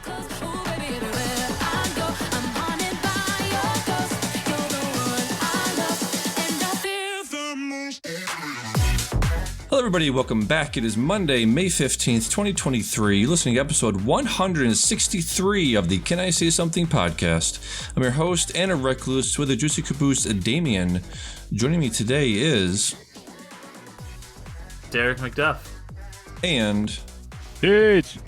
Hello everybody, welcome back. It is Monday, May 15th, 2023. You're listening to episode 163 of the Can I Say Something podcast. I'm your host, Anna Recluse, with a juicy caboose, Damian. Joining me today is... Derick McDuff. And... Huge.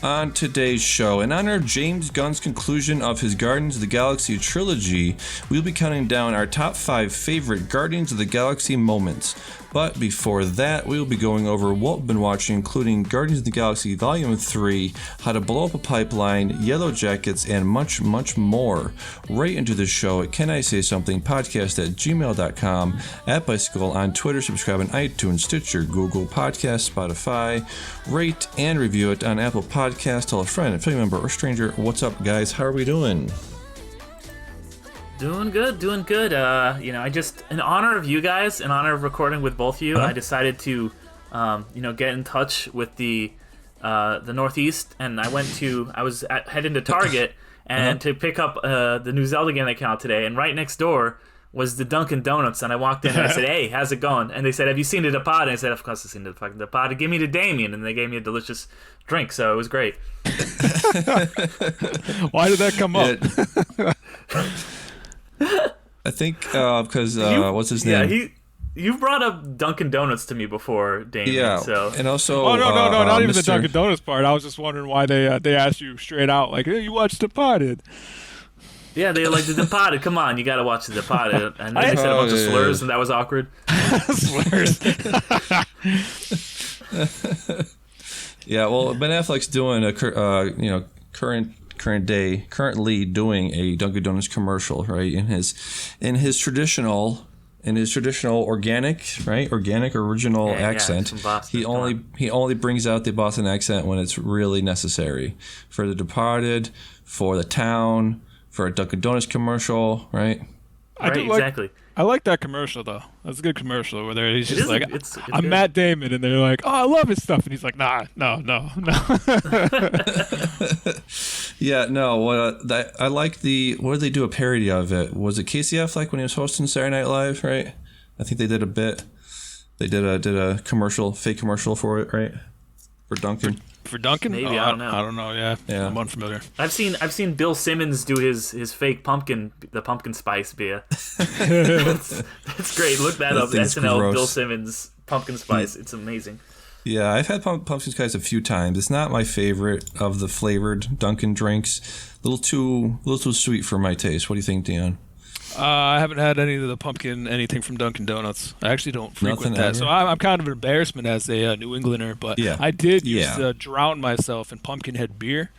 On today's show, in honor of James Gunn's conclusion of his Guardians of the Galaxy trilogy, we'll be counting down our top 5 favorite Guardians of the Galaxy moments. But before that, we will be going over what we've been watching, including Guardians of the Galaxy Volume 3, How to Blow Up a Pipeline, Yellowjackets, and much, much more. Right into the show at Can I Say Something podcast at gmail.com, at Bicycle on Twitter, subscribe on iTunes, Stitcher, Google Podcasts, Spotify. Rate and review it on Apple Podcasts. Tell a friend, a family member, or stranger. What's up, guys? How are we doing? Doing good. I just, in honor of you guys, in honor of recording with both of you, I decided to, get in touch with the Northeast, and I was heading to Target and to pick up the new Zelda game that came out today, and right next door was the Dunkin' Donuts, and I walked in and I said, "Hey, how's it going?" And they said, "Have you seen the Depot?" And I said, "Of course I've seen the fucking Depot. Give me the Damian," and they gave me a delicious drink, so it was great. Why did that come up? I think because what's his name? Yeah, you've brought up Dunkin' Donuts to me before, Damian. Yeah, so. And also, no, not even Mr. the Dunkin' Donuts part. I was just wondering why they asked you straight out, like, "Hey, you watched Departed?" Yeah, they were like, "The Departed, come on, you gotta watch The Departed," and then they said a bunch of slurs, and that was awkward. Slurs. Yeah, well, Ben Affleck's doing a currently doing a Dunkin' Donuts commercial, right? In his traditional organic original accent. He only brings out the Boston accent when it's really necessary. For The Departed, for The Town, for a Dunkin' Donuts commercial, right? Exactly. I like that commercial though. That's a good commercial where he's just like, it's "I'm good. Matt Damon," and they're like, "Oh, I love his stuff," and he's like, "No." Yeah, no. I like what did they do a parody of it? Was it Casey Affleck when he was hosting Saturday Night Live? Right. I think they did a bit. They did a fake commercial for it, right? For Dunkin'. For Dunkin'? Maybe, I don't know. I don't know. Yeah, I'm unfamiliar. I've seen Bill Simmons do his fake pumpkin spice beer. That's great. Look that up. SNL gross. Bill Simmons pumpkin spice. It's amazing. Yeah, I've had pumpkin spice a few times. It's not my favorite of the flavored Dunkin' drinks. A little too sweet for my taste. What do you think, Dion? I haven't had any of the pumpkin anything from Dunkin' Donuts. I actually don't frequent that, ever? so I'm kind of an embarrassment as a New Englander. But yeah. I did used to drown myself in Pumpkinhead beer.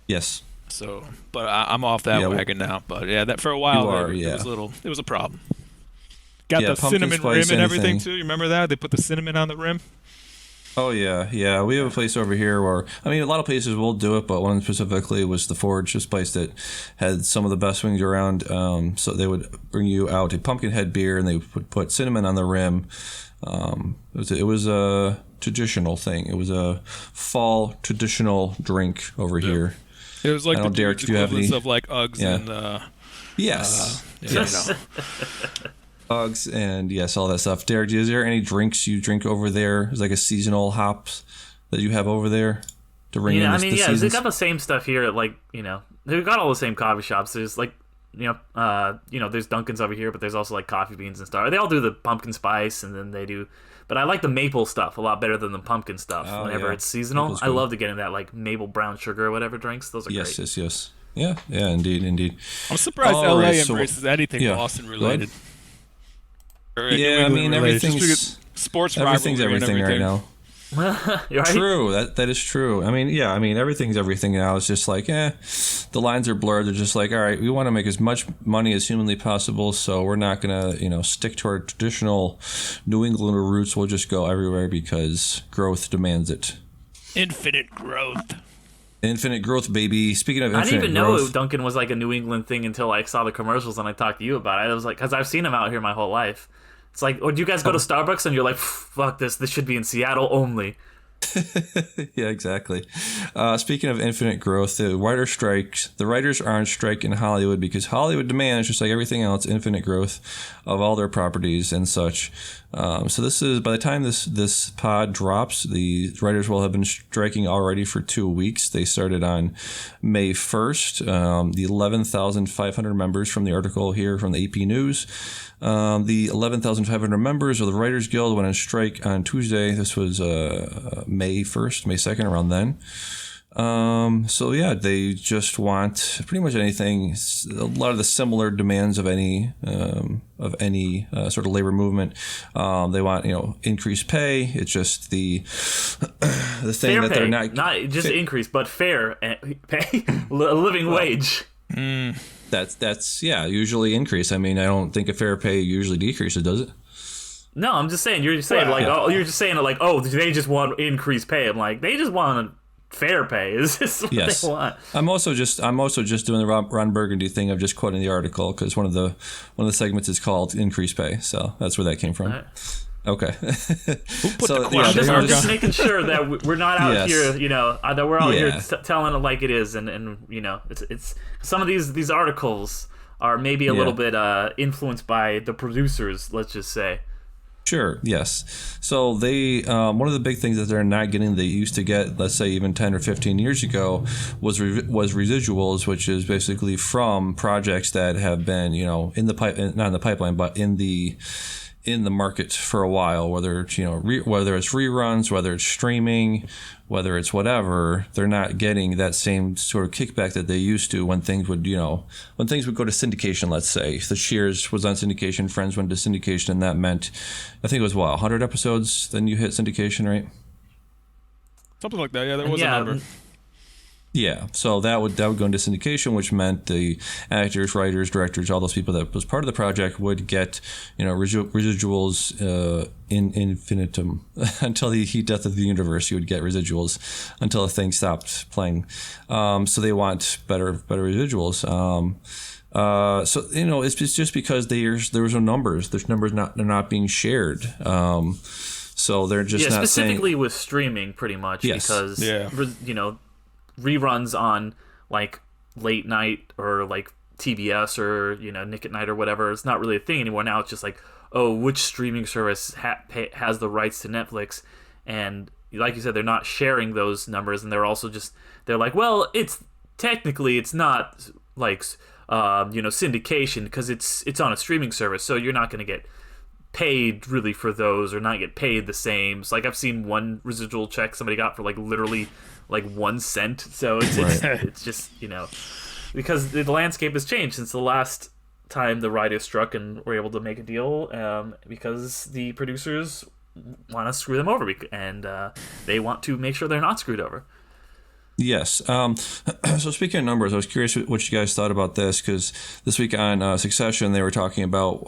Yes. So, but I'm off that wagon now. But yeah, that for a while it was a problem. Got the cinnamon rim and everything too. You remember that? They put the cinnamon on the rim. Oh, yeah. We have a place over here where, a lot of places will do it, but one specifically was the Forge, this place that had some of the best wings around. So they would bring you out a Pumpkinhead beer, and they would put cinnamon on the rim. It was a traditional thing. It was a fall traditional drink over here. It was like the Derek, equivalents of like Uggs and... yes. Yes. Bugs and yes, all that stuff. Derek, is there any drinks you drink over there? Is like a seasonal hops that you have over there to ring in the seasons? They got the same stuff here. Like they've got all the same coffee shops. There's like there's Dunkin's over here, but there's also like coffee beans and stuff. They all do the pumpkin spice, and then they do. But I like the maple stuff a lot better than the pumpkin stuff. Whenever it's seasonal, I love to get in that like maple brown sugar or whatever drinks. Those are great. Yes. Yeah, indeed. I'm surprised LA embraces anything Boston related. Yeah, everything's sports. Everything's everything right now. Right? True, that is true. Everything's everything now. It's just like, the lines are blurred. They're just like, all right, we want to make as much money as humanly possible, so we're not gonna, stick to our traditional New England roots. We'll just go everywhere because growth demands it. Infinite growth. Infinite growth, baby. Speaking of infinite growth, I didn't even know Dunkin' was like a New England thing until I saw the commercials and I talked to you about it. I was like, because I've seen them out here my whole life. It's like, do you guys go to Starbucks and you're like, fuck this should be in Seattle only? Yeah, exactly. Speaking of infinite growth, the writers are on strike in Hollywood because Hollywood demands, just like everything else, infinite growth of all their properties and such. So this is, by the time this pod drops, the writers will have been striking already for 2 weeks. They started on May 1st. The 11,500 members from the article here from the AP News. The 11,500 members of the Writers Guild went on strike on Tuesday. This was May 1st, May 2nd, around then. So yeah, they just want pretty much anything, a lot of the similar demands of any sort of labor movement. They want, increased pay. It's just the thing fair that pay, they're not just increase, but fair pay, a living wage. That's usually increase. I mean, I don't think a fair pay usually decreases, does it? No, I'm just saying. You're just saying you're just saying like, oh, they just want increased pay. I'm like, they just want fair pay. Is this what they want? I'm also just doing the Ron Burgundy thing of just quoting the article because one of the segments is called increased pay, so that's where that came from. Right. Okay. I'm just making sure that we're not out here, that we're out here telling it like it is, and it's some of these articles are maybe a little bit influenced by the producers, let's just say. Sure. Yes. So they one of the big things that they're not getting, they used to get, let's say even 10 or 15 years ago, was residuals, which is basically from projects that have been in the not in the pipeline, but in the market for a while, whether it's whether it's reruns, whether it's streaming, whether it's whatever. They're not getting that same sort of kickback that they used to when things would go to syndication. Let's say the Cheers was on syndication, Friends went to syndication, and that meant, I think it was 100 episodes. Then you hit syndication, right? Something like that. Yeah, there was a number. Yeah, so that would go into syndication, which meant the actors, writers, directors, all those people that was part of the project would get, residuals in infinitum until the heat death of the universe. You would get residuals until a thing stopped playing. So they want better residuals. So it's just because there's no numbers. There's numbers they're not being shared. So they're just not specifically saying, with streaming, pretty much, because reruns on like late night or like TBS or Nick at Night or whatever, it's not really a thing anymore. Now it's just like, oh, which streaming service has the rights to Netflix, and like you said, they're not sharing those numbers, and they're like, well, it's not like syndication because it's on a streaming service, so you're not going to get paid really for those, or not get paid the same. So, like, I've seen one residual check somebody got for like literally like 1 cent. So it's just because the landscape has changed since the last time the writers struck and were able to make a deal, because the producers want to screw them over, and they want to make sure they're not screwed over. Yes. So speaking of numbers, I was curious what you guys thought about this, because this week on Succession, they were talking about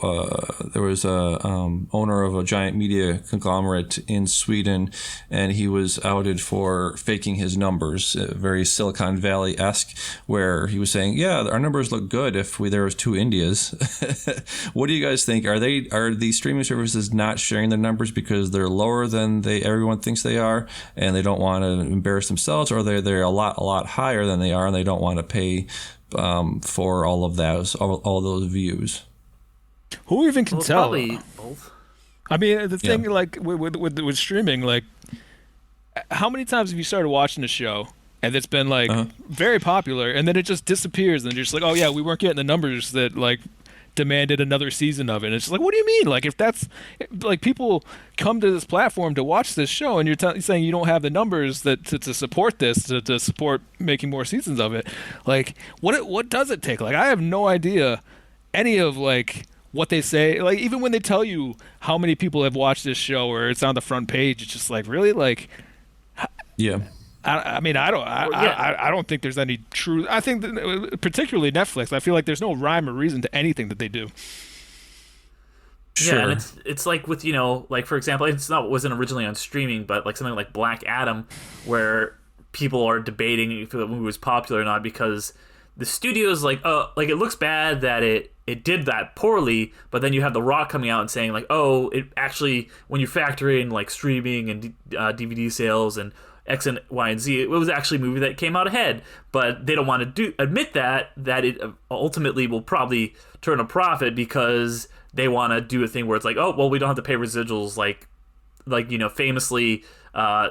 there was a owner of a giant media conglomerate in Sweden, and he was outed for faking his numbers, very Silicon Valley-esque, where he was saying, yeah, our numbers look good if there was 2 Indias. What do you guys think? Are the streaming services not sharing their numbers because they're lower than everyone thinks they are, and they don't want to embarrass themselves, or they're a lot higher than they are, and they don't want to pay for all of those views? Who even can tell? Probably both. I mean, the thing like with streaming, like, how many times have you started watching a show and it's been like very popular, and then it just disappears, and you're just like, oh yeah, we weren't getting the numbers that like demanded another season of it. And it's just like, what do you mean? Like, if that's like, people come to this platform to watch this show, and you're saying you don't have the numbers that to support this, to support making more seasons of it. Like, what does it take? Like, I have no idea any of like what they say. Like, even when they tell you how many people have watched this show, or it's on the front page, it's just like, really? Like, yeah. I mean, I don't think there's any true. I think that, particularly Netflix, I feel like there's no rhyme or reason to anything that they do. Sure. Yeah, and it's like with, like, for example, wasn't originally on streaming, but like something like Black Adam, where people are debating if it was popular or not because the studio's like, oh, like it looks bad that it did that poorly, but then you have The Rock coming out and saying like, oh, it actually, when you factor in like streaming and DVD sales and X and Y and Z, it was actually a movie that came out ahead. But they don't want to admit that it ultimately will probably turn a profit because they want to do a thing where it's like, oh, well, we don't have to pay residuals like famously,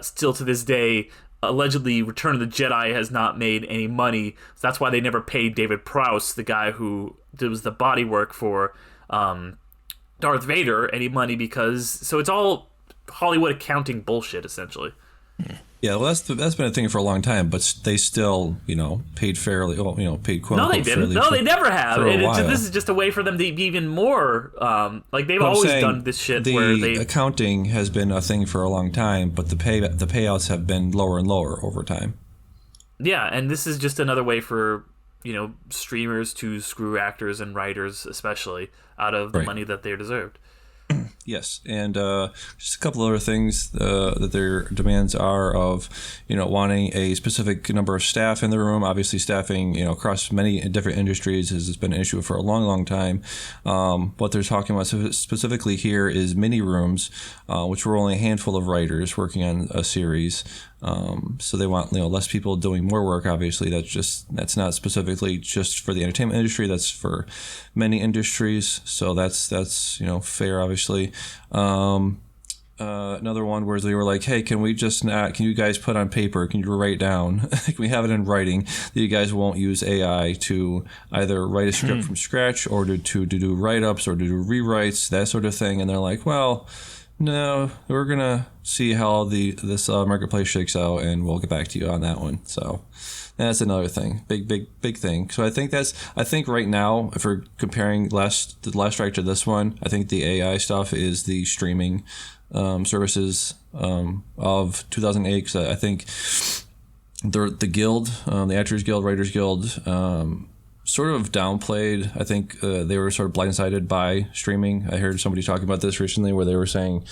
still to this day, allegedly Return of the Jedi has not made any money. So that's why they never paid David Prowse, the guy who was the body work for Darth Vader, any money, because so it's all Hollywood accounting bullshit essentially. Yeah, well, that's been a thing for a long time, but they still, paid fairly. Well, paid quote No, they unquote didn't. fairly. No, they never have. This is just a way for them to be even more. Like they've always done this shit where they accounting has been a thing for a long time, but the payouts have been lower and lower over time. Yeah, and this is just another way for streamers to screw actors and writers, especially, out of the money that they're deserved. Yes, and just a couple other things that their demands are of, wanting a specific number of staff in the room. Obviously, staffing, across many different industries has been an issue for a long, long time. What they're talking about specifically here is mini rooms, which were only a handful of writers working on a series. So they want less people doing more work. Obviously, that's not specifically just for the entertainment industry. That's for many industries. So that's fair, obviously. Another one where they were like, hey, can you guys put on paper? Can you write down? Can we have it in writing that you guys won't use AI to either write a script from scratch or to do write-ups or to do rewrites, that sort of thing. And they're like, well, no, we're gonna see how this marketplace shakes out, and we'll get back to you on that one. So that's another thing, big thing. So I think right now, if we're comparing the last strike to this one, I think the AI stuff is the streaming services of 2008. Because I think the guild, the Actors Guild, Writers Guild, sort of downplayed. I think they were sort of blindsided by streaming. I heard somebody talking about this recently where they were saying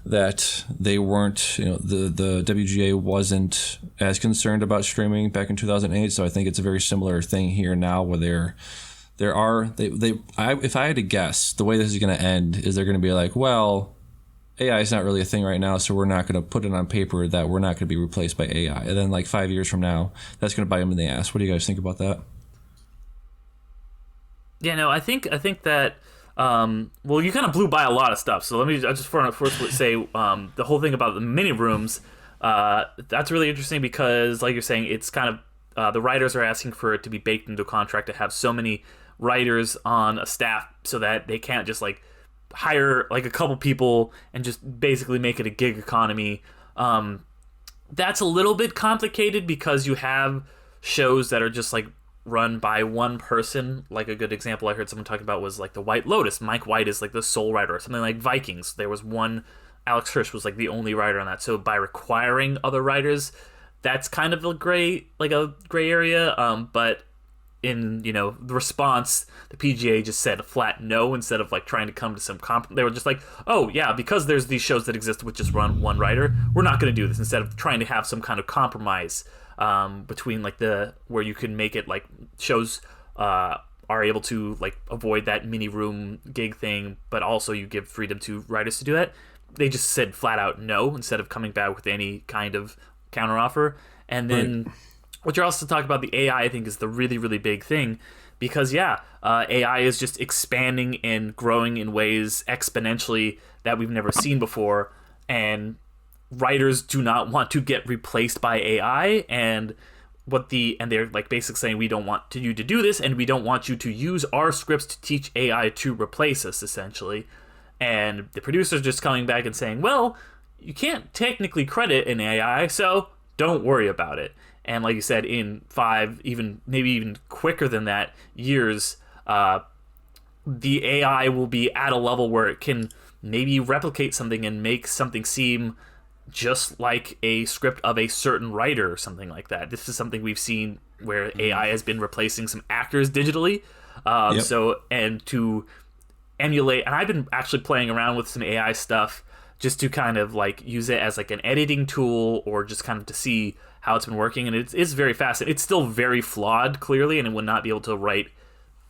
that they weren't, the WGA wasn't as concerned about streaming back in 2008. So I think it's a very similar thing here now where if I had to guess, the way this is going to end is they're going to be like, well, AI is not really a thing right now, so we're not going to put it on paper that we're not going to be replaced by AI. And then like 5 years from now, that's going to bite them in the ass. What do you guys think about that? Yeah, no, I think that well, you kind of blew by a lot of stuff. So I just first say the whole thing about the mini rooms. That's really interesting because, like you're saying, it's kind of the writers are asking for it to be baked into a contract to have so many writers on a staff so that they can't just like hire like a couple people and just basically make it a gig economy. That's a little bit complicated because you have shows that are just like run by one person. Like a good example I heard someone talking about was like the White Lotus. Mike White is like the sole writer, or something like Vikings. There was one, Alex Hirsch was like the only writer on that. So by requiring other writers, that's kind of a gray area. But in the response, the PGA just said a flat no instead of like trying to come to some they were just like, oh yeah, because there's these shows that exist with just one writer, we're not going to do this, instead of trying to have some kind of compromise between like where you can make it like shows are able to like avoid that mini room gig thing, but also you give freedom to writers to do that. They just said flat out no instead of coming back with any kind of counteroffer. And then what you're also talking about, the AI, I think, is the really, really big thing, because AI is just expanding and growing in ways exponentially that we've never seen before, and writers do not want to get replaced by AI, and they're like basically saying, we don't want you to do this, and we don't want you to use our scripts to teach AI to replace us, essentially. And the producer's just coming back and saying, well, you can't technically credit an AI, so don't worry about it. And like you said, in 5, maybe even quicker than that, years, the AI will be at a level where it can maybe replicate something and make something seem just like a script of a certain writer or something like that. This is something we've seen where AI has been replacing some actors digitally. So, and to emulate, and I've been actually playing around with some AI stuff just to kind of like use it as like an editing tool, or just kind of to see how it's been working, and it is very fascinating. It's still very flawed, clearly, and it would not be able to write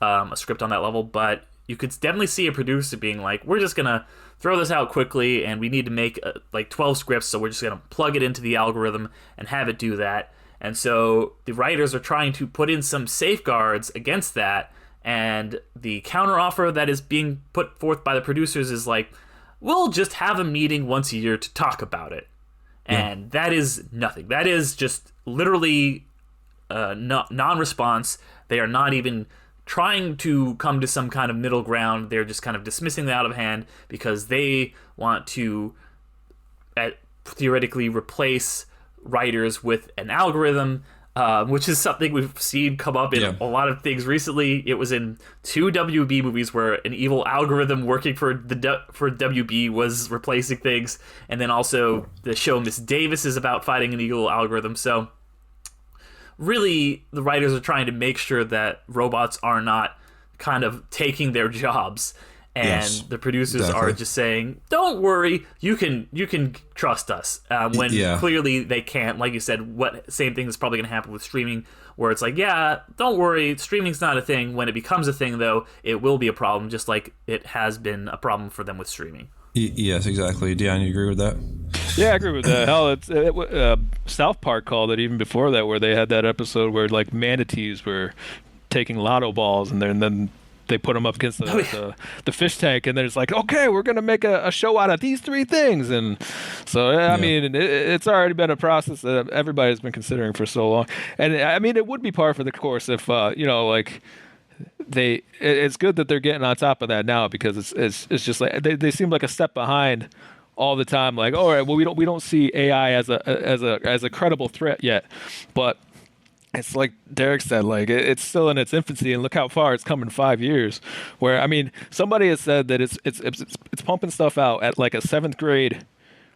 a script on that level, but you could definitely see a producer being like, we're just gonna throw this out quickly, and we need to make like 12 scripts, so we're just gonna plug it into the algorithm and have it do that. And so the writers are trying to put in some safeguards against that, and the counteroffer that is being put forth by the producers is like, we'll just have a meeting once a year to talk about it. And that is nothing. That is just literally non-response. They are not even trying to come to some kind of middle ground. They're just kind of dismissing it out of hand because they want to theoretically replace writers with an algorithm, which is something we've seen come up in a lot of things recently. It was in 2 WB movies where an evil algorithm working for WB was replacing things, and then also the show Miss Davis is about fighting an evil algorithm. So really, the writers are trying to make sure that robots are not kind of taking their jobs. And the producers are just saying, "Don't worry, you can trust us." When clearly they can't. Like you said, same thing is probably going to happen with streaming, where it's like, "Yeah, don't worry, streaming's not a thing." When it becomes a thing, though, it will be a problem, just like it has been a problem for them with streaming. Yes, exactly. Dion, you agree with that? Yeah, I agree with that. Hell, South Park called it even before that, where they had that episode where like manatees were taking lotto balls, and then they put them up against the fish tank, and then it's like, okay, we're going to make a show out of these 3 things. And so, I mean, it's already been a process that everybody's been considering for so long. And I mean, it would be par for the course if, like, it's good that they're getting on top of that now, because it's just like, they seem like a step behind all the time. Like, all right, well, we don't see AI as a credible threat yet, but it's like Derek said, like it's still in its infancy, and look how far it's come in 5 years. Where, I mean, somebody has said that it's pumping stuff out at like a 7th grade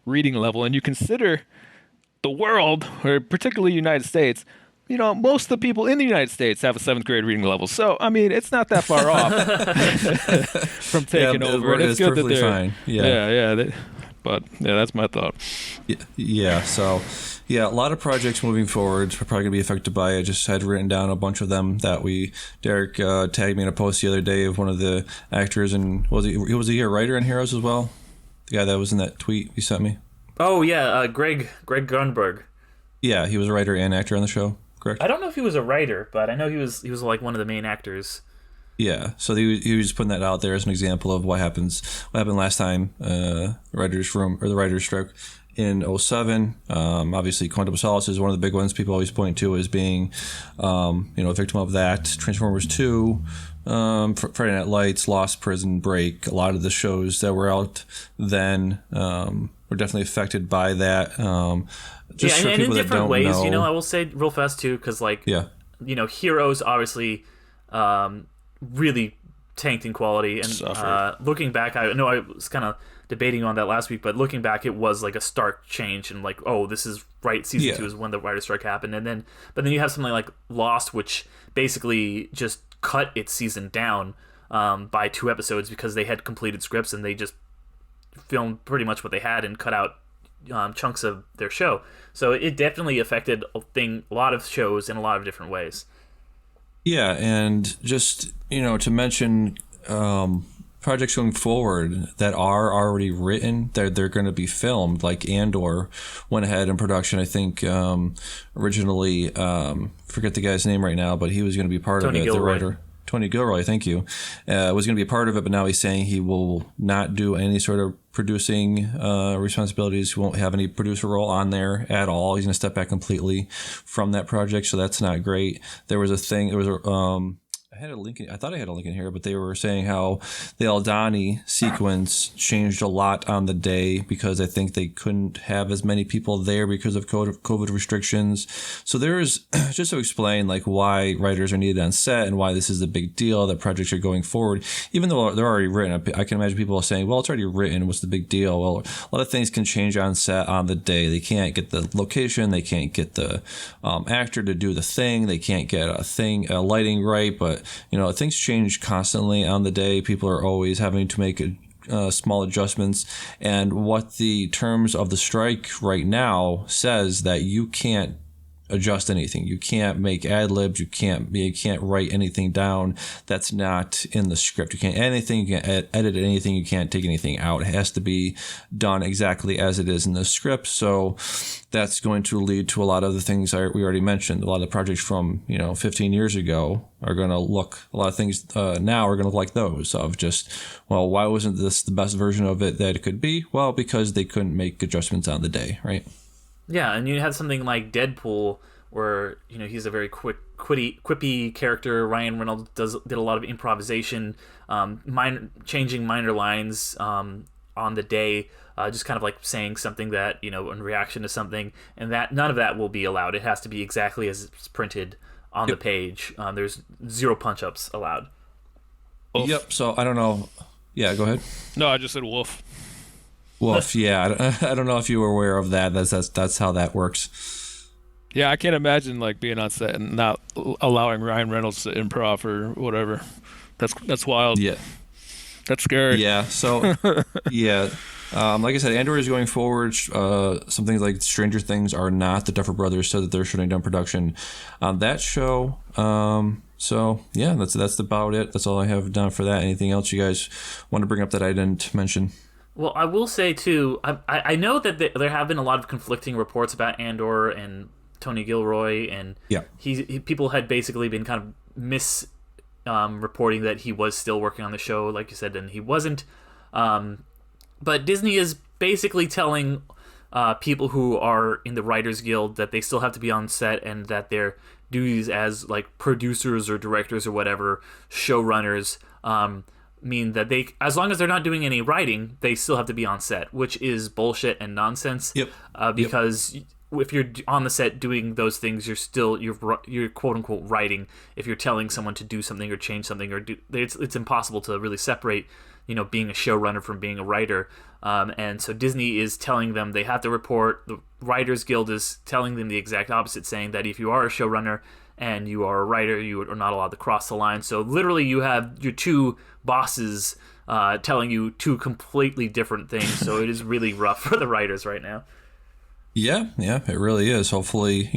reading level, and you consider the world, or particularly the United States, most of the people in the United States have a 7th grade reading level. So, I mean, it's not that far off from taking over. It's good that they're fine. But that's my thought. Yeah. So, a lot of projects moving forward are probably going to be affected by it. I just had written down a bunch of them that Derek tagged me in a post the other day of one of the actors, and was he a writer in Heroes as well? The guy that was in that tweet you sent me. Oh yeah, Greg Grunberg. Yeah, he was a writer and actor on the show. Correct. I don't know if he was a writer, but I know he was like one of the main actors. Yeah, so he was putting that out there as an example of what happened last time, writer's room or the writer's strike in 2007. Obviously, Quantum of Solace is one of the big ones people always point to as being, a victim of that. Transformers 2, Friday Night Lights, Lost, Prison Break. A lot of the shows that were out then were definitely affected by that. And in different ways. I will say real fast too, because Heroes obviously really tanked in quality, and looking back, I know I was kind of debating on that last week, but looking back, it was like a stark change, and like, oh, this is right. Season 2 is when the writer's strike happened, but then you have something like Lost, which basically just cut its season down by 2 episodes because they had completed scripts and they just filmed pretty much what they had and cut out chunks of their show. So it definitely affected a lot of shows in a lot of different ways. Yeah, and just, to mention projects going forward that are already written, they're going to be filmed, like Andor went ahead in production. I think originally, forget the guy's name right now, but he was going to be part of it, the writer. Tony Gilroy, thank you, was going to be a part of it, but now he's saying he will not do any sort of producing responsibilities. He won't have any producer role on there at all. He's going to step back completely from that project, so that's not great. There was I had a link. I thought I had a link in here, but they were saying how the Aldani sequence changed a lot on the day because I think they couldn't have as many people there because of COVID restrictions. So there's just to explain like why writers are needed on set and why this is a big deal that projects are going forward, even though they're already written. I can imagine people saying, "Well, it's already written. What's the big deal?" Well, a lot of things can change on set on the day. They can't get the location. They can't get the actor to do the thing. They can't get a lighting right, but things change constantly on the day. People are always having to make small adjustments. And what the terms of the strike right now says that you can't adjust anything. You can't make ad libs. You can't write anything down that's not in the script. You can't anything. You can't edit anything. You can't take anything out. It has to be done exactly as it is in the script. So that's going to lead to a lot of the things we already mentioned. A lot of the projects from 15 years ago are going to look, a lot of things now are going to look like those of just, well, why wasn't this the best version of it that it could be? Well, because they couldn't make adjustments on the day, right? Yeah, and you had something like Deadpool, where he's a very quippy character. Ryan Reynolds did a lot of improvisation, changing minor lines on the day, just kind of like saying something that in reaction to something, and that none of that will be allowed. It has to be exactly as it's printed on the page. There's 0 punch-ups allowed. Oof. Yep. So I don't know. Yeah, go ahead. No, I just said woof. Woof, yeah. I don't know if you were aware of that. That's how that works. Yeah, I can't imagine like being on set and not allowing Ryan Reynolds to improv or whatever. That's wild. Yeah. That's scary. Yeah. So yeah. Like I said, Andor is going forward. Some things like Stranger Things are not. The Duffer Brothers said that they're shutting down production on that show. So yeah, that's about it. That's all I have down for that. Anything else you guys want to bring up that I didn't mention? Well, I will say, too, I know that there have been a lot of conflicting reports about Andor and Tony Gilroy, and people had basically been kind of reporting that he was still working on the show, like you said, and he wasn't. But Disney is basically telling people who are in the Writers Guild that they still have to be on set and that their duties as like producers or directors or whatever, showrunners, mean that they, as long as they're not doing any writing, they still have to be on set, which is bullshit and nonsense. Yep. Because if you're on the set doing those things, you're quote unquote writing. If you're telling someone to do something or change something it's impossible to really separate, being a showrunner from being a writer. And so Disney is telling them they have to report. The Writers Guild is telling them the exact opposite, saying that if you are a showrunner and you are a writer, you are not allowed to cross the line. So literally you have your two bosses telling you two completely different things. So it is really rough for the writers right now. Yeah, it really is. Hopefully,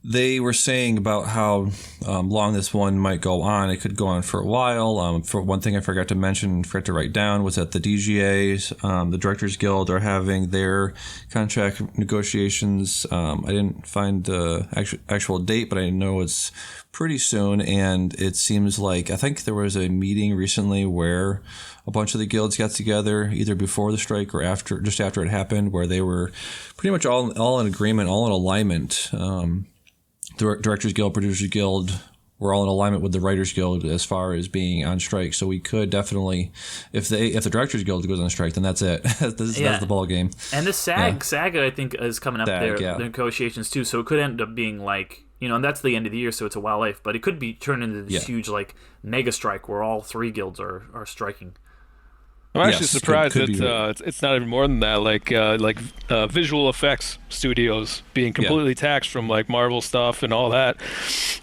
they were saying about how long this one might go on. It could go on for a while. For one thing I forgot to write down was that the DGAs, the Directors Guild, are having their contract negotiations. I didn't find the actual date, but I know it's pretty soon. And it seems like, I think there was a meeting recently where a bunch of the guilds got together either before the strike or just after it happened, where they were pretty much all in agreement, all in alignment. Directors Guild, Producers Guild, we're all in alignment with the Writers Guild as far as being on strike. So we could definitely, if the Directors Guild goes on strike, then that's it. That's the ball game. And the SAG, I think, is coming up there, the negotiations too. So it could end up being like, and that's the end of the year, so it's a wild life. But it could be turned into this huge like mega strike where all three guilds are striking. I'm actually surprised that it's not even more than that. Like visual effects studios being completely taxed from like Marvel stuff and all that.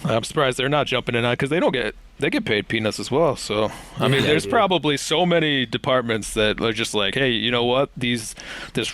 I'm surprised they're not jumping in on, because they get paid peanuts as well. So I mean, there's probably so many departments that are just like, hey, you know what? This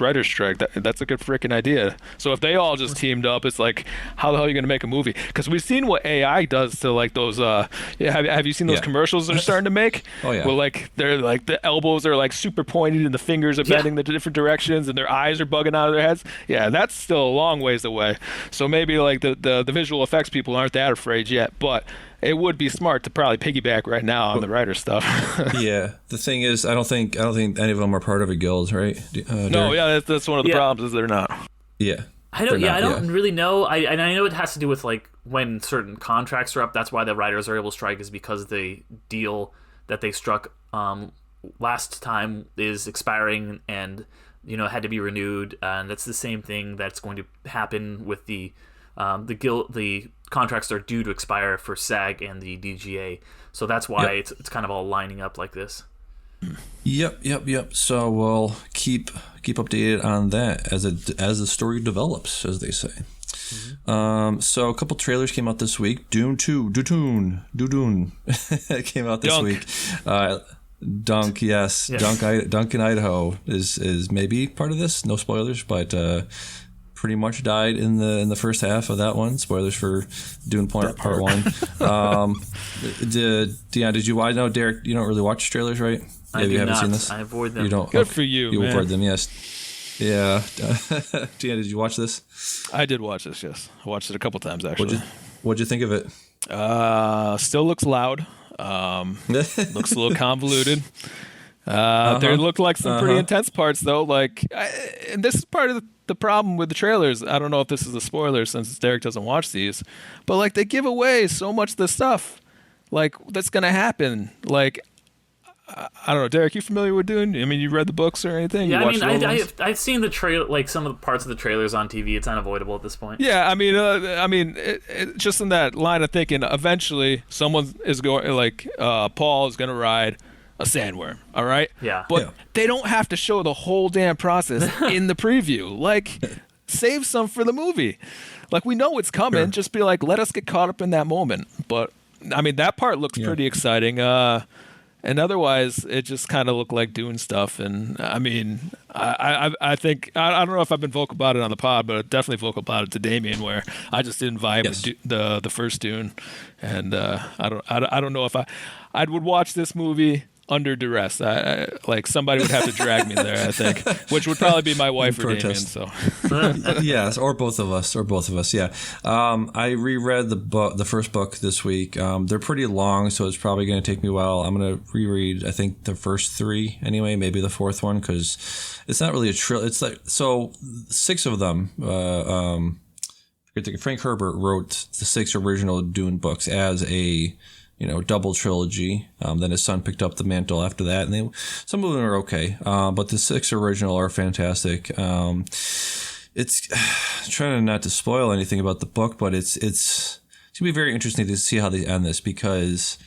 writer's strike, that's a good freaking idea. So if they all just teamed up, it's like, how the hell are you going to make a movie? Because we've seen what AI does to like those. Have you seen those commercials they're starting to make? Oh yeah. Well, like they're like the elbows are like super pointed and the fingers are bending the different directions and their eyes are bugging out of their heads. Yeah, that's still a long ways away. So maybe like the visual effects people aren't that afraid yet, but it would be smart to probably piggyback right now on the writer stuff. Yeah, the thing is, I don't think any of them are part of a guild, right? No, that's one of the problems is they're not. Yeah, I don't really know. I know it has to do with like when certain contracts are up. That's why the writers are able to strike, is because the deal that they struck last time is expiring and had to be renewed. And that's the same thing that's going to happen with the guild. The contracts are due to expire for SAG and the DGA, so that's why it's kind of all lining up like this. Yep. So we'll keep updated on that as the story develops, as they say. Mm-hmm. So a couple trailers came out this week. Dune 2, Dune came out this week. Dunk, yes. Dunk in Idaho is maybe part of this. No spoilers, but pretty much died in the first half of that one. Spoilers for Dune part one. Dion, did you watch? No, Derek, you don't really watch trailers, right? I do not. Seen this? I avoid them. You don't. Good for you. You man. avoid them, yes. Yeah. Dion, did you watch this? I did watch this. Yes, I watched it a couple times actually. What'd you think of it? Still looks loud. Looks a little convoluted. There looked like some pretty intense parts though. And this is part of the problem with the trailers. I don't know if this is a spoiler since Derek doesn't watch these, but like they give away so much of the stuff like that's gonna happen. Like I don't know, Derek, you familiar with Dune? I mean, you read the books or anything? Yeah, I've seen the trailer, like some of the parts of the trailers on TV. It's unavoidable at this point. Yeah, I mean, just in that line of thinking, eventually someone is going, like Paul is going to ride a sandworm. All right. Yeah. But they don't have to show the whole damn process in the preview. Like, save some for the movie. Like, we know it's coming. Sure. Just be like, let us get caught up in that moment. But I mean, that part looks pretty exciting. And otherwise, it just kind of looked like Dune stuff. And I mean, I think I don't know if I've been vocal about it on the pod, but definitely vocal about it to Damian, where I just didn't vibe with the first Dune, and I don't know if I would watch this movie under duress. Like somebody would have to drag me there, I think, which would probably be my wife or Damian. So yes, or both of us. Yeah. I reread the first book this week. They're pretty long, so it's probably going to take me a while. I'm going to reread, I think, the first three anyway, maybe the fourth one, because it's not really a trilogy. It's like, so 6 of them. Frank Herbert wrote the 6 original Dune books as a double trilogy. Then his son picked up the mantle after that, and some of them are okay, but the 6 original are fantastic. It's trying not to spoil anything about the book, but it's gonna be very interesting to see how they end this, because,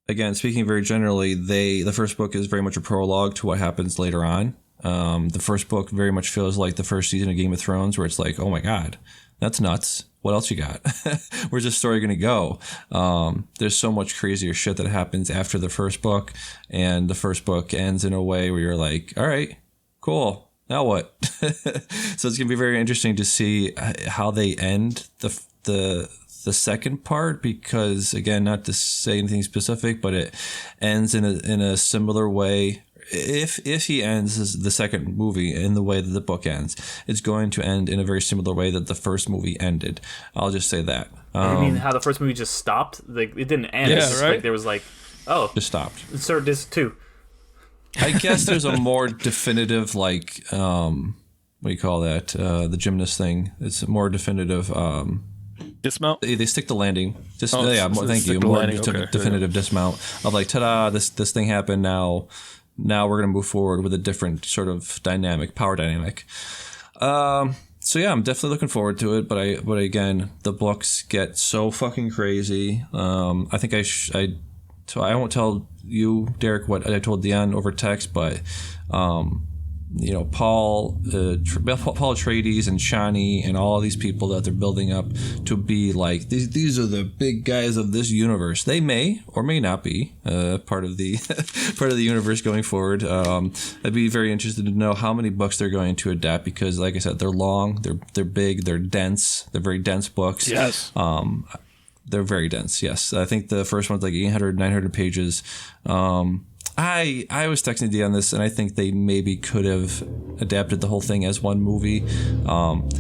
again, speaking very generally, the first book is very much a prologue to what happens later on. The first book very much feels like the first season of Game of Thrones, where it's like, oh my god, that's nuts. What else you got? Where's this story going to go? There's so much crazier shit that happens after the first book, and the first book ends in a way where you're like, all right, cool. Now what? So it's going to be very interesting to see how they end the second part, because, again, not to say anything specific, but it ends in a similar way. If he ends the second movie in the way that the book ends, it's going to end in a very similar way that the first movie ended. I'll just say that. I mean, how the first movie just stopped? Like, it didn't end. Yeah, right? Like, there was like, just stopped. Insert disc 2. I guess there's a more definitive, like, what do you call that? The gymnast thing. It's a more definitive. Dismount? They stick the landing. Thank you. More definitive dismount of like, ta-da! This thing happened now. Now we're going to move forward with a different sort of power dynamic. So yeah, I'm definitely looking forward to it. But again, the books get so fucking crazy. I think so I won't tell you, Derek, what I told Dion over text, but Paul Atreides and Shani and all these people that they're building up to be like, these are the big guys of this universe. They may or may not be part of the universe going forward. I'd be very interested to know how many books they're going to adapt, because, like I said, they're long, they're big, they're dense, they're very dense books. Yes. They're very dense. Yes, I think the first one's like 800, 900 pages. I was texting Dion on this, and I think they maybe could have adapted the whole thing as one movie.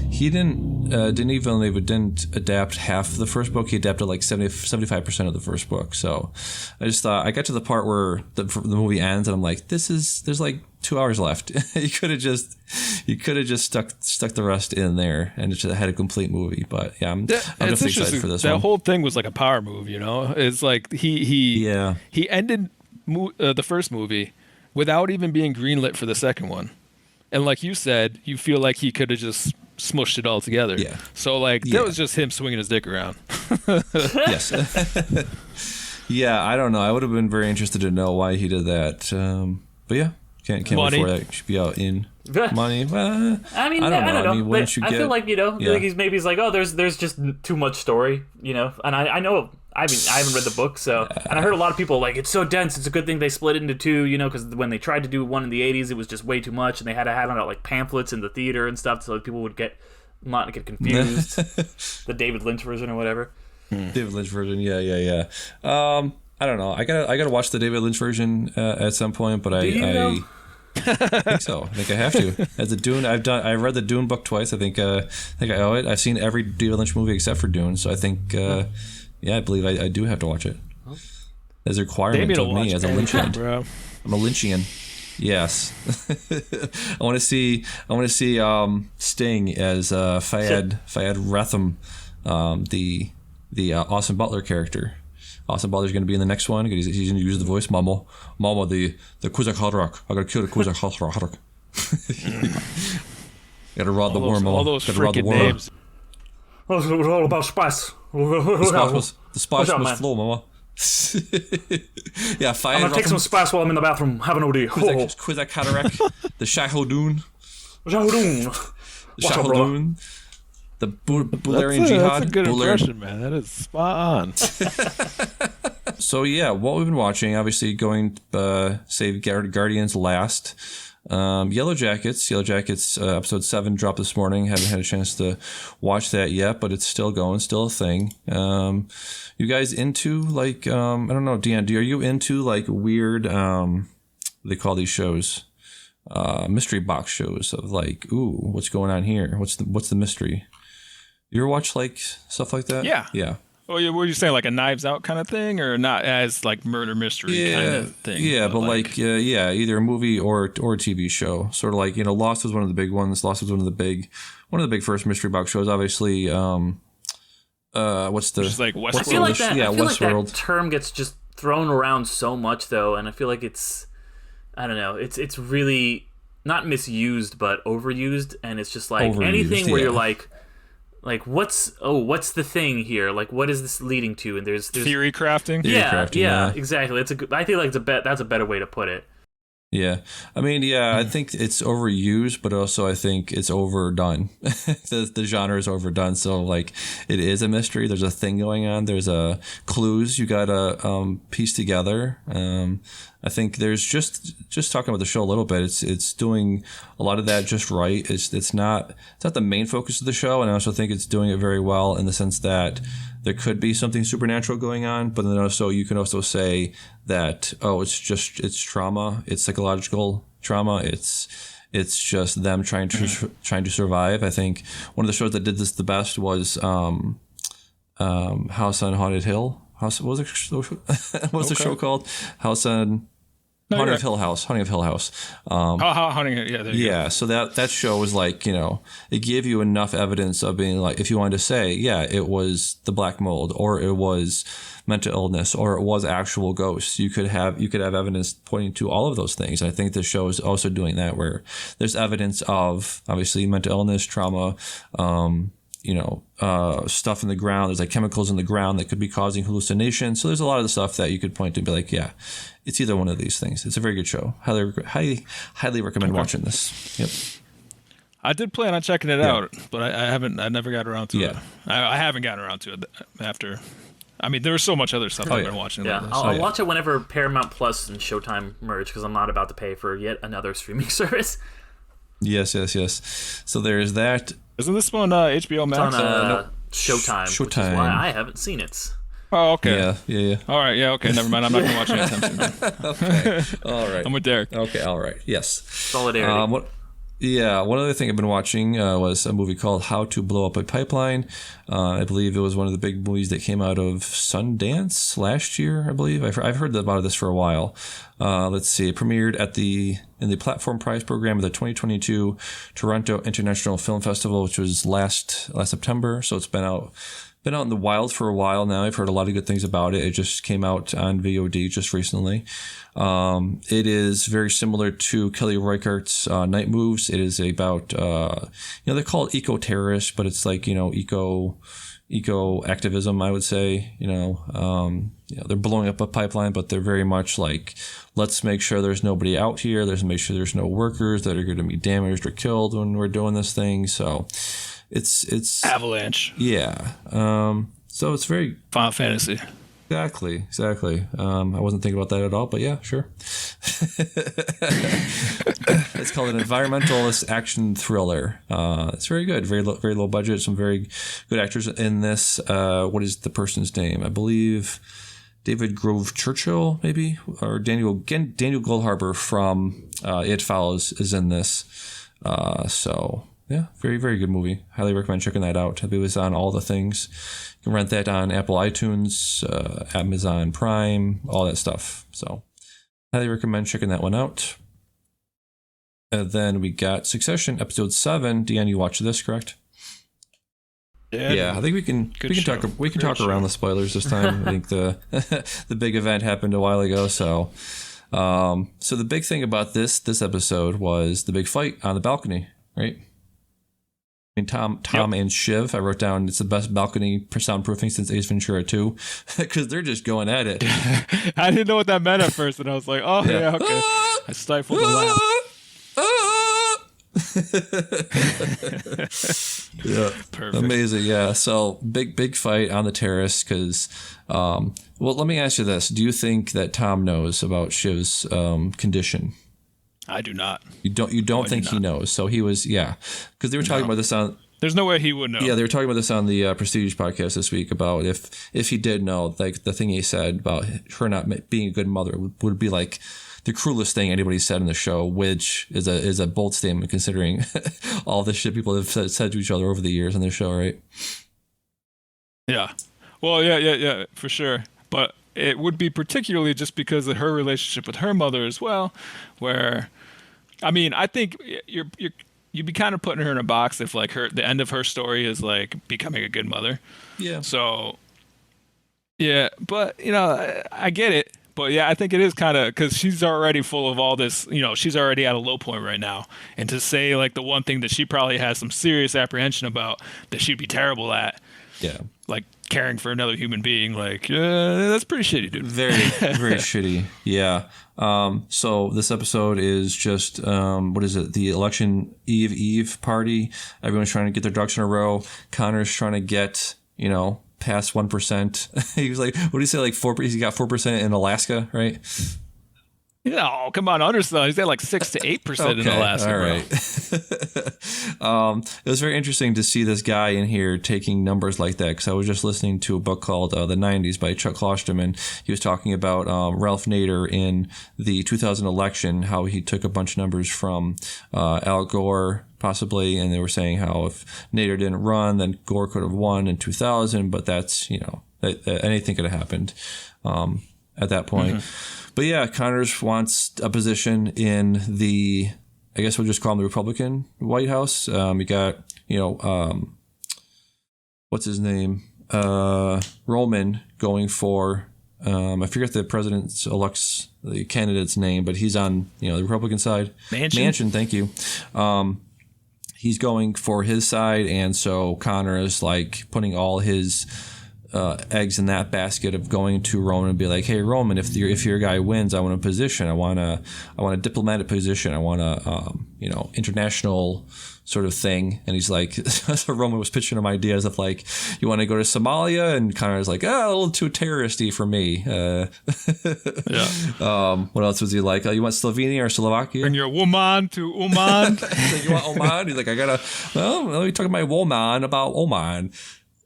He didn't adapt half the first book. He adapted like 75% of the first book. So I just thought, I got to the part where the movie ends, and I'm like, there's like 2 hours left. You could have just stuck the rest in there, and it just had a complete movie. But yeah, I'm definitely excited for this one. That whole thing was like a power move, It's like he ended the first movie without even being greenlit for the second one, and like you said, you feel like he could have just smushed it all together. Yeah. So like that was just him swinging his dick around. Yes. Yeah, I don't know. I would have been very interested to know why he did that. But yeah, can't wait for that. It should be out in money. I mean, I don't know. I mean, wouldn't you get? I feel like like he's like, oh, there's just too much story, and I know. I haven't read the book, and I heard a lot of people like, it's so dense, it's a good thing they split it into 2, because when they tried to do one in the 80s, it was just way too much, and they had to have out like pamphlets in the theater and stuff, so people would get not get confused. The David Lynch version or whatever. David Lynch version, yeah. I don't know. I gotta watch the David Lynch version at some point, but I think so. I think I have to. As the Dune, I read the Dune book twice. I think I owe it. I've seen every David Lynch movie except for Dune, so I think I believe I do have to watch it. As a requirement of me as a Lynchian. Bro. I'm a Lynchian. Yes. I want to see Sting as Fayed Ratham, the Austin Butler character. Austin Butler's going to be in the next one. He's going to use the voice, Mama, the Kuzak Hadrak. I got to kill the Kuzak Hadrak. Got to rod the worm, Mama. All those freaking names. It was all about spice. The spice must flow, Mama. Yeah, I'm gonna take some spice while I'm in the bathroom. Have an OD. Kuzak Hadrak, the Shahodun. Shahodun. The Bulgarian Jihad. That's a good impression, man. That is spot on. So yeah, what we've been watching, obviously going save Guardians last. Yellowjackets episode 7 dropped this morning. Haven't had a chance to watch that yet, but it's still going, still a thing. You guys into like I don't know, Dion, are you into like weird they call these shows mystery box shows of like, ooh, what's going on here? What's the mystery? You ever watch like stuff like that? Yeah. Oh, yeah. Were you saying like a Knives Out kind of thing, or not as like murder mystery kind of thing? Yeah, but like either a movie or a TV show. Sort of like, Lost was one of the big ones. Lost was one of the big first mystery box shows. Obviously, what's the? Just like Westworld. I feel like that. Yeah, I feel like Westworld. that term gets just thrown around so much, though, and I feel like it's, I don't know, it's really not misused but overused, and it's just like anything where you're like what's the thing here? Like, what is this leading to? And there's theory crafting. Yeah, exactly. I feel like that's a better way to put it. Yeah. I mean, I think it's overused, but also I think it's overdone. The genre is overdone. So like it is a mystery. There's a thing going on. There's clues you gotta piece together. I think there's just talking about the show a little bit. It's doing a lot of that just right. It's not the main focus of the show, and I also think it's doing it very well in the sense that there could be something supernatural going on, but then also you can also say that it's trauma, it's psychological trauma, it's just them trying to survive. I think one of the shows that did this the best was House on Haunted Hill. What was the show called? House on Haunting of Hill House. Haunting of Hill House. Yeah. So that show was like, it gave you enough evidence of being like, if you wanted to say, yeah, it was the black mold, or it was mental illness, or it was actual ghosts. You could have evidence pointing to all of those things. And I think the show is also doing that, where there's evidence of obviously mental illness, trauma, stuff in the ground. There's like chemicals in the ground that could be causing hallucinations. So there's a lot of the stuff that you could point to and be like, yeah, it's either one of these things. It's a very good show. Highly recommend watching this. Yep. I did plan on checking it out, but I never got around to it. I haven't gotten around to it after. I mean, there was so much other stuff I've been watching. Yeah, I'll watch it whenever Paramount Plus and Showtime merge, because I'm not about to pay for yet another streaming service. Yes. So there's that. Isn't this one HBO Max? It's on Showtime, which is why I haven't seen it. Oh, okay. Yeah. All right, okay, never mind. I'm not going to watch it anytime soon. Okay, all right. I'm with Derek. Okay, all right. Yes. Solidarity. One other thing I've been watching was a movie called How to Blow Up a Pipeline. I believe it was one of the big movies that came out of Sundance last year, I believe. I've heard about this for a while. Let's see. It premiered in the Platform Prize program of the 2022 Toronto International Film Festival, which was last September. So it's been out in the wild for a while now. I've heard a lot of good things about it. It just came out on VOD just recently. It is very similar to Kelly Reichardt's Night Moves. It is about, they call it eco-terrorists, but it's like, eco activism, I would say. They're blowing up a pipeline, but they're very much like, let's make sure there's nobody out here. Let's make sure there's no workers that are going to be damaged or killed when we're doing this thing. So it's Avalanche. Yeah. So it's very Final Fantasy. Exactly. I wasn't thinking about that at all, but yeah, sure. It's called an environmentalist action thriller. It's very good. Very low budget. Some very good actors in this. What is the person's name? I believe David Grove Churchill, maybe, or Daniel Goldharber from It Follows is in this. So yeah, very, very good movie. Highly recommend checking that out. It was on all the things. You can rent that on Apple iTunes, Amazon Prime, all that stuff. So highly recommend checking that one out. And then we got Succession, episode 7. Dion, you watched this, correct? Yeah, I think we can talk around the spoilers this time. I think the big event happened a while ago, so the big thing about this episode was the big fight on the balcony, right? I mean, Tom and Shiv, I wrote down it's the best balcony soundproofing since Ace Ventura 2, because they're just going at it. I didn't know what that meant at first, and I was like, oh, yeah okay. I stifled the laugh. Yeah, perfect. Amazing. Yeah, so big fight on the terrace because well, let me ask you this: do you think that Tom knows about Shiv's condition? I do not. You don't think he knows? So he was, because they were talking about this on. There's no way he would know. Yeah, they were talking about this on the Prestige podcast this week about if he did know, like the thing he said about her not being a good mother would be like the cruelest thing anybody said in the show, which is a bold statement considering all the shit people have said to each other over the years on their show, right? Yeah. Well, yeah, for sure. But it would be particularly just because of her relationship with her mother as well, where, I mean, I think you'd be kind of putting her in a box if like the end of her story is like becoming a good mother. Yeah. So, yeah, but I get it. But yeah, I think it is kind of because she's already full of all this, she's already at a low point right now. And to say like the one thing that she probably has some serious apprehension about that she'd be terrible at. Yeah. Like caring for another human being, like, that's pretty shitty, dude. Very, very shitty. Yeah. So this episode is just, what is it? The election eve party. Everyone's trying to get their ducks in a row. Connor's trying to get, past 1%. He was like, what do you say? Like 4%? He got 4% in Alaska, right? Yeah, come on, understand. He's got like 6 to 8% in Alaska. All right. It was very interesting to see this guy in here taking numbers like that because I was just listening to a book called The 90s by Chuck Klosterman. He was talking about Ralph Nader in the 2000 election, how he took a bunch of numbers from Al Gore, possibly, and they were saying how if Nader didn't run, then Gore could have won in 2000, but that's, anything could have happened at that point. Mm-hmm. But yeah, Connors wants a position in the, I guess we'll just call him the Republican White House. You got, what's his name? Roman going for, I forget the president-elect's the candidate's name, but he's on, the Republican side. Manchin, thank you. He's going for his side, and so Connor is like putting all his eggs in that basket of going to Roman and be like, hey Roman, if your guy wins, I want a position. I want a diplomatic position. I want a international sort of thing. And he's like, so Roman was pitching him ideas of like, you want to go to Somalia? And Connor's like, a little too terroristy for me. Yeah. What else was he like? You want Slovenia or Slovakia? Bring your woman to Oman. Like, you want Oman? He's like, let me talk to my woman about Oman.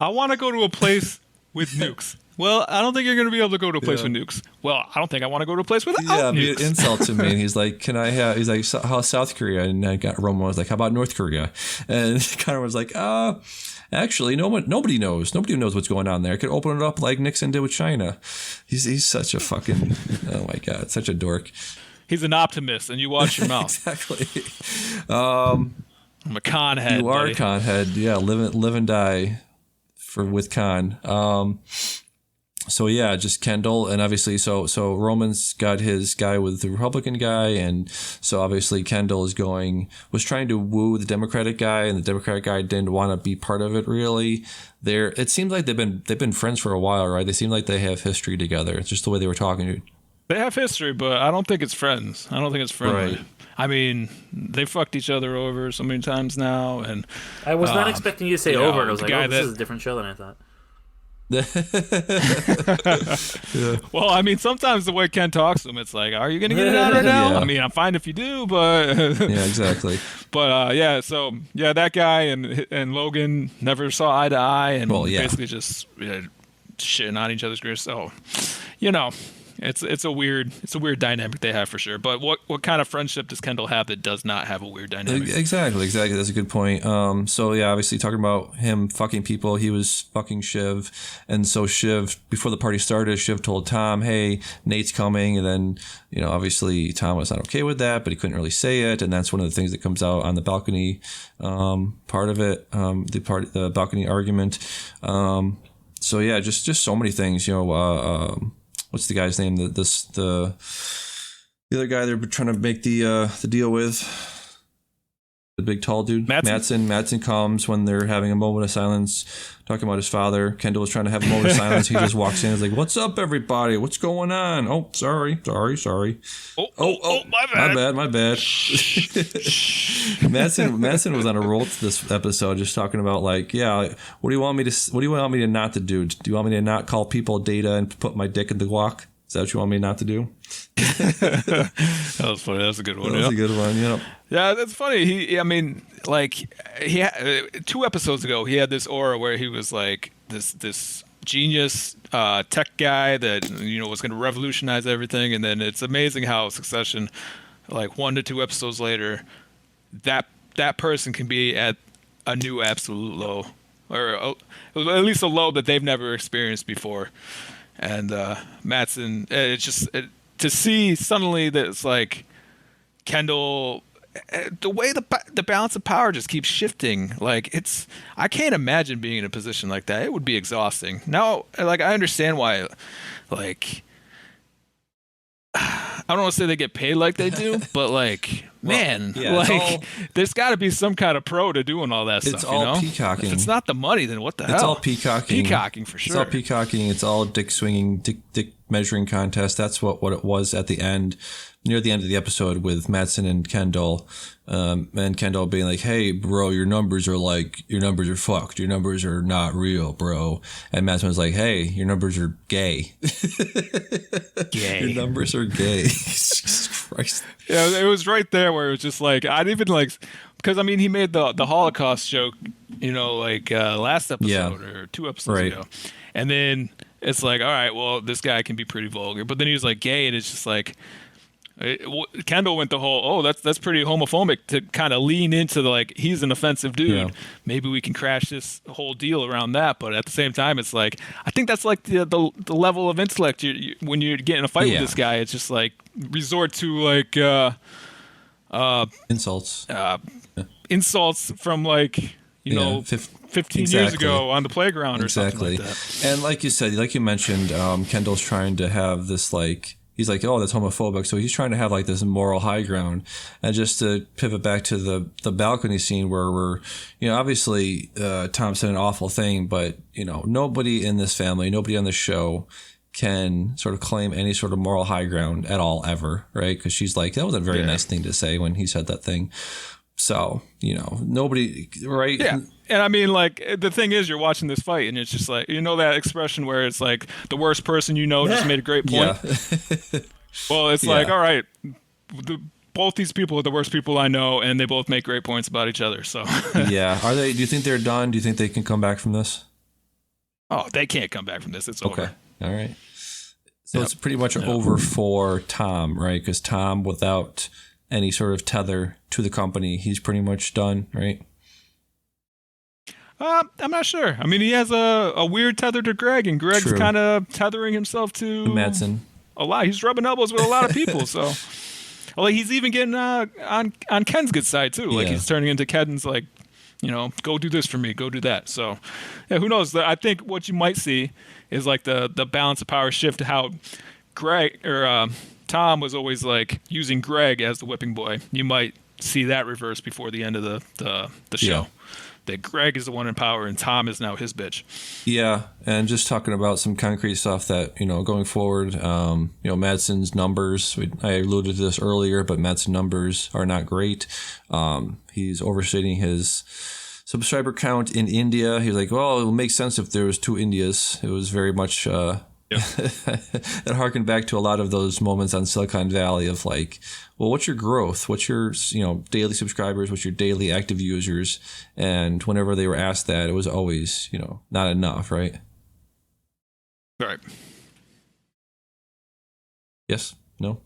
I want to go to a place with nukes. Well, I don't think you're going to be able to go to a place with nukes. Well, I don't think I want to go to a place without nukes. Yeah, insult to me. And he's like, can I have, he's like, how South Korea? And Roman was like, how about North Korea? And Connor was like, actually, nobody knows. Nobody knows what's going on there. I could open it up like Nixon did with China. He's such a fucking, oh my God, such a dork. He's an optimist, and you watch your mouth. Exactly. I'm a con head. You are a con head. Yeah, live and die with con. So yeah, just Kendall, and obviously, so Roman's got his guy with the Republican guy, and so obviously Kendall was trying to woo the Democratic guy, and the Democratic guy didn't want to be part of it really. It seems like they've been friends for a while, right? They seem like they have history together. It's just the way they were talking. They have history, but I don't think it's friends. I don't think it's friendly. Right. I mean, they fucked each other over so many times now, and I was not expecting you to say over. I was like, this is a different show than I thought. Well, I mean, sometimes the way Ken talks to him, it's like, are you going to get it out right now? Yeah. I mean, I'm fine if you do, but... Yeah, exactly. But, so, that guy and Logan never saw eye to eye and basically just shitting on each other's careers. So, it's a weird dynamic they have for sure. But what kind of friendship does Kendall have that does not have a weird dynamic? Exactly. That's a good point. So yeah, obviously talking about him fucking people, he was fucking Shiv, and so Shiv, before the party started, Shiv told Tom, "Hey, Nate's coming," and then obviously Tom was not okay with that, but he couldn't really say it, and that's one of the things that comes out on the balcony part of it, the balcony argument. So yeah, just so many things, what's the guy's name? The other guy they're trying to make the deal with, the big tall dude, Mattson. Mattson comes when they're having a moment of silence, talking about his father. Kendall was trying to have a moment of silence. He just walks in and is like, "What's up, everybody? What's going on? Oh, sorry. Oh, my bad. Mattson was on a roll this episode, just talking about what do you want me to not to do? Do you want me to not call people Data and put my dick in the guac? Is that what you want me not to do?" That was funny. That's a good one. That was a good one. Yeah, that's funny. He had 2 episodes ago, he had this aura where he was like this genius tech guy that was going to revolutionize everything, and then it's amazing how Succession, like 1 to 2 episodes later, that person can be at a new absolute low, or at least a low that they've never experienced before. And Mattson, to see suddenly that it's like Kendall, the way the balance of power just keeps shifting. Like I can't imagine being in a position like that. It would be exhausting. Now, I understand why, I don't want to say they get paid like they do, but there's got to be some kind of pro to doing all that stuff. It's all peacocking. If it's not the money, then what the hell? It's all peacocking. Peacocking for sure. It's all peacocking. It's all dick swinging, dick measuring contest. That's what it was at the end, near the end of the episode, with Mattson and Kendall. And Kendall being like, "Hey, bro, your numbers are fucked. Your numbers are not real, bro." And Mattson was like, "Hey, your numbers are gay. Your numbers are gay." Jesus Christ. Yeah, it was right there where it was just like, I'd even because he made the Holocaust joke, last episode or 2 episodes ago. And then it's like, all right, well, this guy can be pretty vulgar. But then he was like gay, and it's just like, Kendall went the whole, that's pretty homophobic, to kind of lean into he's an offensive dude. Yeah. Maybe we can crash this whole deal around that. But at the same time, it's like, I think that's the level of intellect when you get in a fight with this guy. It's just resort to insults. Insults from 15 years ago on the playground or something like that. And like you said, like you mentioned, Kendall's trying to have this he's like, "Oh, that's homophobic." So he's trying to have this moral high ground. And just to pivot back to the balcony scene where we're, obviously Tom said an awful thing, but nobody in this family, nobody on the show can sort of claim any sort of moral high ground at all ever, right? Because she's like, that was a very nice thing to say when he said that thing. So, nobody, right? Yeah. And the thing is, you're watching this fight, and it's just that expression where it's like, the worst person just made a great point. Yeah. Well, it's all right, both these people are the worst people I know, and they both make great points about each other. So yeah. Are they? Do you think they're done? Do you think they can come back from this? Oh, they can't come back from this. It's over. Okay. All right. So it's pretty much over for Tom, right? Because Tom, without any sort of tether to the company, he's pretty much done, right? I'm not sure. He has a weird tether to Greg, and Greg's kind of tethering himself to Mattson a lot. He's rubbing elbows with a lot of people. So, he's even getting on Ken's good side too. He's turning into Ken's go do this for me, go do that. So, yeah, who knows? I think what you might see is the balance of power shift to how Greg or Tom was always using Greg as the whipping boy. You might see that reverse before the end of the show. Yeah. That Greg is the one in power and Tom is now his bitch. Yeah, and just talking about some concrete stuff that, going forward, Madsen's numbers, I alluded to this earlier, but Madsen's numbers are not great. He's overstating his subscriber count in India. He was like, well, it would make sense if there was 2 Indias. It was very much it harkened back to a lot of those moments on Silicon Valley of like, well, what's your growth? What's your daily subscribers? What's your daily active users? And whenever they were asked that, it was always not enough, right? Right. Yes. No.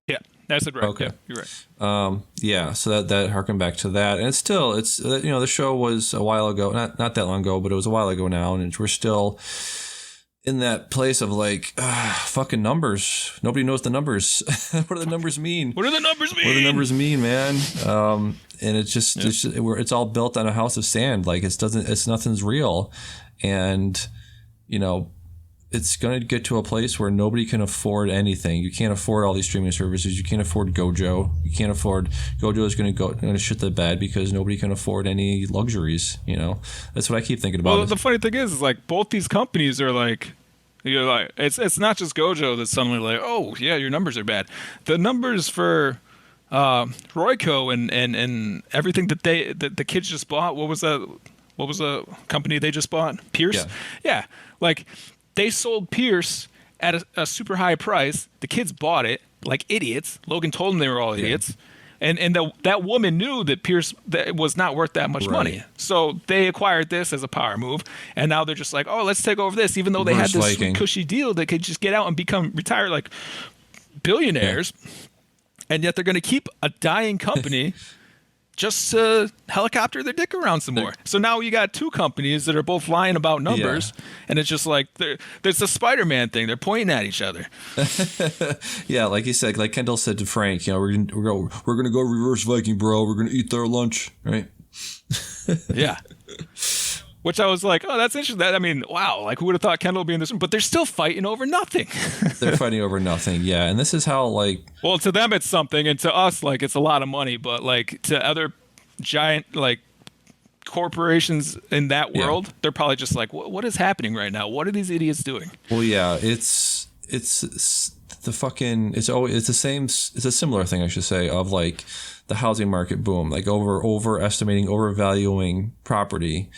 Yeah, that's it. Right. Okay. Yeah, you're right. So that harkened back to that, and it's the show was a while ago, not that long ago, but it was a while ago now, and we're still in that place of like, fucking numbers. Nobody knows the numbers. What do the numbers mean? What do the numbers mean? What do the numbers mean, man? And it's all built on a house of sand. Like nothing's real, and it's going to get to a place where nobody can afford anything. You can't afford all these streaming services. You can't afford Gojo. You can't afford Gojo is going to shit the bed because nobody can afford any luxuries. That's what I keep thinking about. Well, the funny thing is like both these companies are like, it's not just Gojo that's suddenly like, oh yeah, your numbers are bad. The numbers for Royco and everything that the kids just bought. What was the company they just bought? Pierce. Yeah. Like. They sold Pierce at a super high price. The kids bought it like idiots. Logan told them they were all idiots. And that woman knew that Pierce was not worth that much money. So they acquired this as a power move. And now they're just like, oh, let's take over this. Even though they had this sweet, cushy deal, they could just get out and become retired like billionaires. Yeah. And yet they're going to keep a dying company just helicopter their dick around some more. So now you got 2 companies that are both lying about numbers, and it's just like there's the Spider-Man thing. They're pointing at each other. Yeah, like you said, like Kendall said to Frank, we're gonna go reverse Viking, bro. We're gonna eat their lunch, right? Yeah. Which I was like, oh, that's interesting. I mean, wow, like who would have thought Kendall would be in this room? But they're still fighting over nothing. They're fighting over nothing, yeah. And this is how, like... Well, to them it's something, and to us, like, it's a lot of money. But, like, to other giant, like, corporations in that world, they're probably just like, what is happening right now? What are these idiots doing? Well, yeah, it's the fucking... It's a similar thing, I should say, of, like, the housing market boom. Like, overestimating, overvaluing property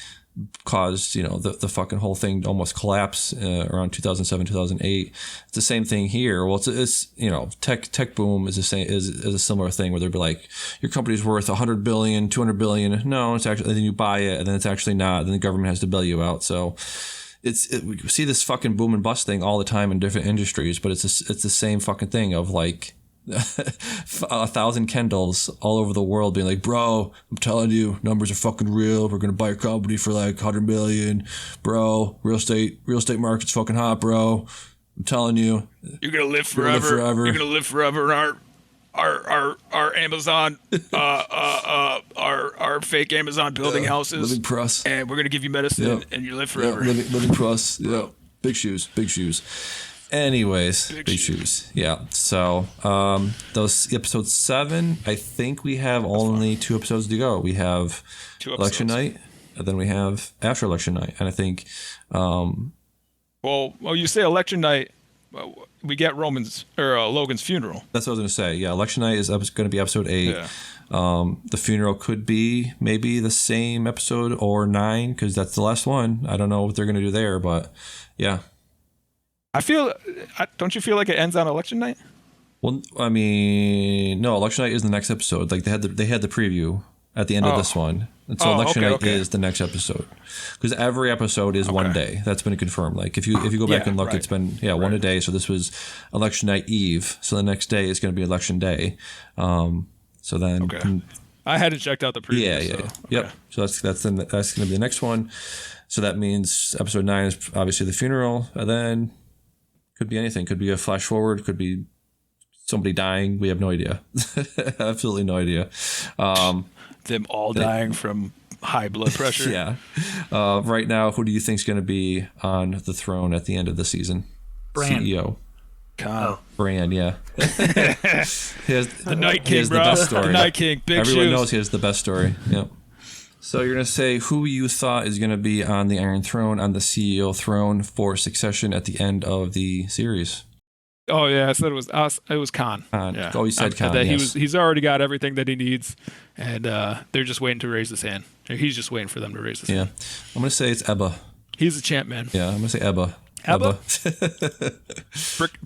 caused the fucking whole thing to almost collapse around 2007 2008. It's the same thing here. Well, it's tech boom is the same is a similar thing where they'll be like, your company's worth 100 billion 200 billion. No, it's actually, then you buy it and then it's actually not, then the government has to bail you out. So we see this fucking boom and bust thing all the time in different industries, but it's the same fucking thing of like 1,000 Kendalls all over the world being like, bro, I'm telling you, numbers are fucking real. We're gonna buy your company for like 100 million, bro. Real estate market's fucking hot, bro. I'm telling you, you're gonna live forever. You're gonna live forever in our Amazon, our fake Amazon building houses, living press, and we're gonna give you medicine, and you live forever. Living press, big shoes. Anyways, big shoes. Yeah. So, those episode 7, I think we have only 2 episodes to go. We have election night, and then we have after election night. And I think, well, you say election night, we get Logan's funeral. That's what I was going to say. Yeah. Election night is going to be episode 8. Yeah. The funeral could be maybe the same episode or 9, because that's the last one. I don't know what they're going to do there, but yeah. Don't you feel like it ends on election night? Well, I mean, no, election night is the next episode. Like they had the preview at the end of this one. And so election night is the next episode. Because every episode is one day. That's been confirmed. Like if you go back and look, it's been one a day. So this was election night eve. So the next day is going to be election day. So then I hadn't checked out the preview. Yeah. Yep. So that's going to be the next one. So that means episode 9 is obviously the funeral, and then could be anything. Could be a flash forward. Could be somebody dying. We have no idea. Absolutely no idea. Them all dying from high blood pressure. Yeah. Right now, who do you think is going to be on the throne at the end of the season? Bran. CEO. Bran, yeah. The Night King, bro. The best story. The Night King. Big Everyone shoes. knows he has the best story. Yep. So you're going to say who you thought is going to be on the Iron Throne, on the CEO throne for Succession at the end of the series. Oh yeah, I said it was us. It was Khan. Yeah. Oh, you said Khan. That yes. he's already got everything that he needs, and they're just waiting to raise his hand. Or he's just waiting for them to raise his hand. I'm gonna say it's Ebba. He's a champ, man. Yeah, I'm gonna say Ebba. Ebba?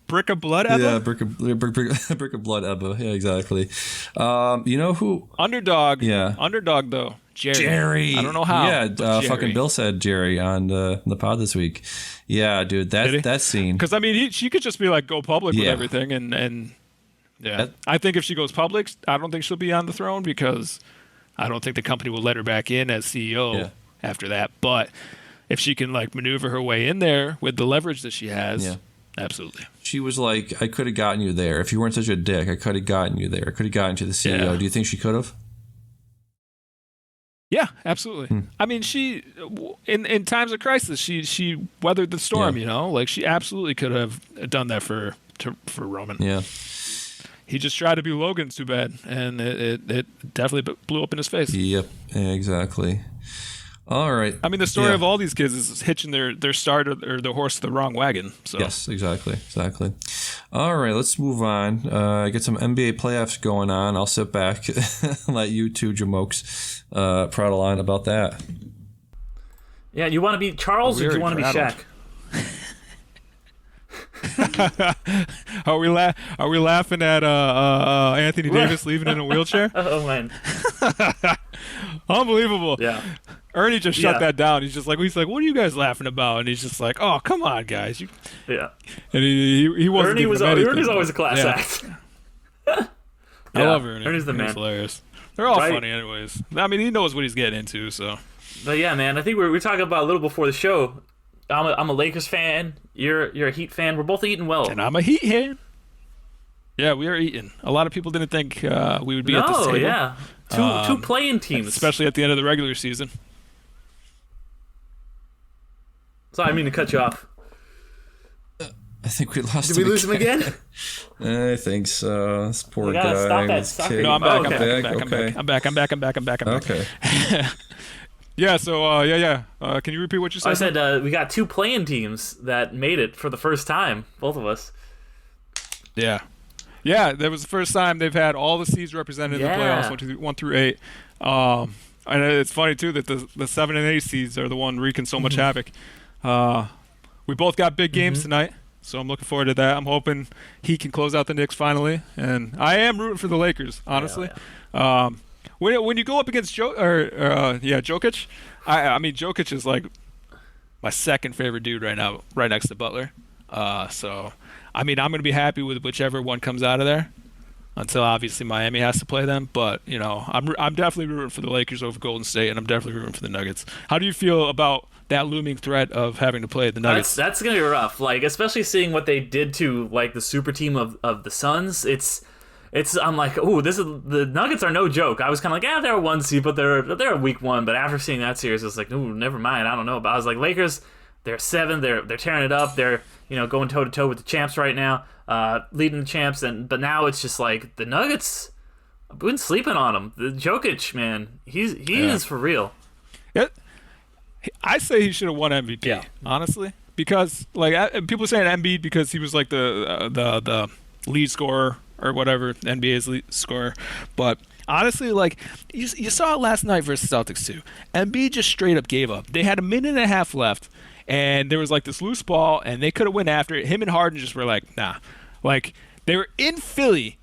brick of blood, Ebba? Yeah, brick of blood, Ebba. Yeah, exactly. You know who? Underdog. Yeah. Underdog, though. Jerry. I don't know how. Yeah, fucking Bill said Jerry on the pod this week. Yeah, dude, that scene. Because, I mean, she could just be like, go public with everything. And yeah. I think if she goes public, I don't think she'll be on the throne because I don't think the company will let her back in as CEO after that. But if she can like maneuver her way in there with the leverage that she has, absolutely. She was like, I could have gotten you there. If you weren't such a dick, I could have gotten you there. I could have gotten you the CEO. Yeah. Do you think she could have? Yeah, absolutely. I mean, she in times of crisis, she weathered the storm. You know, like she absolutely could have done that for Roman. Yeah. He just tried to be Logan's too bad, and it definitely blew up in his face. Yep, exactly. All right. I mean, the story of all these kids is hitching their start or their horse to the wrong wagon. So. Yes, exactly. All right, let's move on. Get some NBA playoffs going on. I'll sit back and let you two jamokes prattle on about that. Yeah, you want to be Charles or do you want to be Shaq? Are we laughing at Anthony Davis leaving in a wheelchair? Oh man, unbelievable! Yeah, Ernie just shut that down. He's like, what are you guys laughing about? And he's just like, oh, come on, guys. Yeah. And he wasn't. Ernie's always a class act. I love Ernie. Ernie's the man. He's hilarious. They're all funny, anyways. I mean, he knows what he's getting into. So. But yeah, man, I think we were talking about a little before the show. I'm a Lakers fan. You're a Heat fan. We're both eating well. And I'm a Heat fan. Yeah, we are eating. A lot of people didn't think we would be at this table. Yeah. Two playing teams. Especially at the end of the regular season. Sorry, I didn't mean to cut you off. I think we lost him. Did we lose him again? I think so. This poor guy. Stop that sucker. No, I'm back. Okay. I'm back. Okay. Yeah, so, can you repeat what you said? I said we got two playing teams that made it for the first time, both of us. Yeah. Yeah, that was the first time they've had all the seeds represented in the playoffs, 1 through 8. And it's funny, too, that the 7 and 8 seeds are the one wreaking so much havoc. We both got big games tonight, so I'm looking forward to that. I'm hoping he can close out the Knicks finally. And I am rooting for the Lakers, honestly. Yeah. When you go up against Jokic, I mean Jokic is like my second favorite dude right now, right next to Butler. So I mean I'm gonna be happy with whichever one comes out of there, until obviously Miami has to play them. But you know I'm definitely rooting for the Lakers over Golden State, and I'm definitely rooting for the Nuggets. How do you feel about that looming threat of having to play the Nuggets? That's gonna be rough. Like especially seeing what they did to like the super team of the Suns. I'm like, ooh, the Nuggets are no joke. I was kind of like, they're a 1 seed, but they're a week 1. But after seeing that series, I was like, ooh, never mind. I don't know. But I was like, Lakers, they're 7. They're tearing it up. They're going toe to toe with the champs right now, leading the champs. But now it's just like the Nuggets. I've been sleeping on them. The Jokic, man, he is for real. Yeah, I say he should have won MVP. Honestly, because like people saying Embiid because he was like the lead scorer. Or whatever, NBA's lead scorer. But honestly, like, you saw it last night versus Celtics, too. Embiid just straight up gave up. They had a minute and a half left, and there was, like, this loose ball, and they could have went after it. Him and Harden just were like, nah. Like, they were in Philly,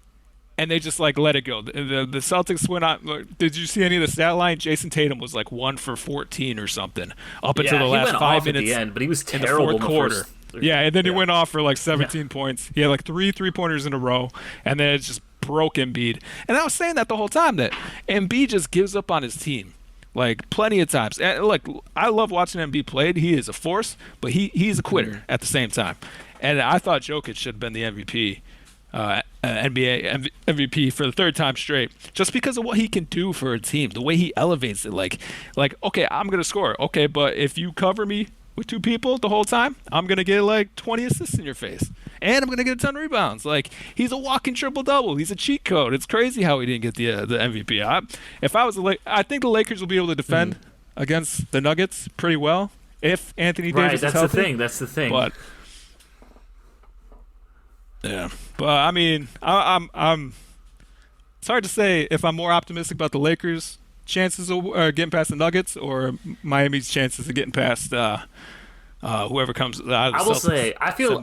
and they just, like, let it go. The Celtics went on. Did you see any of the stat line? Jason Tatum was, like, 1 for 14 or something up until the last 5 minutes. At the end, but he was terrible in the fourth quarter. First. Yeah, and then he went off for like 17 points. He had like 3 3-pointers in a row, and then it just broke Embiid. And I was saying that the whole time, that Embiid just gives up on his team, like plenty of times. And look, I love watching Embiid play. He is a force, but he's a quitter at the same time. And I thought Jokic should have been the MVP, NBA MVP for the 3rd time straight, just because of what he can do for a team, the way he elevates it. Like okay, I'm gonna score. Okay, but if you cover me with 2 people the whole time, I'm going to get like 20 assists in your face. And I'm going to get a ton of rebounds. Like, he's a walking triple-double. He's a cheat code. It's crazy how he didn't get the MVP. I think the Lakers will be able to defend against the Nuggets pretty well if Anthony Davis is healthy. That's the thing. But Yeah, but I mean, I'm. It's hard to say if I'm more optimistic about the Lakers' chances of getting past the Nuggets or Miami's chances of getting past whoever comes out of the I will Celtics, say, I feel like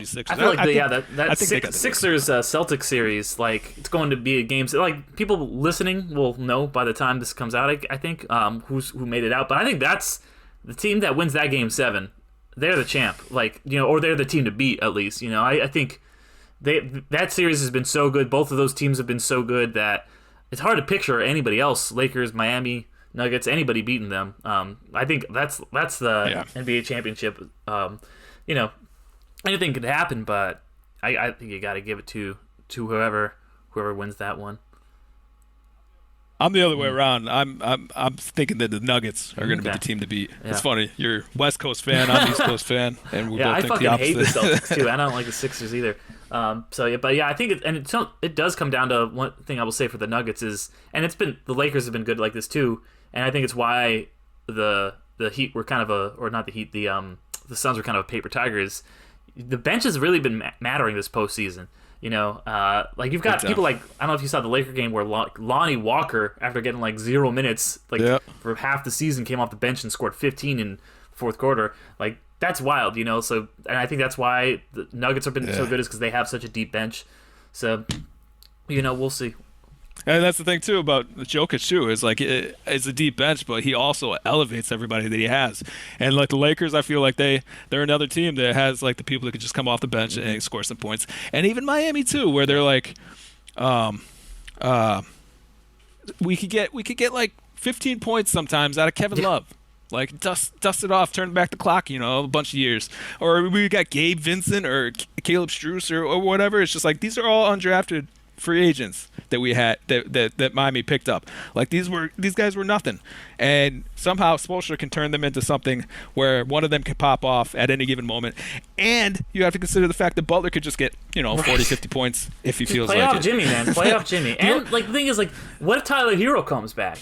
that Sixers Celtics series, like it's going to be a game. Like people listening will know by the time this comes out. I think who made it out, but I think that's the team that wins that game 7. They're the champ, like or they're the team to beat at least. I think that series has been so good. Both of those teams have been so good that it's hard to picture anybody else, Lakers, Miami, Nuggets, anybody beating them. I think that's the NBA championship. Anything could happen, but I think you got to give it to whoever wins that one. I'm the other way around. I'm thinking that the Nuggets are going to be the team to beat. Yeah. It's funny. You're West Coast fan. I'm East Coast fan, and we both think the opposite. I fucking hate the Celtics too. I don't like the Sixers either. I think it does come down to one thing I will say for the Nuggets is, and the Lakers have been good like this too, and I think it's why the Heat were kind of or not the Heat, the Suns were kind of a paper tigers. The bench has really been mattering this postseason. Like you've got people like, I don't know if you saw the Laker game where Lonnie Walker, after getting like 0 minutes, for half the season, came off the bench and scored 15 in fourth quarter. Like that's wild, So, and I think that's why the Nuggets have been so good is because they have such a deep bench. So, we'll see. And that's the thing too about Jokic too is like it's a deep bench, but he also elevates everybody that he has. And like the Lakers, I feel like they're another team that has like the people that could just come off the bench and score some points. And even Miami too, where they're like, we could get like 15 points sometimes out of Kevin Love. Like dust it off, turn back the clock, a bunch of years. Or we got Gabe Vincent or Caleb Strus or whatever. It's just like these are all undrafted free agents that we had that Miami picked up. Like these guys were nothing, and somehow Spoelstra can turn them into something where one of them can pop off at any given moment. And you have to consider the fact that Butler could just get 40, 50 points if he feels like it. Playoff Jimmy, man, playoff Jimmy. And like the thing is, like, what if Tyler Hero comes back?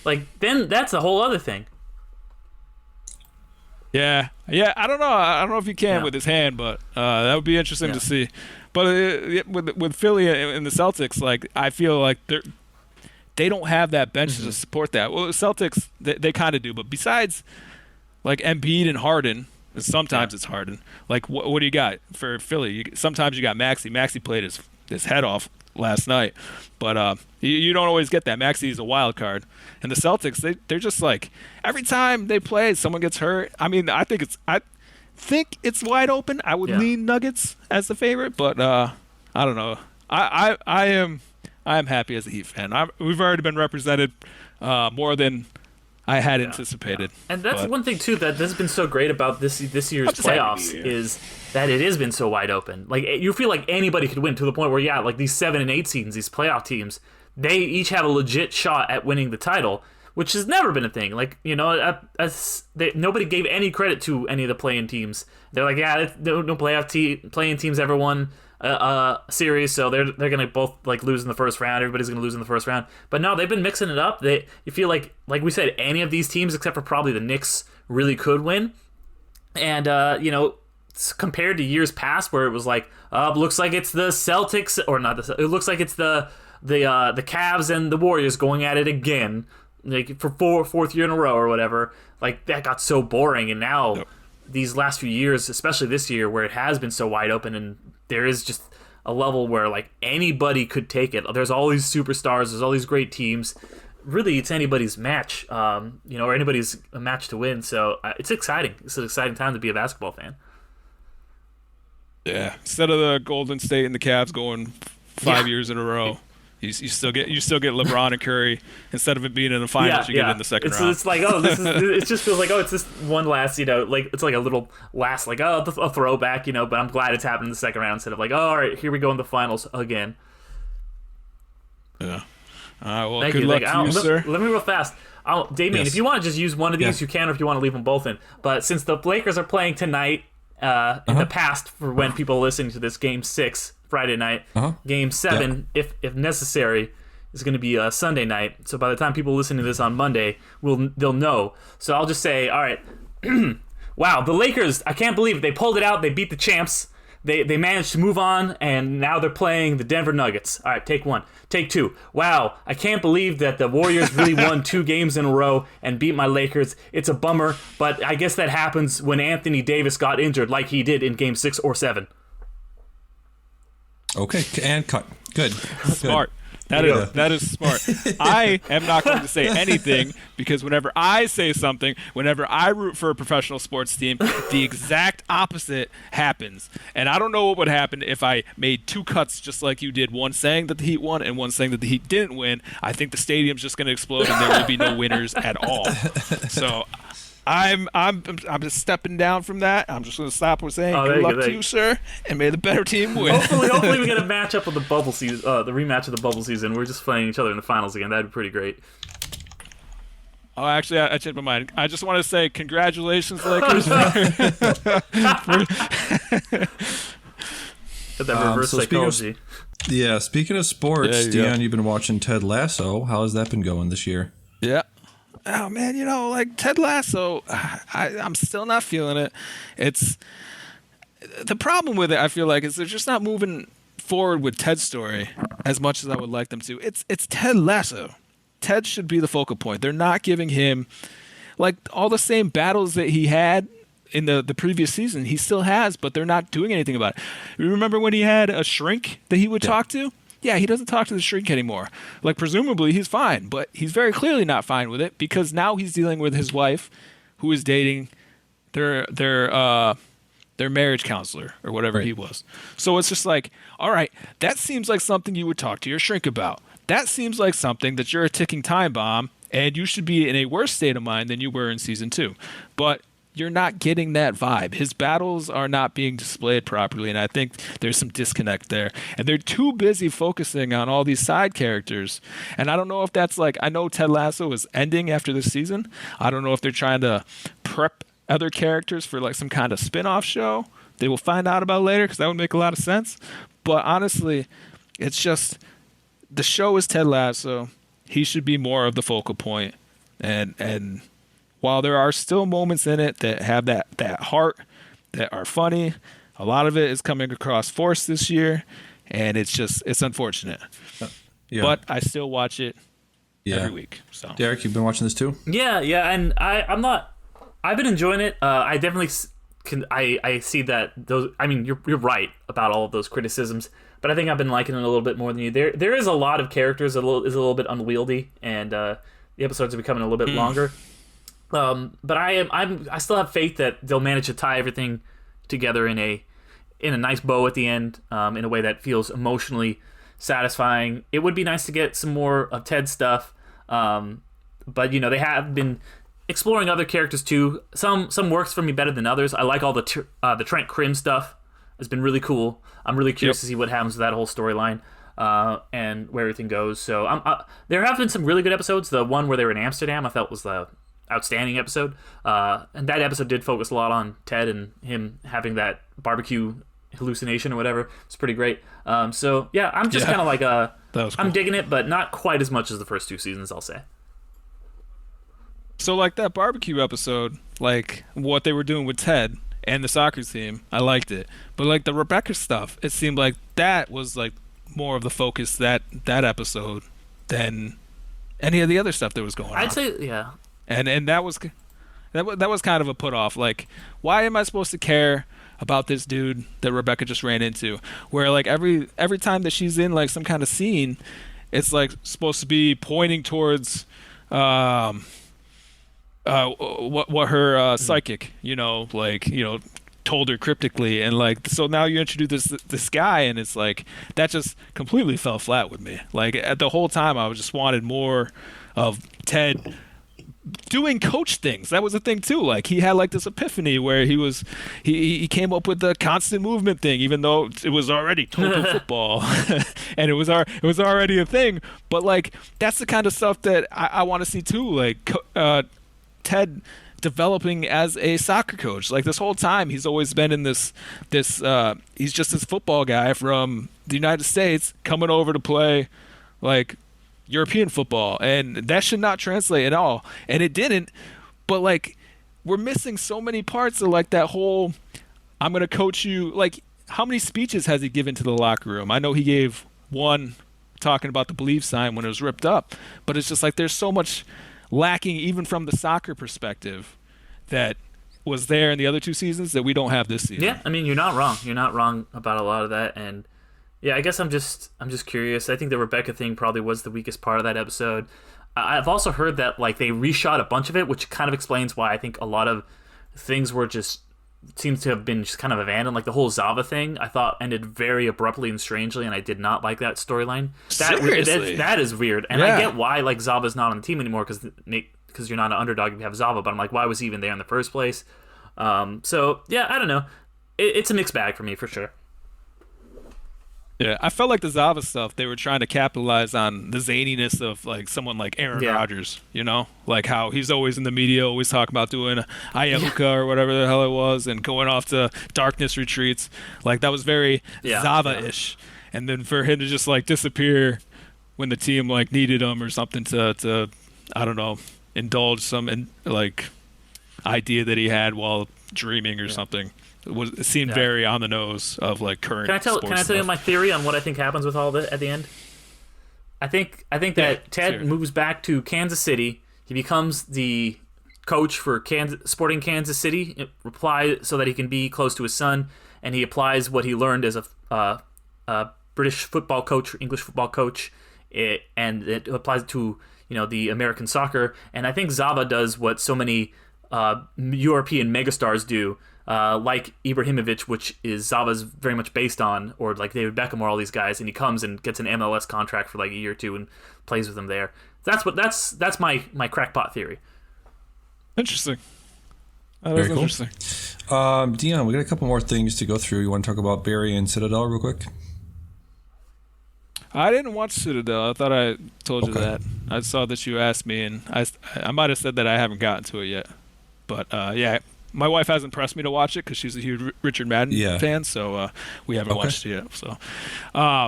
Like then that's a whole other thing. Yeah. I don't know if he can with his hand, but that would be interesting to see. But with Philly and the Celtics, like I feel like they don't have that bench to support that. Well, the Celtics they kind of do, but besides like Embiid and Harden, sometimes it's Harden. Like what do you got for Philly? Sometimes you got Maxey. Maxey played his head off last night, but you don't always get that. Maxey is a wild card, and the Celtics they're just like every time they play, someone gets hurt. I mean, I think it's wide open. I would lean Nuggets as the favorite, but I don't know. I am happy as a Heat fan. We've already been represented more than I had anticipated. And that's one thing too that has been so great about this year's playoffs is that it has been so wide open. Like you feel like anybody could win to the point where like these 7 and 8 seeds, these playoff teams, they each have a legit shot at winning the title, which has never been a thing. Like, nobody gave any credit to any of the play-in teams. They're like, no play-in teams ever won a series, so they're going to both like lose in the first round. Everybody's going to lose in the first round. But no, they've been mixing it up. You feel like we said, any of these teams except for probably the Knicks really could win. And, compared to years past where it was like, looks like it's the Celtics, or not it looks like it's the Cavs and the Warriors going at it again. Like for fourth year in a row or whatever, like that got so boring. And now these last few years, especially this year, where it has been so wide open, and there is just a level where like anybody could take it. There's all these superstars, there's all these great teams. Really, it's anybody's match, or anybody's a match to win. So it's exciting. It's an exciting time to be a basketball fan. Yeah, instead of the Golden State and the Cavs going 5 years in a row. You still get LeBron and Curry instead of it being in the finals. You get it in the second round. It's like it just feels like it's this one last like it's like a little last like a throwback, but I'm glad it's happened in the second round instead of like all right, here we go in the finals again. Yeah. All right. Well, good luck to you, sir. Let me real fast. Damian, if you want to just use one of these, you can, or if you want to leave them both in. But since the Lakers are playing tonight, in the past for when people are listening to this, Game 6. Friday night. Game 7, if necessary, is going to be a Sunday night. So by the time people listen to this on Monday, they'll know. So I'll just say, all right, wow, the Lakers, I can't believe it. They pulled it out. They beat the champs. they managed to move on, and now they're playing the Denver Nuggets. All right, take one. Take two. Wow, I can't believe that the Warriors really won 2 games in a row and beat my Lakers. It's a bummer, but I guess that happens when Anthony Davis got injured like he did in Game 6 or 7. Okay, and cut. Good. Smart. That is smart. I am not going to say anything because whenever I say something, whenever I root for a professional sports team, the exact opposite happens. And I don't know what would happen if I made 2 cuts just like you did, one saying that the Heat won and one saying that the Heat didn't win. I think the stadium's just going to explode and there will be no winners at all. So I'm just stepping down from that. I'm just going to stop with saying good luck to you, sir, and may the better team win. Hopefully we get a matchup with the bubble season, the rematch of the bubble season. We're just playing each other in the finals again. That'd be pretty great. Oh, actually, I changed my mind. I just want to say congratulations, Lakers. Get that reverse psychology. Speaking of sports, Dion, you've been watching Ted Lasso. How has that been going this year? Yeah. Oh man, like Ted Lasso, I'm still not feeling it. It's the problem with it. I feel like is they're just not moving forward with Ted's story as much as I would like them to. It's Ted Lasso. Ted should be the focal point. They're not giving him like all the same battles that he had in the previous season. He still has, but they're not doing anything about it. You remember when he had a shrink that he would talk to? Yeah, he doesn't talk to the shrink anymore. Like, presumably he's fine, but he's very clearly not fine with it because now he's dealing with his wife, who is dating their marriage counselor or whatever he was. So it's just like, all right, that seems like something you would talk to your shrink about. That seems like something that you're a ticking time bomb, and you should be in a worse state of mind than you were in season 2. But you're not getting that vibe. His battles are not being displayed properly, and I think there's some disconnect there. And they're too busy focusing on all these side characters. And I don't know if that's like, I know Ted Lasso is ending after this season. I don't know if they're trying to prep other characters for like some kind of spin-off show. They will find out about later because that would make a lot of sense. But honestly, it's just the show is Ted Lasso. He should be more of the focal point. And while there are still moments in it that have that heart, that are funny, a lot of it is coming across forced this year, and it's unfortunate. But I still watch it every week. So, Derek, you've been watching this too? Yeah, and I've been enjoying it. I definitely I see that those. I mean, you're right about all of those criticisms, but I think I've been liking it a little bit more than you. There is a lot of characters that is a little bit unwieldy, and the episodes are becoming a little bit longer. But I still have faith that they'll manage to tie everything together in a nice bow at the end, in a way that feels emotionally satisfying. It would be nice to get some more of Ted's stuff, but they have been exploring other characters too. Some works for me better than others. I like all the Trent Krim stuff. It's been really cool. I'm really curious to see what happens with that whole storyline, and where everything goes. So there have been some really good episodes. The one where they were in Amsterdam, I felt was the outstanding episode, and that episode did focus a lot on Ted and him having that barbecue hallucination or whatever. It's pretty great. So yeah, I'm just kind of like cool. I'm digging it, but not quite as much as the first 2 seasons, I'll say. So like that barbecue episode, like what they were doing with Ted and the soccer team, I liked it. But like the Rebecca stuff, it seemed like that was like more of the focus that episode than any of the other stuff that was going on. I'd say yeah. And that was kind of a put off. Like, why am I supposed to care about this dude that Rebecca just ran into? Where like every time that she's in like some kind of scene, it's like supposed to be pointing towards what her psychic, told her cryptically, and like so now you introduce this guy, and it's like that just completely fell flat with me. Like at the whole time, I just wanted more of Ted doing coach things. That was the thing too. Like he had like this epiphany where he came up with the constant movement thing, even though it was already total football and it was already a thing. But like that's the kind of stuff that I want to see too. Like Ted developing as a soccer coach. Like this whole time he's always been in this he's just this football guy from the United States coming over to play like European football, and that should not translate at all, and it didn't. But like we're missing so many parts of like that whole I'm gonna coach you. Like how many speeches has he given to the locker room? I know he gave one talking about the believe sign when it was ripped up, but it's just like there's so much lacking even from the soccer perspective that was there in the other 2 seasons that we don't have this season. Yeah, I mean, you're not wrong. You're not wrong about a lot of that, and yeah, I guess I'm just curious. I think the Rebecca thing probably was the weakest part of that episode. I've also heard that like they reshot a bunch of it, which kind of explains why I think a lot of things were just seems to have been just kind of abandoned. Like the whole Zava thing, I thought ended very abruptly and strangely, and I did not like that storyline. That is weird, and I get why like Zava's not on the team anymore because you're not an underdog if you have Zava. But I'm like, why was he even there in the first place? So yeah, I don't know. It's a mixed bag for me for sure. Yeah, I felt like the Zava stuff, they were trying to capitalize on the zaniness of like someone like Aaron Rodgers, you know? Like how he's always in the media, always talking about doing ayahuasca or whatever the hell it was and going off to darkness retreats. Like that was very Zava-ish. And then for him to just like disappear when the team like needed him or something to I don't know, indulge some like idea that he had while dreaming or something. It seemed very on the nose of like current. Can I tell you my theory on what I think happens with all that at the end? I think that Ted moves back to Kansas City. He becomes the coach for Sporting Kansas City. Reply so that he can be close to his son, and he applies what he learned as a British football coach, English football coach, and it applies to the American soccer. And I think Zava does what so many European megastars do. Like Ibrahimovic, which is Zava's very much based on, or like David Beckham or all these guys, and he comes and gets an MLS contract for like a year or two and plays with them there. That's my crackpot theory. Interesting. That is interesting. Dion, we got a couple more things to go through. You want to talk about Barry and Citadel real quick? I didn't watch Citadel. I thought I told you that. I saw that you asked me, and I might have said that I haven't gotten to it yet. But yeah. My wife hasn't pressed me to watch it because she's a huge Richard Madden fan, so we haven't watched it yet. So,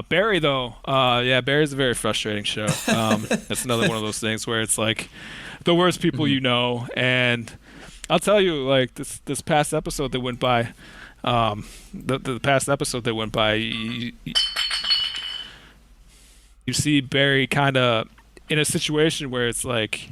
Barry though, Barry's a very frustrating show. That's another one of those things where it's like the worst people you know, and I'll tell you, like this past episode that went by, the past episode that went by, you see Barry kind of in a situation where it's like,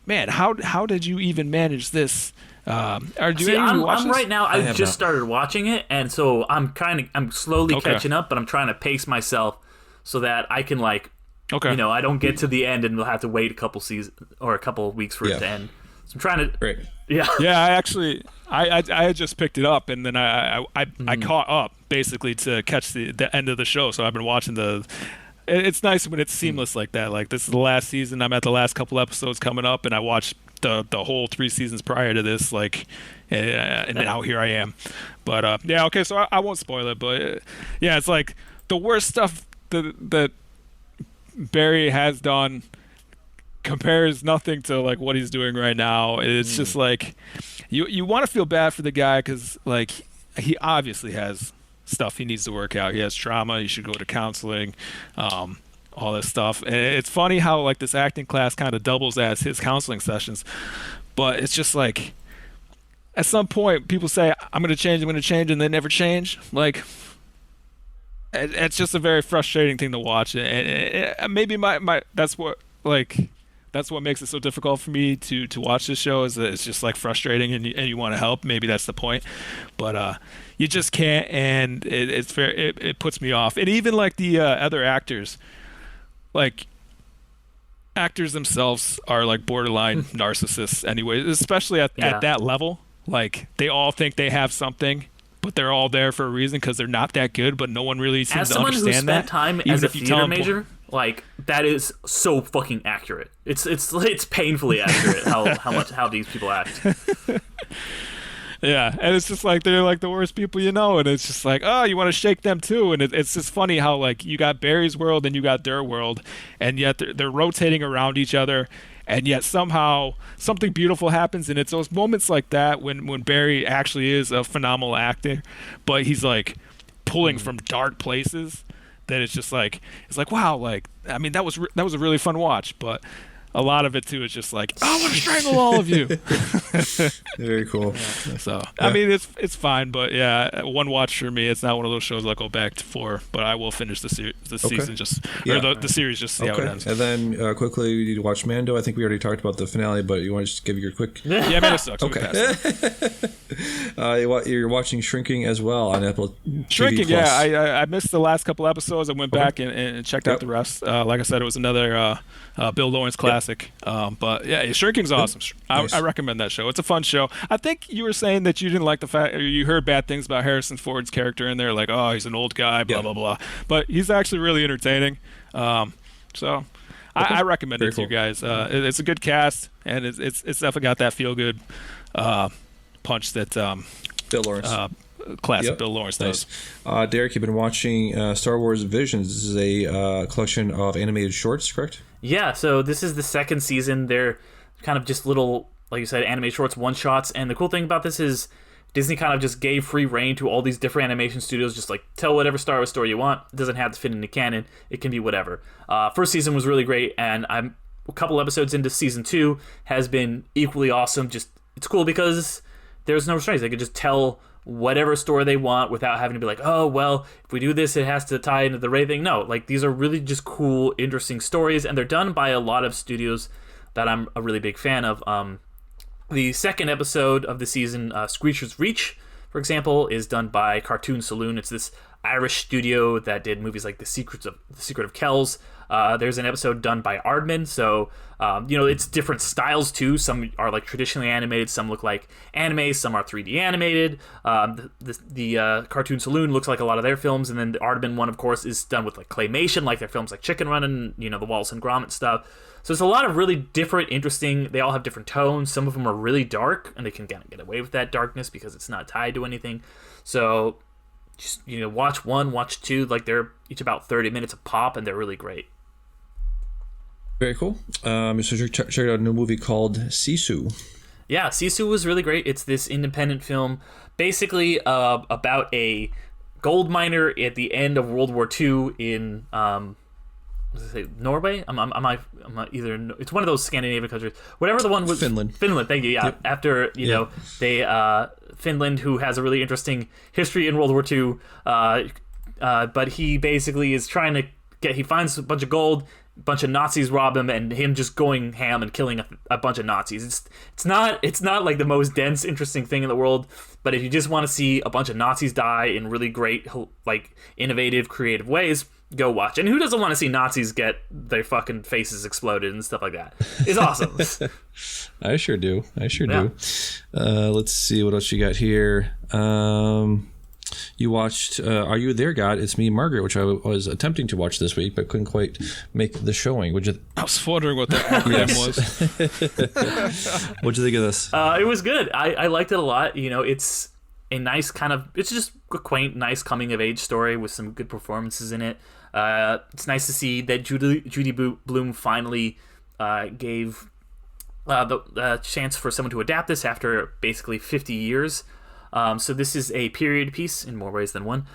man, how did you even manage this? I'm right now. I just started watching it, and so I'm slowly catching up, but I'm trying to pace myself so that I can I don't get to the end and we'll have to wait a couple seasons or a couple of weeks for it to end. So I'm trying to. Yeah. I had just picked it up, and then I caught up basically to catch the end of the show. So I've been watching It's nice when it's seamless like that. Like this is the last season. I'm at the last couple episodes coming up, and I watched the whole 3 seasons prior to this. And now here I am. But so I won't spoil it. But it's like the worst stuff that Barry has done compares nothing to like what he's doing right now. It's just like you want to feel bad for the guy because like he obviously has stuff he needs to work out. He has trauma. He should go to counseling, all this stuff. And it's funny how like this acting class kind of doubles as his counseling sessions, but it's just like at some point people say I'm going to change and they never change. Like it's just a very frustrating thing to watch, and maybe my that's what makes it so difficult for me to watch this show is that it's just like frustrating and you want to help. Maybe that's the point, but you just can't, and it's fair. It puts me off. And even like the other actors, like actors themselves are like borderline narcissists anyway, especially at that level. Like they all think they have something, but they're all there for a reason because they're not that good, but no one really seems to understand that. As someone who spent time as a theater major, like that is so fucking accurate. It's painfully accurate how these people act. Yeah, and it's just like they're like the worst people you know, and it's just like, oh, you want to shake them too, and it's just funny how like you got Barry's world and you got their world, and yet they're rotating around each other, and yet somehow something beautiful happens, and it's those moments like that when Barry actually is a phenomenal actor, but he's like pulling from dark places that it's just like wow, like I mean that was a really fun watch, but a lot of it too is just like, I want to strangle all of you. Very cool. So I mean, it's fine, but yeah, one watch for me. It's not one of those shows I'll go back for, but I will finish the season or the series just to see how it ends. And then quickly, you need to watch Mando. I think we already talked about the finale, but you want to just give your quick. Yeah, Mando sucks. Okay. You're watching Shrinking as well on Apple Shrinking, TV Plus. yeah. I missed the last couple episodes. I went back and checked out the rest. Like I said, it was another Bill Lawrence classic. But yeah, Shrinking's awesome. Nice. I recommend that show. It's a fun show. I think you were saying that you didn't like the fact, or you heard bad things about Harrison Ford's character in there, like, oh, he's an old guy, blah blah blah. But he's actually really entertaining. So I recommend it to you guys. It's a good cast, and it's definitely got that feel good punch that Bill Lawrence. Classic Bill Lawrence. Nice. Derek, you've been watching Star Wars Visions. This is a collection of animated shorts, correct? Yeah, so this is the second season. They're kind of just little, like you said, animated shorts, one-shots. And the cool thing about this is Disney kind of just gave free reign to all these different animation studios, just like tell whatever Star Wars story you want. It doesn't have to fit into canon. It can be whatever. First season was really great, and I'm a couple episodes into season 2 has been equally awesome. Just it's cool because there's no restraints. They could just tell whatever story they want without having to be like, oh, well, if we do this, it has to tie into the Rey thing. No, like these are really just cool, interesting stories, and they're done by a lot of studios that I'm a really big fan of. The second episode of the season, Screecher's Reach, for example, is done by Cartoon Saloon. It's this Irish studio that did movies like The Secret of Kells. There's an episode done by Aardman, so it's different styles too. Some are like traditionally animated, some look like anime, some are 3D animated. The Cartoon Saloon looks like a lot of their films, and then the Aardman one, of course, is done with like claymation, like their films like Chicken Run and the Wallace and Gromit stuff. So it's a lot of really different, interesting. They all have different tones. Some of them are really dark, and they can kind of get away with that darkness because it's not tied to anything. So just watch one, watch two. Like they're each about 30 minutes a pop, and they're really great. Very cool. So check out a new movie called Sisu. Yeah, Sisu was really great. It's this independent film, basically about a gold miner at the end of World War II in Norway. It's one of those Scandinavian countries. Whatever the one was. Finland. Thank you. Yeah. Yep. After Finland, who has a really interesting history in World War II, but he basically is trying to he finds a bunch of gold. Bunch of Nazis rob him, and him just going ham and killing a bunch of Nazis. It's not like the most dense, interesting thing in the world, but if you just want to see a bunch of Nazis die in really great, like innovative, creative ways, go watch. And who doesn't want to see Nazis get their fucking faces exploded and stuff like that? It's awesome. I sure do. Do. Let's see what else you got here. You watched Are You There, God? It's Me, Margaret, which I was attempting to watch this week, but couldn't quite make the showing. I was wondering what the acronym was. What'd you think of this? It was good. I liked it a lot. It's a nice it's just a quaint, nice coming-of-age story with some good performances in it. It's nice to see that Judy Blume finally gave the chance for someone to adapt this after basically 50 years. So this is a period piece in more ways than one,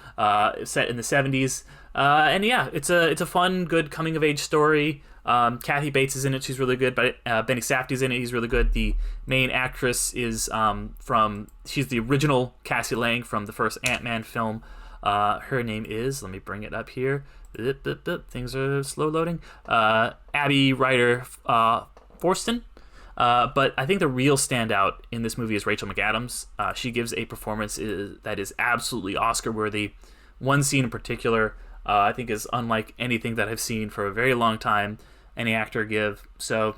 set in the 70s. And yeah, it's a fun, good coming of age story. Kathy Bates is in it. She's really good. But Benny Safdie's in it. He's really good. The main actress is she's the original Cassie Lang from the first Ant-Man film. Her name is, let me bring it up here. Things are slow loading. Abby Ryder Forston. But I think the real standout in this movie is Rachel McAdams. She gives a performance that is absolutely Oscar-worthy. One scene in particular, I think, is unlike anything that I've seen for a very long time any actor give. So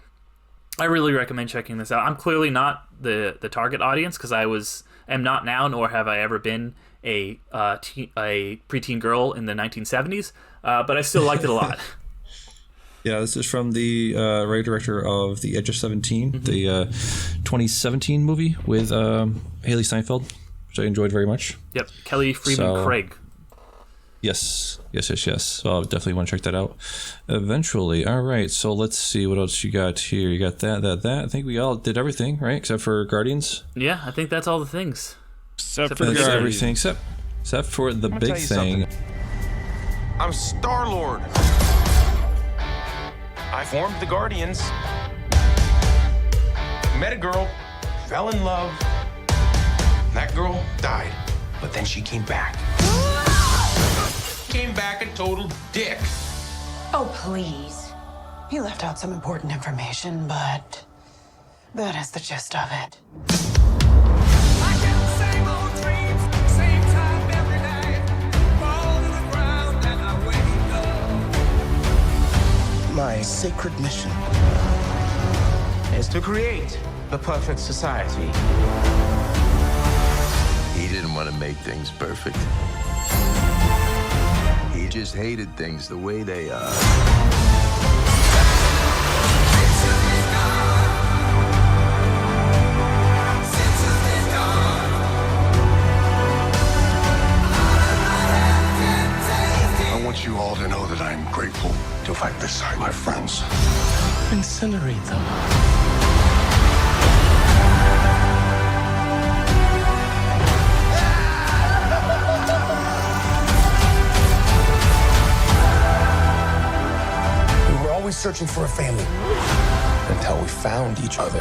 I really recommend checking this out. I'm clearly not the target audience because am not now, nor have I ever been a preteen girl in the 1970s. But I still liked it a lot. Yeah, this is from the writer-director of The Edge of 17, the 2017 movie with Haley Steinfeld, which I enjoyed very much. Yep, Kelly Freeman Craig. Yes. So I'll definitely want to check that out eventually. All right, so let's see what else you got here. You got that. I think we all did everything, right? Except for Guardians? Yeah, I think that's all the things. Except for everything, except for the big thing. I'm Star-Lord. I formed the Guardians. Met a girl, fell in love. That girl died, but then she came back. Came back a total dick. Oh, please. He left out some important information, but that is the gist of it. I get the same old dreams, same time every day. Fall to the ground and I wake up. My sacred mission is to create the perfect society. He didn't want to make things perfect. He just hated things the way they are. I want you all to know that I'm grateful to fight beside my friends. Incinerate them. We were always searching for a family until we found each other.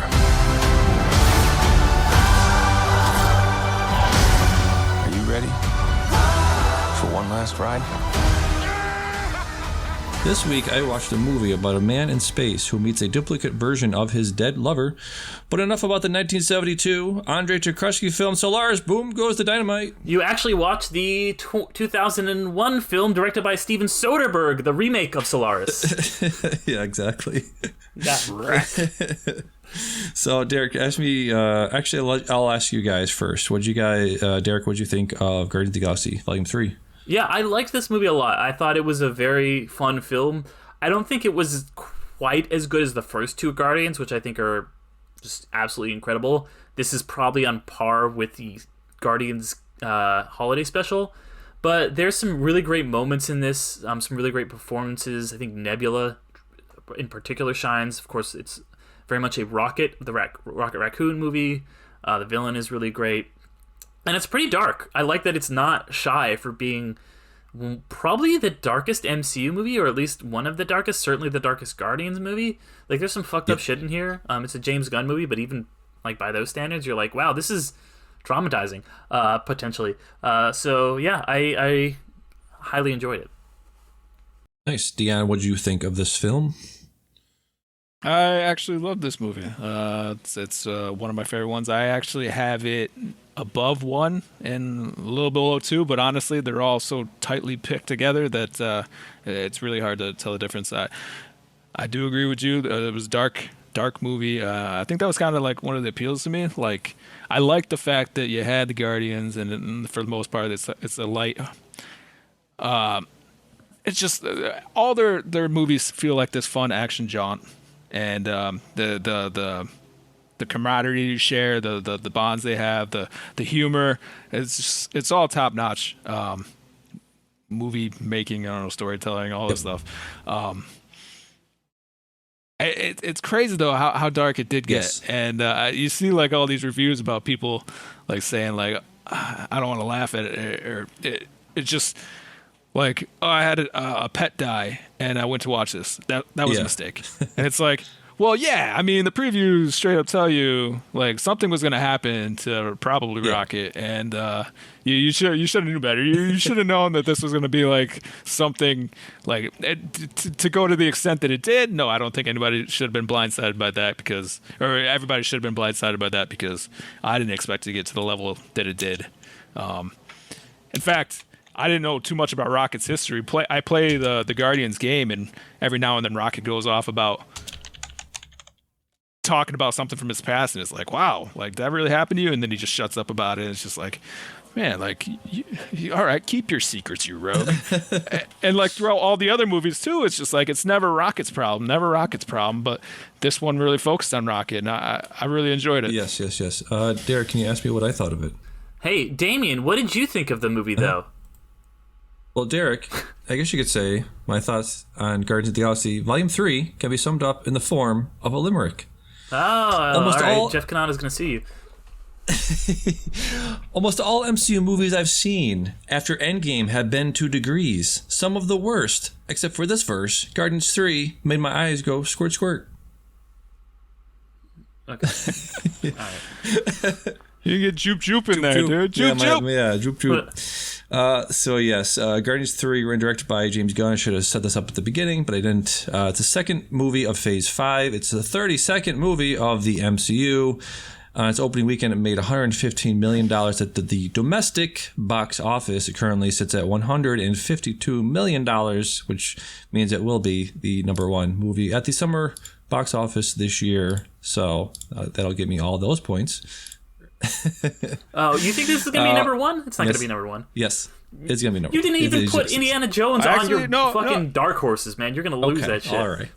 Are you ready for one last ride? This week, I watched a movie about a man in space who meets a duplicate version of his dead lover. But enough about the 1972 Andrei Tarkovsky film Solaris. Boom goes the dynamite. You actually watched the 2001 film directed by Steven Soderbergh, the remake of Solaris. Yeah, exactly. That's right. So, Derek, ask me. Actually, I'll ask you guys first. What'd you guys, Derek? What'd you think of Guardians of the Galaxy Volume 3? Yeah, I liked this movie a lot. I thought it was a very fun film. I don't think it was quite as good as the first two Guardians, which I think are just absolutely incredible. This is probably on par with the Guardians holiday special. But there's some really great moments in this, some really great performances. I think Nebula in particular shines. Of course, it's very much a Rocket Raccoon movie. The villain is really great. And it's pretty dark. I like that it's not shy for being probably the darkest MCU movie, or at least one of the darkest, certainly the darkest Guardians movie. Like, there's some fucked up shit in here. It's a James Gunn movie, but even like by those standards, you're like, wow, this is traumatizing, potentially. So yeah, I highly enjoyed it. Nice. Dion, what did you think of this film? I actually love this movie. It's one of my favorite ones. I actually have it above 1 and a little below 2, but honestly, they're all so tightly picked together that it's really hard to tell the difference. I do agree with you. It was dark movie. I think that was kind of like one of the appeals to me. Like, I like the fact that you had the Guardians, and for the most part, it's a light. It's just all their movies feel like this fun action jaunt. And the camaraderie you share, the bonds they have, the humor, it's all top notch. Movie making, I don't know, storytelling, all this stuff. It's crazy though how dark it did get. Yes. And you see like all these reviews about people like saying like, I don't want to laugh at it, or it's just. Like, oh, I had a pet die, and I went to watch this. That was a mistake. And it's like, well, yeah, I mean, the previews straight up tell you, like, something was going to happen to probably Rocket, and you should have knew better. You should have known that this was going to be, like, something, like, to go to the extent that it did. No, I don't think anybody should have been blindsided by that or everybody should have been blindsided by that because I didn't expect to get to the level that it did. In fact, I didn't know too much about Rocket's history. I play the Guardians game, and every now and then Rocket goes off about talking about something from his past, and it's like, wow, like that really happened to you? And then he just shuts up about it. And it's just like, man, like, all right, keep your secrets, you rogue. And like throughout all the other movies too, it's just like it's never Rocket's problem. But this one really focused on Rocket, and I really enjoyed it. Yes. Derek, can you ask me what I thought of it? Hey, Damian, what did you think of the movie, though? Well, Derek, I guess you could say my thoughts on Guardians of the Galaxy Volume 3 can be summed up in the form of a limerick. Oh, almost all right. Jeff Kanata's going to see you. Almost all MCU movies I've seen after Endgame have been to degrees. Some of the worst, except for this verse. Guardians 3 made my eyes go squirt squirt. Okay. All right. You get Joop Joop in there, dude. Joop Joop. Yeah, Joop Joop. So yes, Guardians 3 were directed by James Gunn. I should have set this up at the beginning, but I didn't. It's the second movie of Phase 5. It's the 32nd movie of the MCU. Its opening weekend, it made $115 million at the domestic box office. It currently sits at $152 million, which means it will be the number one movie at the summer box office this year. So that'll give me all those points. Oh, you think this is going to be number one? It's not going to be number one. Yes, it's going to be number one. You didn't even put Indiana Jones on your fucking dark horses, man. You're going to lose that shit. All right.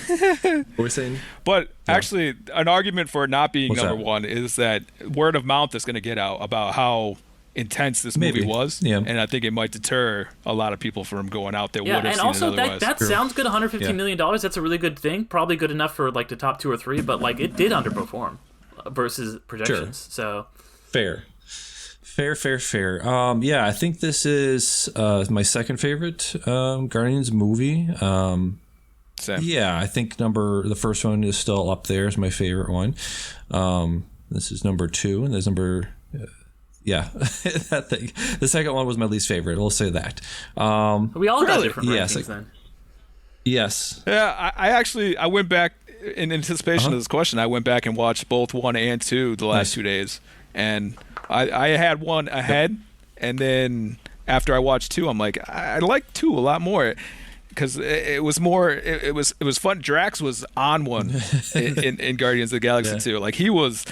What we're saying, but actually, an argument for it not being number one is that word of mouth is going to get out about how intense this movie was, and I think it might deter a lot of people from going out that would have seen it otherwise. That sounds good. $115 million. That's a really good thing. Probably good enough for like the top 2 or 3, but like it did underperform versus projections. So fair. Yeah, I think this is my second favorite Guardians movie. Same. Yeah, I think the first one is still up there as my favorite one. This is number 2, and there's number that thing. The second one was my least favorite. We'll say that. We all got different rankings then. Yes. Yeah, I went back in anticipation of this question. I went back and watched both 1 and 2 the last 2 days, and I had 1 ahead, and then after I watched 2, I'm like, I like 2 a lot more. Because it was more, it was fun. Drax was on one in Guardians of the Galaxy 2. Like he was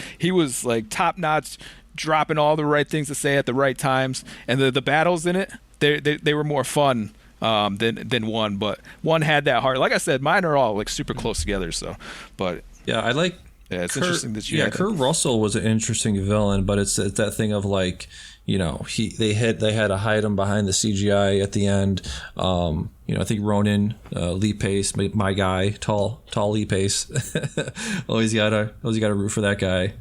like top notch, dropping all the right things to say at the right times. And the battles in it, they were more fun than 1. But 1 had that heart. Like I said, mine are all like super close together. So, but yeah, I like. Yeah, it's interesting that you. Yeah, Kurt Russell was an interesting villain, but it's that thing of like, you know, they had to hide him behind the CGI at the end. You know, I think Ronan Lee Pace, my guy, tall Lee Pace. always gotta root for that guy.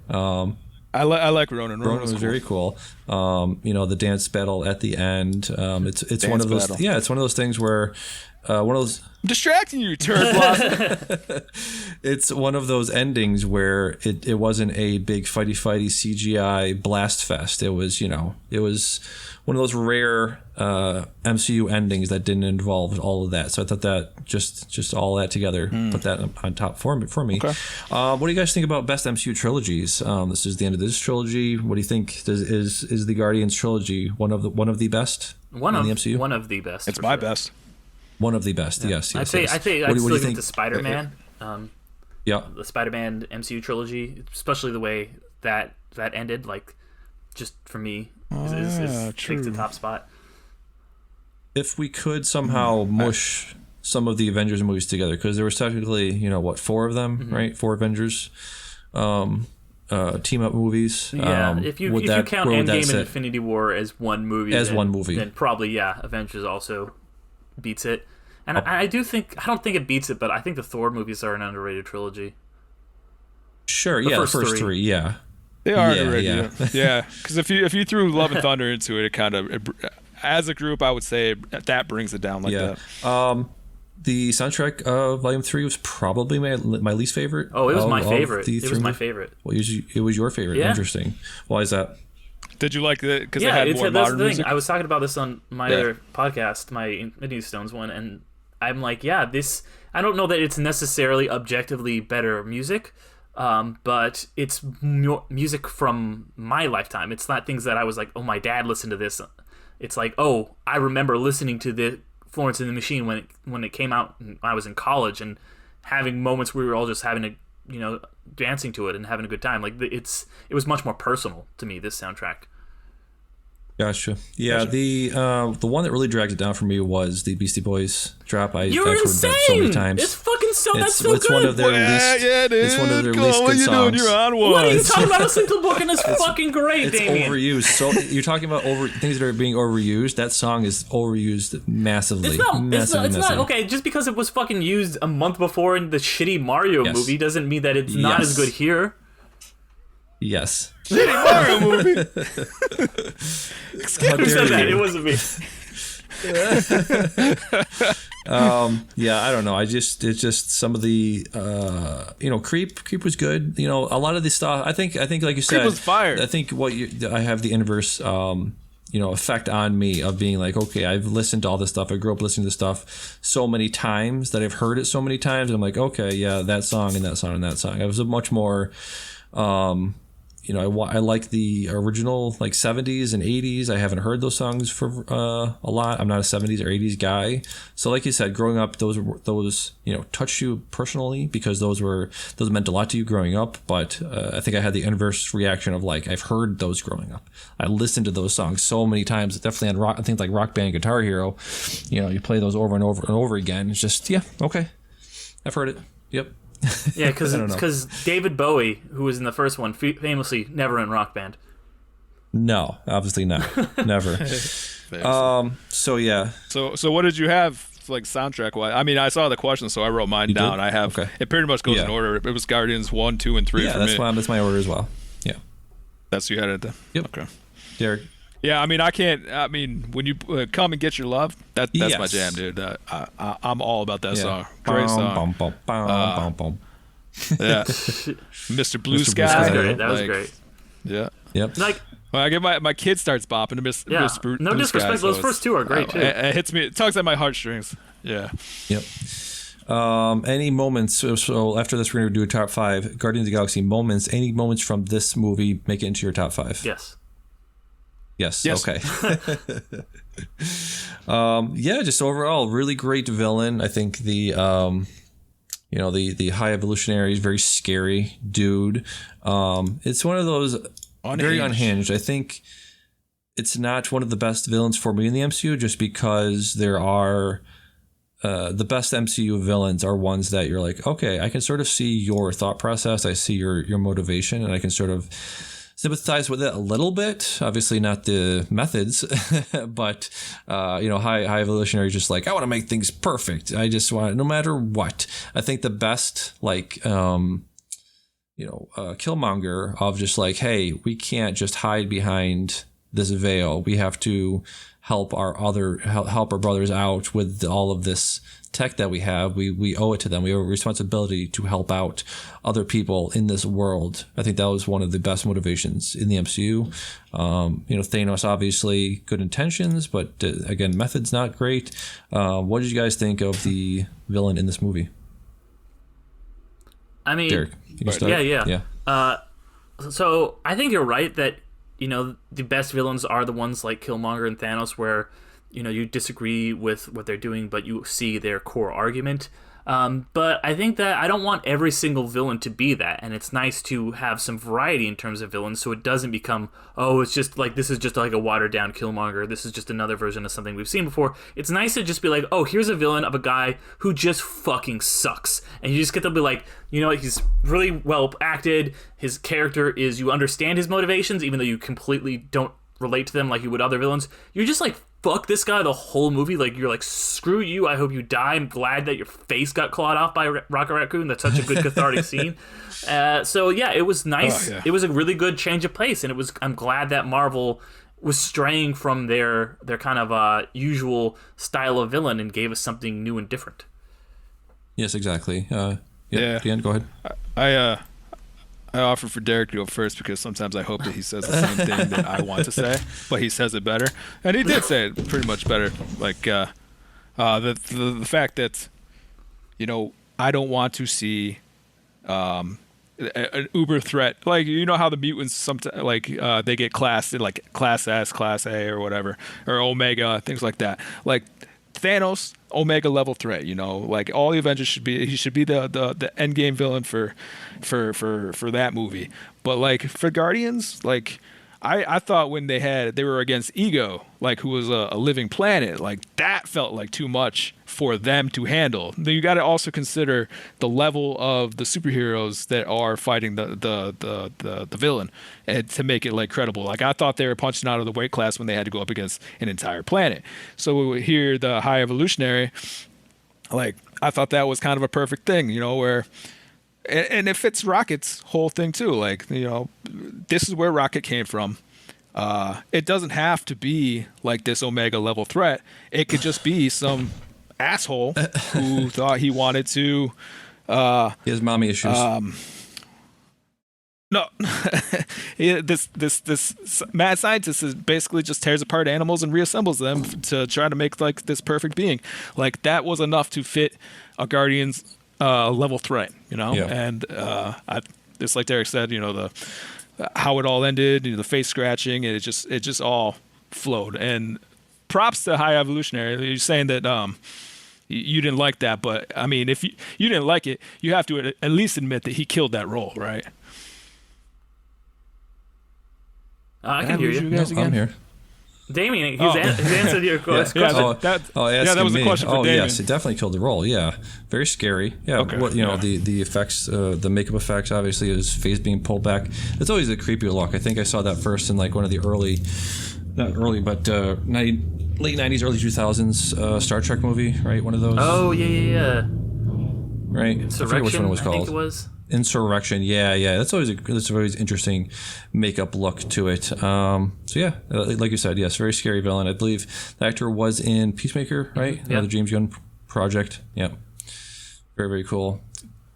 I like Ronan. Ronan was very cool. You know, the dance battle at the end. It's one of those. Battle. Yeah, it's one of those things where one of those. I'm distracting you, turd blossom. It's one of those endings where it wasn't a big fighty CGI blast fest. It was, you know, one of those rare MCU endings that didn't involve all of that. So I thought that just all that together, put that on top for me. Okay. What do you guys think about best MCU trilogies? This is the end of this trilogy. What do you think? Is the Guardians trilogy one of the best in the MCU? One of the best. It's my best. One of the best, yes. I'd say I'd still give it to Spider-Man. The Spider-Man MCU trilogy, especially the way that ended, like, just for me, takes the top spot. If we could somehow mush some of the Avengers movies together, because there was technically, 4 of them, right? 4 Avengers team up movies. Yeah, if you count Endgame and Infinity War as one movie, then probably Avengers also beats it. And I don't think it beats it, but I think the Thor movies are an underrated trilogy. Sure, the first three, yeah. They are underrated. Yeah, because if you threw Love and Thunder into it, it kind of, as a group, I would say that brings it down like that. The soundtrack of Volume 3 was probably my least favorite. Oh, it was my favorite. It was my favorite. Well, it was your favorite. Yeah. Interesting. Why is that? Did you like it? Because it had more modern music? I was talking about this on my other podcast, my Infinity Stones one, and I'm like, this. I don't know that it's necessarily objectively better music, but it's music from my lifetime. It's not things that I was like, oh, my dad listened to this. It's like, oh, I remember listening to the Florence and the Machine when it came out when I was in college, and having moments where we were all just having a, dancing to it and having a good time. Like it was much more personal to me, this soundtrack. Gotcha. Yeah, the one that really dragged it down for me was the Beastie Boys drop. I've heard that so many times. It's fucking that's so it's good. One of their least. Yeah, it is. It's one of their least good songs. Doing? You're on one. What are you talking about? Listen to the book, and it's fucking great, it's Damian. Overused. So you're talking about things that are being overused. That song is overused massively. It's not okay. Just because it was fucking used a month before in the shitty Mario movie doesn't mean that it's not as good here. Yes. Shitty Mario movie. Who said that? It wasn't me. Yeah, I don't know. It's just some of the Creep was good. A lot of the stuff. I think like you said, Creep was fire. I think I have the inverse effect on me of being like, okay, I've listened to all this stuff. I grew up listening to this stuff so many times that I've heard it so many times. And I'm like, okay, yeah, that song and that song and that song. I was a much more I like the original like 70s and 80s. I haven't heard those songs for a lot. I'm not a 70s or 80s guy. So like you said, growing up, those touched you personally because those meant a lot to you growing up. But I think I had the inverse reaction of like, I've heard those growing up. I listened to those songs so many times. Definitely on rock, things like Rock Band, Guitar Hero. You play those over and over and over again. It's just, yeah, okay. I've heard it. Yep. Yeah, because David Bowie, who was in the first one, famously never in Rock Band. No, obviously not. Never. So yeah. So what did you have like soundtrack wise? I mean, I saw the question, so I wrote mine down. Did? I have it pretty much goes in order. It was Guardians 1, 2, and 3 for me. Yeah, that's my order as well. Yeah. That's you had it then. Yep. Okay. Derek. Yeah, I mean, when you Come and Get Your Love, that's my jam, dude. I'm all about that song. Great song. Yeah. Mr. Blue Sky. That was great. That was great. Yeah. Yep. Like, when I get my kid starts bopping to Mr. Blue No disrespect, Sky, those first two are great too. It hits me. It tugs at my heartstrings. Yeah. Yep. Any moments? So after this, we're gonna do a top 5 Guardians of the Galaxy moments. Any moments from this movie make it into your top 5? Yes. Yes. Okay. Just overall, really great villain. I think the the High Evolutionary is very scary dude. It's one of those very unhinged. I think it's not one of the best villains for me in the MCU, just because there are the best MCU villains are ones that you're like, okay, I can sort of see your thought process. I see your motivation, and I can sort of sympathize with it a little bit. Obviously not the methods, but High Evolutionary is just like, I want to make things perfect. I just want it no matter what. I think the best Killmonger of just like, hey, we can't just hide behind this veil. We have to help our brothers out with all of this tech that we have. We owe it to them. We have a responsibility to help out other people in this world. I think that was one of the best motivations in the MCU. Thanos, obviously good intentions, but again, methods not great. What did you guys think of the villain in this movie? I mean, Derek, you can start? Yeah. So I think you're right that the best villains are the ones like Killmonger and Thanos, where you disagree with what they're doing, but you see their core argument. But I think that I don't want every single villain to be that, and it's nice to have some variety in terms of villains, so it doesn't become, it's just like, this is just like a watered down Killmonger, this is just another version of something we've seen before. It's nice to just be like, here's a villain of a guy who just fucking sucks, and you just get to be like, he's really well acted, his character is, you understand his motivations, even though you completely don't relate to them like you would other villains. You're just like, fuck this guy the whole movie. Like, you're like, screw you, I hope you die. I'm glad that your face got clawed off by Rocket Raccoon. That's such a good cathartic scene. So yeah, it was nice. It was a really good change of pace, and I'm glad that Marvel was straying from their kind of usual style of villain and gave us something new and different. Yes, exactly. Dion, go ahead. I offer for Derek to go first because sometimes I hope that he says the same thing that I want to say, but he says it better, and he did say it pretty much better. Like the fact that I don't want to see an uber threat. Like, how the mutants sometimes they get classed in like Class S, Class A, or whatever, or Omega, things like that. Like Thanos, Omega level threat, like all the Avengers should be the end game villain for that movie. But like for Guardians, like I thought when they were against Ego, like who was a living planet, like that felt like too much for them to handle. Then you got to also consider the level of the superheroes that are fighting the villain, and to make it like credible. Like I thought they were punching out of the weight class when they had to go up against an entire planet. So here, the High Evolutionary, like I thought that was kind of a perfect thing, where and it fits Rocket's whole thing too. Like, this is where Rocket came from. It doesn't have to be like this Omega level threat. It could just be some asshole who thought he wanted to. He has mommy issues. No, this mad scientist is basically just tears apart animals and reassembles them to try to make like this perfect being. Like, that was enough to fit a Guardians level threat, Yeah. And it's like Derek said, the how it all ended, the face scratching, and it just all flowed. And props to High Evolutionary. You're saying that you didn't like that, but I mean, if you didn't like it, you have to at least admit that he killed that role, right? I can hear you. guys again? I'm here. Damian, he's answered your question. That was a question for Damian. Yes, it definitely killed the role. Yeah, very scary. Yeah, Okay. The effects, the makeup effects, obviously, his face being pulled back. It's always a creepy look. I think I saw that first in like one of the late '90s, early 2000s Star Trek movie, right? One of those. Oh yeah. Right. I forget which one it was called. I think it was. Insurrection, yeah. That's always interesting makeup look to it. So yeah, like you said, yes, very scary villain. I believe the actor was in Peacemaker, right? Yeah. The James Gunn project. Yeah, very, very cool.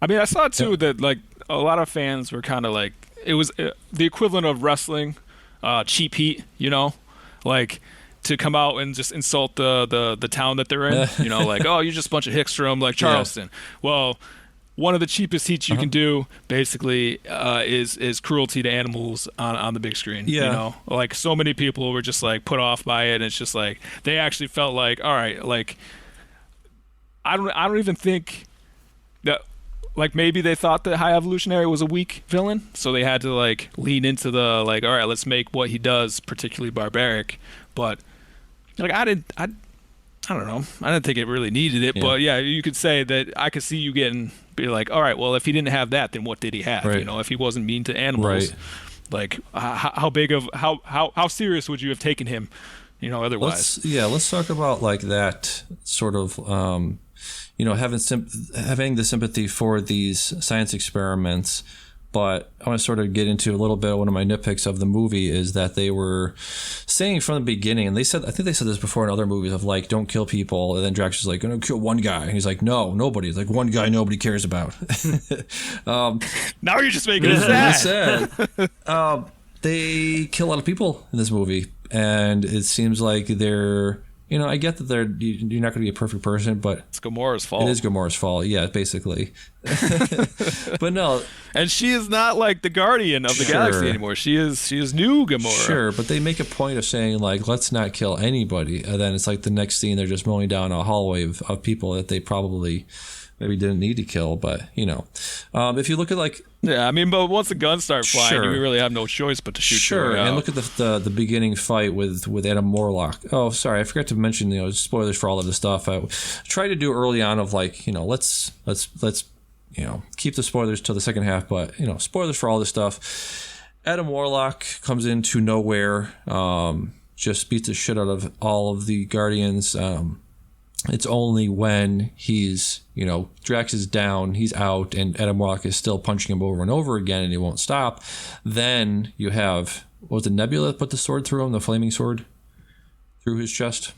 I mean, I saw too that like a lot of fans were kind of like, it was the equivalent of wrestling, cheap heat, like to come out and just insult the town that they're in, like, oh, you're just a bunch of hicks from like Charleston. Yeah. Well, one of the cheapest heats you can do, basically, is cruelty to animals on the big screen. Yeah. Like, so many people were just like put off by it, and it's just like they actually felt like, all right, like I don't even think that, like, maybe they thought that High Evolutionary was a weak villain, so they had to like lean into the like, all right, let's make what he does particularly barbaric. But like, I don't know. I didn't think it really needed it, but yeah, you could say that I could see you be like, all right, well, if he didn't have that, then what did he have? Right. If he wasn't mean to animals, Right. like how serious would you have taken him? Otherwise. Let's talk about like that sort of having the sympathy for these science experiments. But I want to sort of get into a little bit of one of my nitpicks of the movie is that they were saying from the beginning, and I think they said this before in other movies, of like, don't kill people. And then Drax is like, I'm going to kill one guy. And he's like, no, nobody. It's like, one guy nobody cares about. Now you're just making it sad. They kill a lot of people in this movie. And it seems like they're... I get that you're not going to be a perfect person, but it's Gamora's fault. It is Gamora's fault, yeah, basically. But no, and she is not like the guardian of the galaxy anymore. She is new Gamora. Sure, but they make a point of saying like, let's not kill anybody, and then it's like the next scene they're just mowing down a hallway of people that they probably maybe didn't need to kill. But if you look at like, yeah, I mean, but once the guns start flying, sure, you really have no choice but to shoot. Sure, and look at the beginning fight with Adam Warlock. Oh, sorry, I forgot to mention spoilers for all of this stuff. I tried to do early on of like let's keep the spoilers till the second half, but spoilers for all this stuff. Adam Warlock comes into nowhere, just beats the shit out of all of the Guardians. It's only when he's, Drax is down, he's out, and Adam Warlock is still punching him over and over again, and he won't stop. Then you have, was it Nebula that put the sword through him, the flaming sword through his chest?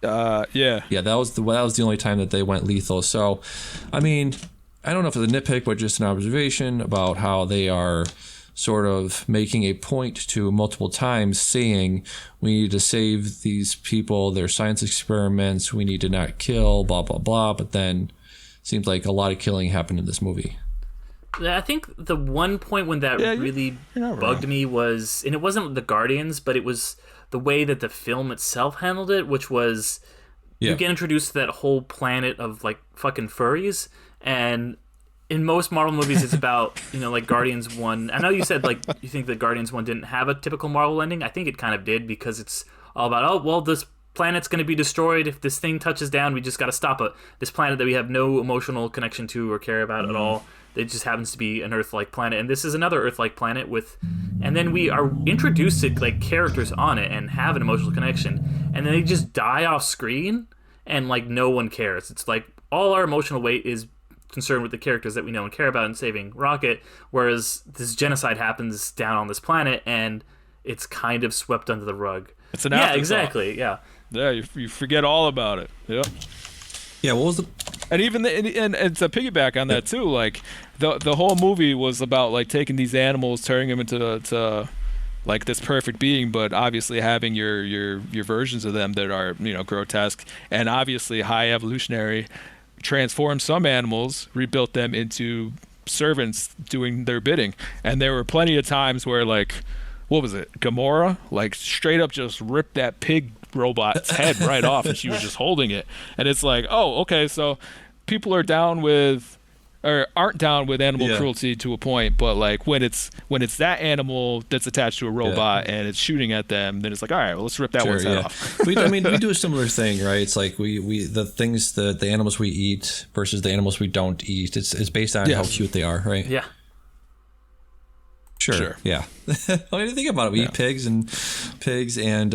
Yeah. Yeah, that was the only time that they went lethal. So, I mean, I don't know if it's a nitpick, but just an observation about how they are sort of making a point to multiple times saying we need to save these people, their science experiments, we need to not kill, blah, blah, blah. But then seems like a lot of killing happened in this movie. Yeah, I think the one point when that really bugged me was, and it wasn't the Guardians, but it was the way that the film itself handled it, which was you get introduced to that whole planet of like fucking furries, and in most Marvel movies, it's about, like Guardians 1. I know you said, like, you think that Guardians 1 didn't have a typical Marvel ending. I think it kind of did, because it's all about, this planet's going to be destroyed. If this thing touches down, we just got to stop it. This planet that we have no emotional connection to or care about at all. It just happens to be an Earth-like planet. And this is another Earth-like planet with... And then we are introduced to, like, characters on it and have an emotional connection. And then they just die off screen, and, like, no one cares. It's like, all our emotional weight is concerned with the characters that we know and care about and saving Rocket, whereas this genocide happens down on this planet and it's kind of swept under the rug. It's an afterthought. Yeah, exactly. Yeah. Yeah, you forget all about it. Yep. Yeah, what was the... And even and to piggyback on that too, like the whole movie was about like taking these animals, turning them into like this perfect being, but obviously having your versions of them that are, you know, grotesque and obviously high evolutionary, transformed some animals, rebuilt them into servants doing their bidding. And there were plenty of times where, like, what was it, Gamora, like straight up just ripped that pig robot's head right off, and she was just holding it. And it's like, oh, okay, so people are down with, or aren't down with animal cruelty to a point, but like when it's that animal that's attached to a robot and it's shooting at them, then it's like, all right, well, let's rip that one's head off. I mean, we do a similar thing, right? It's like we the things that the animals we eat versus the animals we don't eat. It's based on how cute they are, right? Yeah. Sure. Yeah. I mean, think about it. We eat pigs and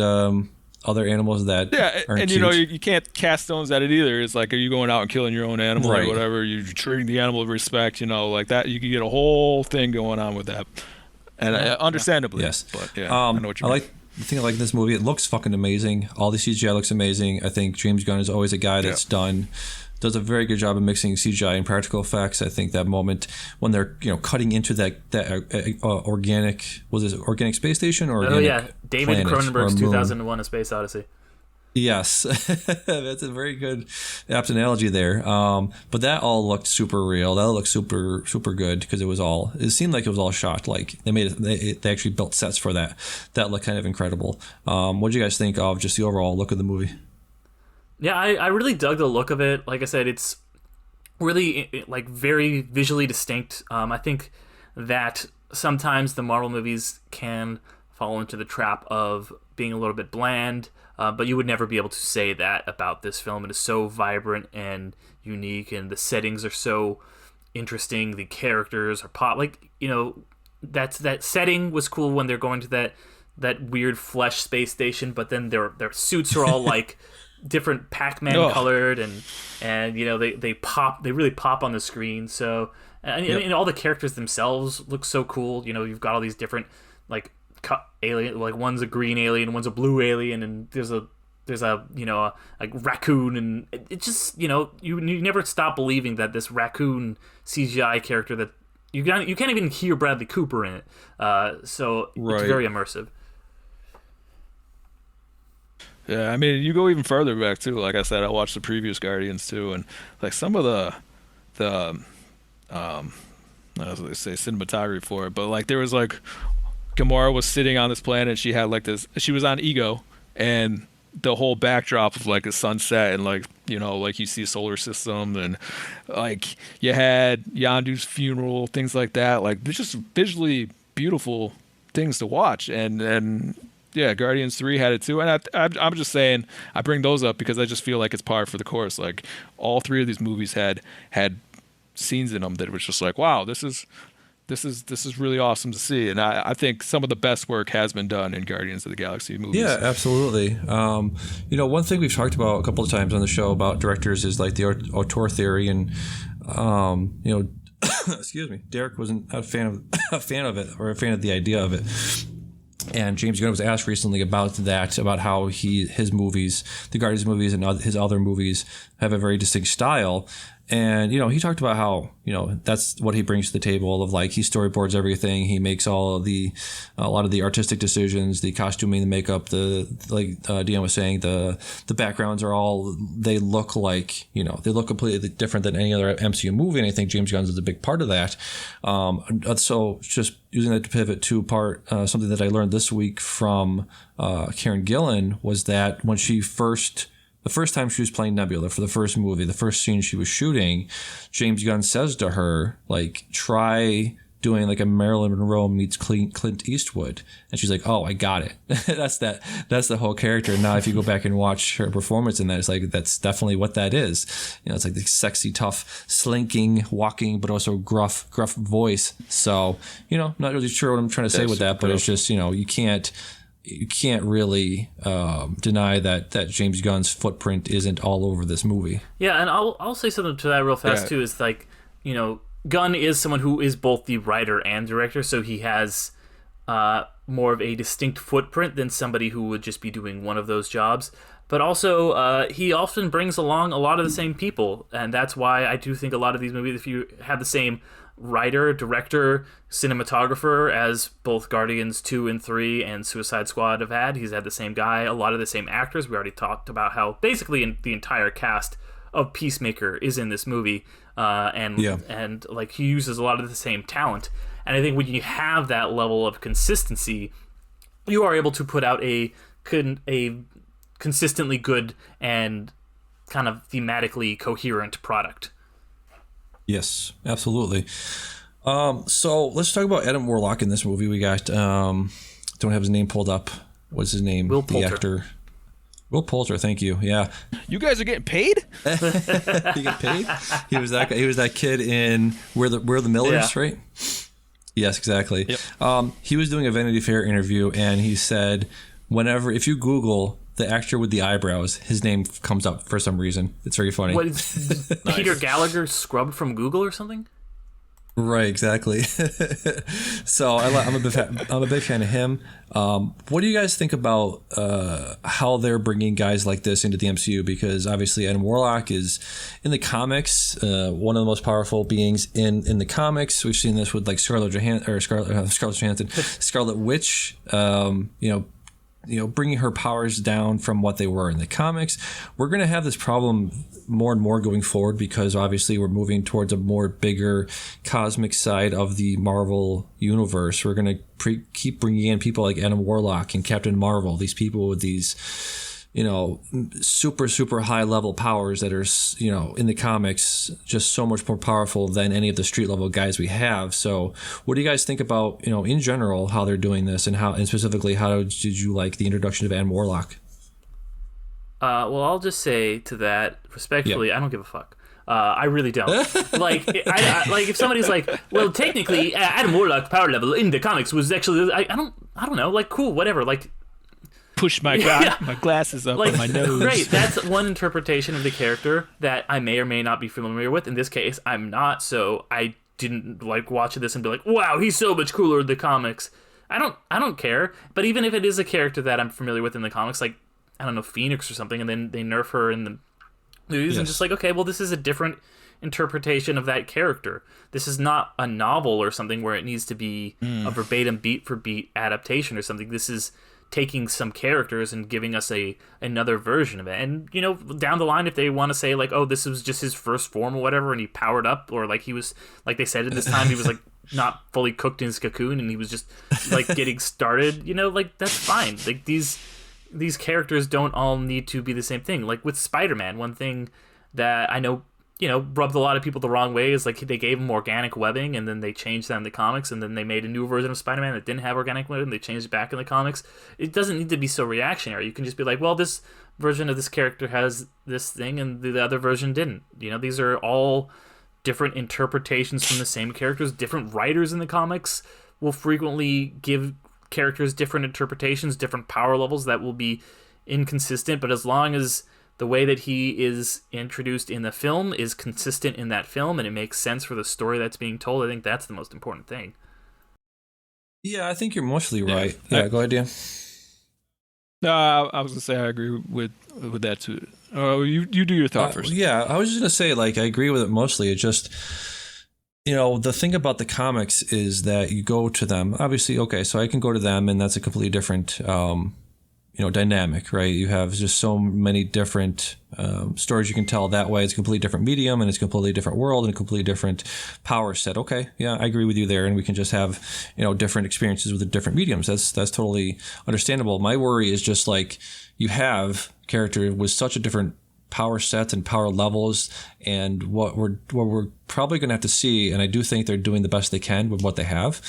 other animals that aren't and cute. you know, you can't cast stones at it either. It's like, are you going out and killing your own animal or whatever? You're treating the animal with respect, you know, like that. You can get a whole thing going on with that, and understandably. Yes. But I know what you mean. The thing I like in this movie, it looks fucking amazing. All the CGI looks amazing. I think James Gunn is always a guy that's does a very good job of mixing CGI and practical effects. I think that moment when they're, you know, cutting into that organic space station or David Cronenberg's 2001: A Space Odyssey. Yes, that's a very good apt analogy there. But that all looked super real. That looked super good because it seemed like it was all shot. Like they actually built sets for that. That looked kind of incredible. What do you guys think of just the overall look of the movie? Yeah, I really dug the look of it. Like I said, it's really like very visually distinct. I think that sometimes the Marvel movies can fall into the trap of being a little bit bland, but you would never be able to say that about this film. It is so vibrant and unique, and the settings are so interesting. The characters are pop. Like, you know, that setting was cool when they're going to that weird flesh space station, but then their suits are all like different Pac-Man colored, and you know, they really pop on the screen. So and all the characters themselves look so cool. You know, you've got all these different like alien, like one's a green alien, one's a blue alien, and there's a you know, a raccoon, and it just, you know, you never stop believing that this raccoon CGI character that you can't even hear Bradley Cooper in it. So it's very immersive. Yeah, I mean, you go even further back too. Like I said, I watched the previous Guardians too, and like some of the as they say, cinematography for it. But like there was like Gamora was sitting on this planet. She had like this. She was on Ego, and the whole backdrop of like a sunset, and like, you know, like you see a solar system, and like you had Yondu's funeral, things like that. Like they're just visually beautiful things to watch, and yeah, Guardians 3 had it too. And I'm just saying, I bring those up because I just feel like it's par for the course. Like all three of these movies had scenes in them that was just like, wow, this is really awesome to see. And I think some of the best work has been done in Guardians of the Galaxy movies. Yeah, absolutely. You know, one thing we've talked about a couple of times on the show about directors is like the auteur theory, and you know, excuse me, Derek wasn't a fan of it, or a fan of the idea of it. And James Gunn was asked recently about how his movies, the Guardians movies and his other movies, have a very distinct style. And, you know, he talked about how, you know, that's what he brings to the table of like, he storyboards everything. He makes a lot of the artistic decisions, the costuming, the makeup, Dion was saying, the backgrounds are all, they look like, you know, they look completely different than any other MCU movie. And I think James Gunn's is a big part of that. So just using that to pivot to something that I learned this week from Karen Gillan was that when the first time she was playing Nebula for the first movie, the first scene she was shooting, James Gunn says to her, like, try doing like a Marilyn Monroe meets Clint Eastwood. And she's like, oh, I got it. That's the whole character. And now if you go back and watch her performance in that, it's like, that's definitely what that is. You know, it's like the sexy, tough, slinking, walking, but also gruff voice. So, you know, not really sure what I'm trying to say with that, but it's just, you know, you can't really deny that James Gunn's footprint isn't all over this movie. Yeah, and I'll say something to that real fast too. Is like Gunn is someone who is both the writer and director, so he has more of a distinct footprint than somebody who would just be doing one of those jobs. But also, he often brings along a lot of the same people, and that's why I do think a lot of these movies, if you have the same writer, director, cinematographer as both Guardians 2 and 3 and Suicide Squad have had, he's had the same guy, a lot of the same actors. We already talked about how basically the entire cast of Peacemaker is in this movie, and like he uses a lot of the same talent. And I think when you have that level of consistency, you are able to put out a consistently good and kind of thematically coherent product. Yes, absolutely. So let's talk about Adam Warlock in this movie. We got don't have his name pulled up. What's his name? Will Poulter. The actor. Will Poulter, thank you. Yeah. You guys are getting paid? He get paid? He was that guy. He was that kid in We're the Millers, right? Yes, exactly. Yep. He was doing a Vanity Fair interview, and he said, if you Google the actor with the eyebrows, his name comes up for some reason. It's very funny. What is Peter Gallagher scrubbed from Google or something? Right, exactly. So I'm a big fan of him. What do you guys think about how they're bringing guys like this into the MCU? Because obviously Adam Warlock is in the comics one of the most powerful beings in the comics. We've seen this with like Scarlet Johansson, Scarlet Witch. Bringing her powers down from what they were in the comics. We're going to have this problem more and more going forward because obviously we're moving towards a more bigger cosmic side of the Marvel universe. We're going to keep bringing in people like Adam Warlock and Captain Marvel, these people with these, super, super high level powers that are, in the comics, just so much more powerful than any of the street level guys we have. So what do you guys think about, in general, how they're doing this and specifically, how did you like the introduction of Adam Warlock? Well, I'll just say to that respectfully, I don't give a fuck. I really don't. Like if somebody's like, well, technically, Adam Warlock's power level in the comics was actually, I don't know, like, cool, whatever, like, push my glasses up on my nose. Great, that's one interpretation of the character that I may or may not be familiar with. In this case, I'm not, so I didn't like watch this and be like, wow, he's so much cooler in the comics. I don't care. But even if it is a character that I'm familiar with in the comics, like, I don't know, Phoenix or something, and then they nerf her in the movies, I'm just like, okay, well, this is a different interpretation of that character. This is not a novel or something where it needs to be a verbatim beat for beat adaptation or something. This is taking some characters and giving us another version of it. And, down the line, if they want to say, like, oh, this was just his first form or whatever, and he powered up, or like he was, like they said at this time, he was like not fully cooked in his cocoon and he was just like getting started, like that's fine. Like these characters don't all need to be the same thing. Like with Spider-Man, one thing that I know, rubbed a lot of people the wrong way is like they gave him organic webbing and then they changed that in the comics, and then they made a new version of Spider-Man that didn't have organic webbing. They changed it back in the comics. It doesn't need to be so reactionary. You can just be like, well, this version of this character has this thing and the other version didn't. These are all different interpretations from the same characters. Different writers in the comics will frequently give characters different interpretations, different power levels that will be inconsistent, but as long as the way that he is introduced in the film is consistent in that film and it makes sense for the story that's being told, I think that's the most important thing. Yeah, I think you're mostly right. Yeah, go ahead, Dan. No, I was going to say I agree with that too. You do your thought first. Yeah, I was just going to say, like, I agree with it mostly. It just, the thing about the comics is that you go to them. Obviously, okay, so I can go to them and that's a completely different dynamic, right? You have just so many different stories you can tell that way. It's a completely different medium and it's a completely different world and a completely different power set. Okay, yeah, I agree with you there. And we can just have, different experiences with the different mediums. That's totally understandable. My worry is just like you have characters with such a different power sets and power levels, and what we're probably going to have to see, and I do think they're doing the best they can with what they have.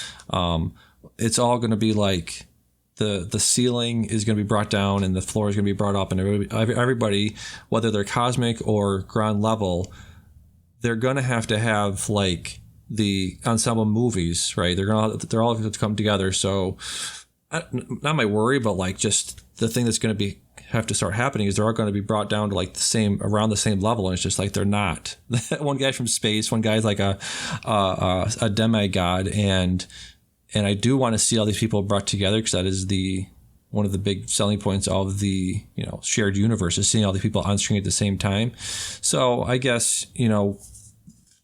It's all going to be like the ceiling is going to be brought down and the floor is going to be brought up, and everybody, whether they're cosmic or ground level, they're going to have like the ensemble movies, right? They're all going to come together. So not my worry, but like just the thing that's going to be have to start happening is they're all going to be brought down to like around the same level, and it's just like they're not. One guy's from space, one guy's like a demigod, and I do want to see all these people brought together, because that is one of the big selling points of the shared universe, is seeing all these people on screen at the same time. So I guess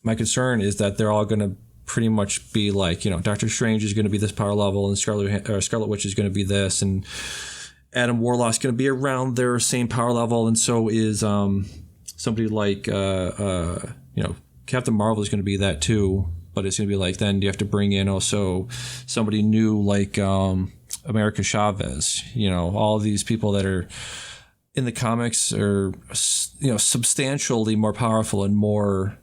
my concern is that they're all going to pretty much be like, Doctor Strange is going to be this power level, and Scarlet Witch is going to be this, and Adam Warlock's going to be around their same power level, and so is somebody like Captain Marvel is going to be that too. But it's going to be like, then you have to bring in also somebody new like America Chavez. All of these people that are in the comics are substantially more powerful and more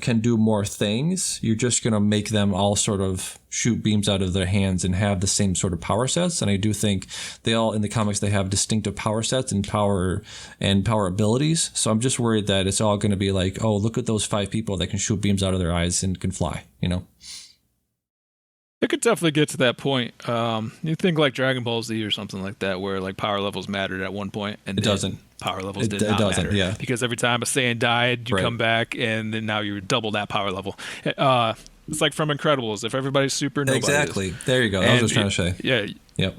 can do more things. You're just going to make them all sort of shoot beams out of their hands and have the same sort of power sets. And I do think in the comics, they have distinctive power sets and power abilities. So I'm just worried that it's all going to be like, oh, look at those 5 people that can shoot beams out of their eyes and can fly, It could definitely get to that point. You think like Dragon Ball Z or something like that, where like power levels mattered at one point, and it doesn't. Power levels did not matter. Yeah. Because every time a Saiyan died, you come back, and then now you're double that power level. It's like from Incredibles. If everybody's super, nobody exactly. is. There you go. I was just trying to say. Yeah. Yep.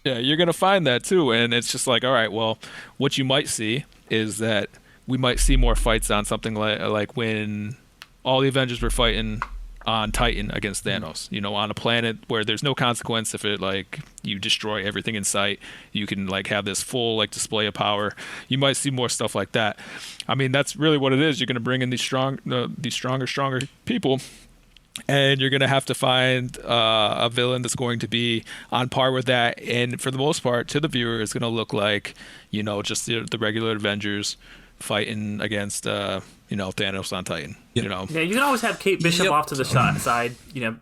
Yeah, you're gonna find that too, and it's just like, all right, well, what you might see is that we might see more fights on something like when all the Avengers were fighting on Titan against Thanos, on a planet where there's no consequence if it like you destroy everything in sight. You can like have this full like display of power. You might see more stuff like that. I mean, that's really what it is. You're going to bring in these stronger people, and you're going to have to find a villain that's going to be on par with that. And for the most part, to the viewer, it's going to look like just the regular Avengers fighting against Thanos on Titan. Yep. Yeah, you can always have Kate Bishop off to the side,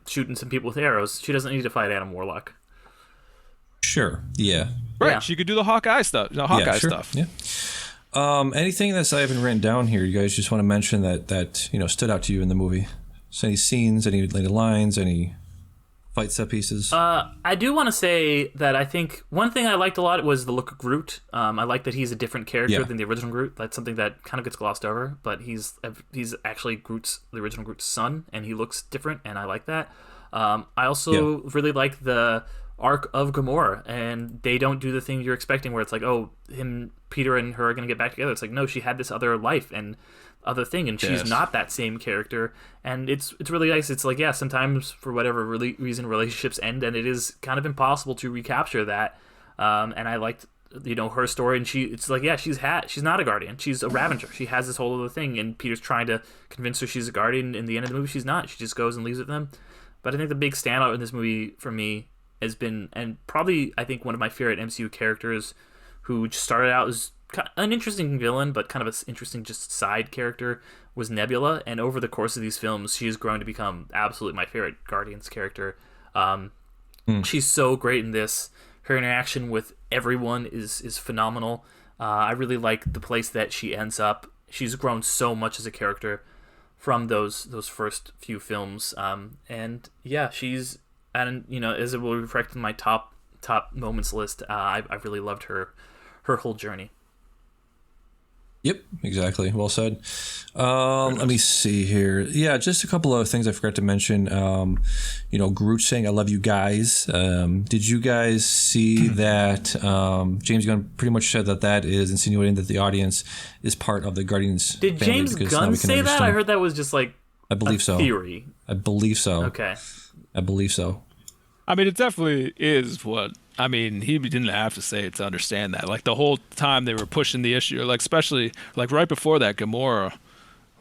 shooting some people with arrows. She doesn't need to fight Adam Warlock. Sure. Yeah. Right. Yeah. She could do the Hawkeye stuff. Stuff. Yeah. Anything that I haven't written down here, you guys just want to mention that stood out to you in the movie? So any scenes, any lines, any fight set pieces? I do want to say that I think one thing I liked a lot was the look of Groot. I like that he's a different character than the original Groot. That's something that kind of gets glossed over, but he's actually the original Groot's son, and he looks different, and I like that. I also really like the arc of Gamora, and they don't do the thing you're expecting where it's like, oh, Peter and her are going to get back together. It's like, no, she had this other life and other thing, and she's not that same character, and it's really nice. It's like, sometimes for whatever reason relationships end, and it is kind of impossible to recapture that, and I liked her story, and she's not a Guardian, she's a Ravager. She has this whole other thing, and Peter's trying to convince her she's a Guardian. In the end of the movie, she's not. She just goes and leaves with them. But I think the big standout in this movie for me has been, and probably I think one of my favorite MCU characters, who just started out as an interesting villain, but kind of an interesting just side character, was Nebula. And over the course of these films, she has grown to become absolutely my favorite Guardians character. She's so great in this. Her interaction with everyone is phenomenal. I really like the place that she ends up. She's grown so much as a character from those first few films. And yeah, she's, and as it will reflect in my top moments list, I really loved her whole journey. Yep, exactly. Well said. Let me see here. Yeah, just a couple of things I forgot to mention. Groot saying, "I love you guys." Did you guys see that? James Gunn pretty much said that is insinuating that the audience is part of the Guardians. Did family, James Gunn say that? I heard that was just like I believe so. Theory. I believe so. Okay. I believe so. I mean, it definitely is what. I mean, he didn't have to say it to understand that. Like, the whole time they were pushing the issue, like, especially, like, right before that, Gamora,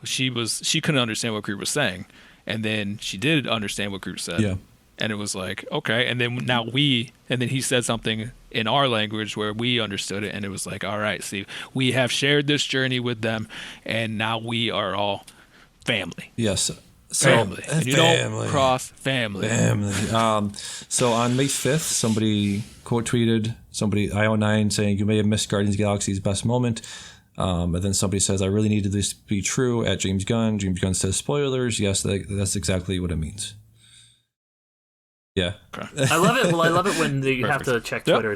she couldn't understand what Groot was saying. And then she did understand what Groot said. Yeah. And it was like, okay. And then then he said something in our language where we understood it. And it was like, all right, see, we have shared this journey with them, and now we are all family. Yes. So, family. And you don't cross family. So on May 5th, somebody quote tweeted IO9 saying, "You may have missed Guardians of the Galaxy's best moment." And then somebody says, "I really needed this to be true," at James Gunn. James Gunn says, "Spoilers." Yes, that's exactly what it means. Yeah. I love it. Well, I love it when you have to check Yep. Twitter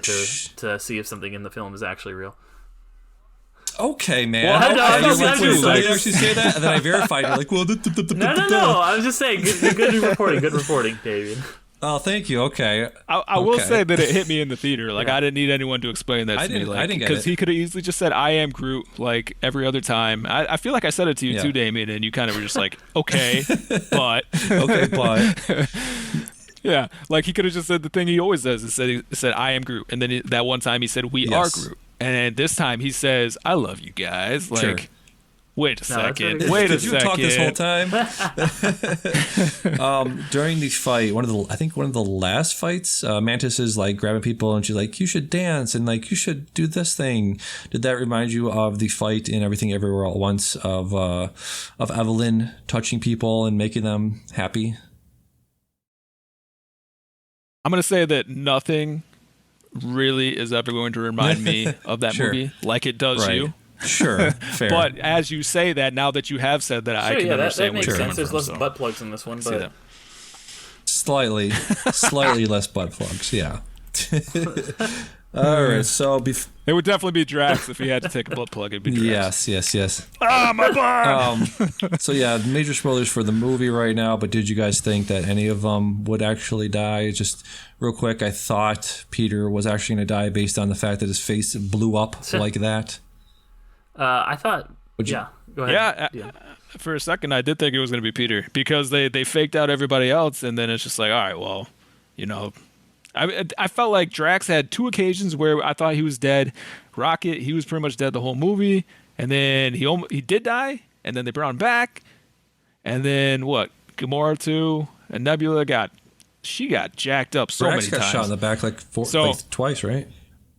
to see if something in the film is actually real. Okay, man. Well, okay, no, you're like, I'm wait, just did I like- actually say that? And then I verified. You're like, well, No. I was just saying, good reporting, Damian. Oh, thank you. Okay. I will Okay. say that it hit me in the theater. Like, I didn't need anyone to explain that to me. Like, I didn't get because it. he could have easily just said, "I am Groot," like every other time. I feel like I said it to you Yeah. too, Damien, and you kind of were just like, "Okay, but." Okay, but Yeah, like he could have just said the thing he always does. He said, "I am Groot," and then that one time he said, "We are Yes. Groot," and this time he says, "I love you guys." Like, Sure. wait a No, that's second, very wait a did you second. talk this whole time? During the fight, one of the last fights, Mantis is like grabbing people, and she's like, "You should dance," and like, "You should do this thing." Did that remind you of the fight in Everything Everywhere All at Once of Evelyn touching people and making them happy? I'm gonna say that nothing really is ever going to remind me of that Sure. movie like it does Right. you. Sure, fair. But as you say that, now that you have said that, I Sure, can yeah, that understand makes where you're sense. coming There's from. less So. butt plugs in this one, See but that. slightly less butt plugs. Yeah. All right. So It would definitely be Drax if he had to take a butt plug. It'd be Drax. yes. Ah, my butt! So yeah, major spoilers for the movie right now. But did you guys think that any of them would actually die? Just real quick, I thought Peter was actually going to die based on the fact that his face blew up like that. I thought, Would you- yeah, go ahead. Yeah, for a second, I did think it was going to be Peter because they faked out everybody else, and then it's just like, all right, well, you know, I felt like Drax had two occasions where I thought he was dead. Rocket, he was pretty much dead the whole movie, and then he did die, and then they brought him back, and then what? Gamora too, and Nebula got jacked up so Drax many got times. shot in the back like twice, right?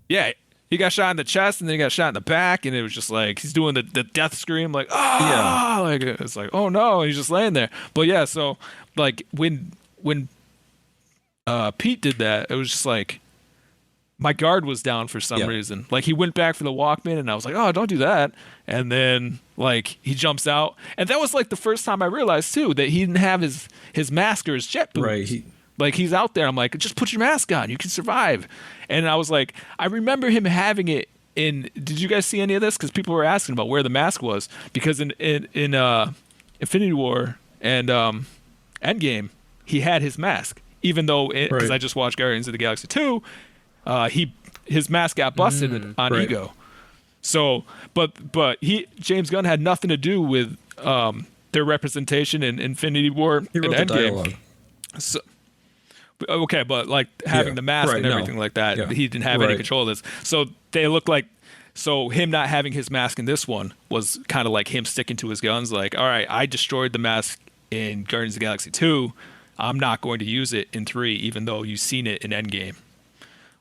Yeah, he got shot in the chest and then he got shot in the back, and it was just like he's doing the death scream, like like it's like, oh no, and he's just laying there. But yeah, so like when Pete did that, it was just like my guard was down for some reason. Like he went back for the Walkman, and I was like, oh, don't do that. And then like he jumps out, and that was like the first time I realized too that he didn't have his mask or his jet boots. Right. Like he's out there. I'm like, just put your mask on. You can survive. And I was like, I remember him having it in. Did you guys see any of this? Because people were asking about where the mask was. Because in Infinity War and Endgame, he had his mask. Even though, because I just watched Guardians of the Galaxy 2, his mask got busted on Ego. So, but James Gunn had nothing to do with their representation in Infinity War He and wrote the Endgame. dialogue. So, okay, but like having the mask and everything like that, he didn't have any control of this. So they look like, so him not having his mask in this one was kind of like him sticking to his guns. Like, all right, I destroyed the mask in Guardians of the Galaxy 2. I'm not going to use it in 3, even though you've seen it in Endgame,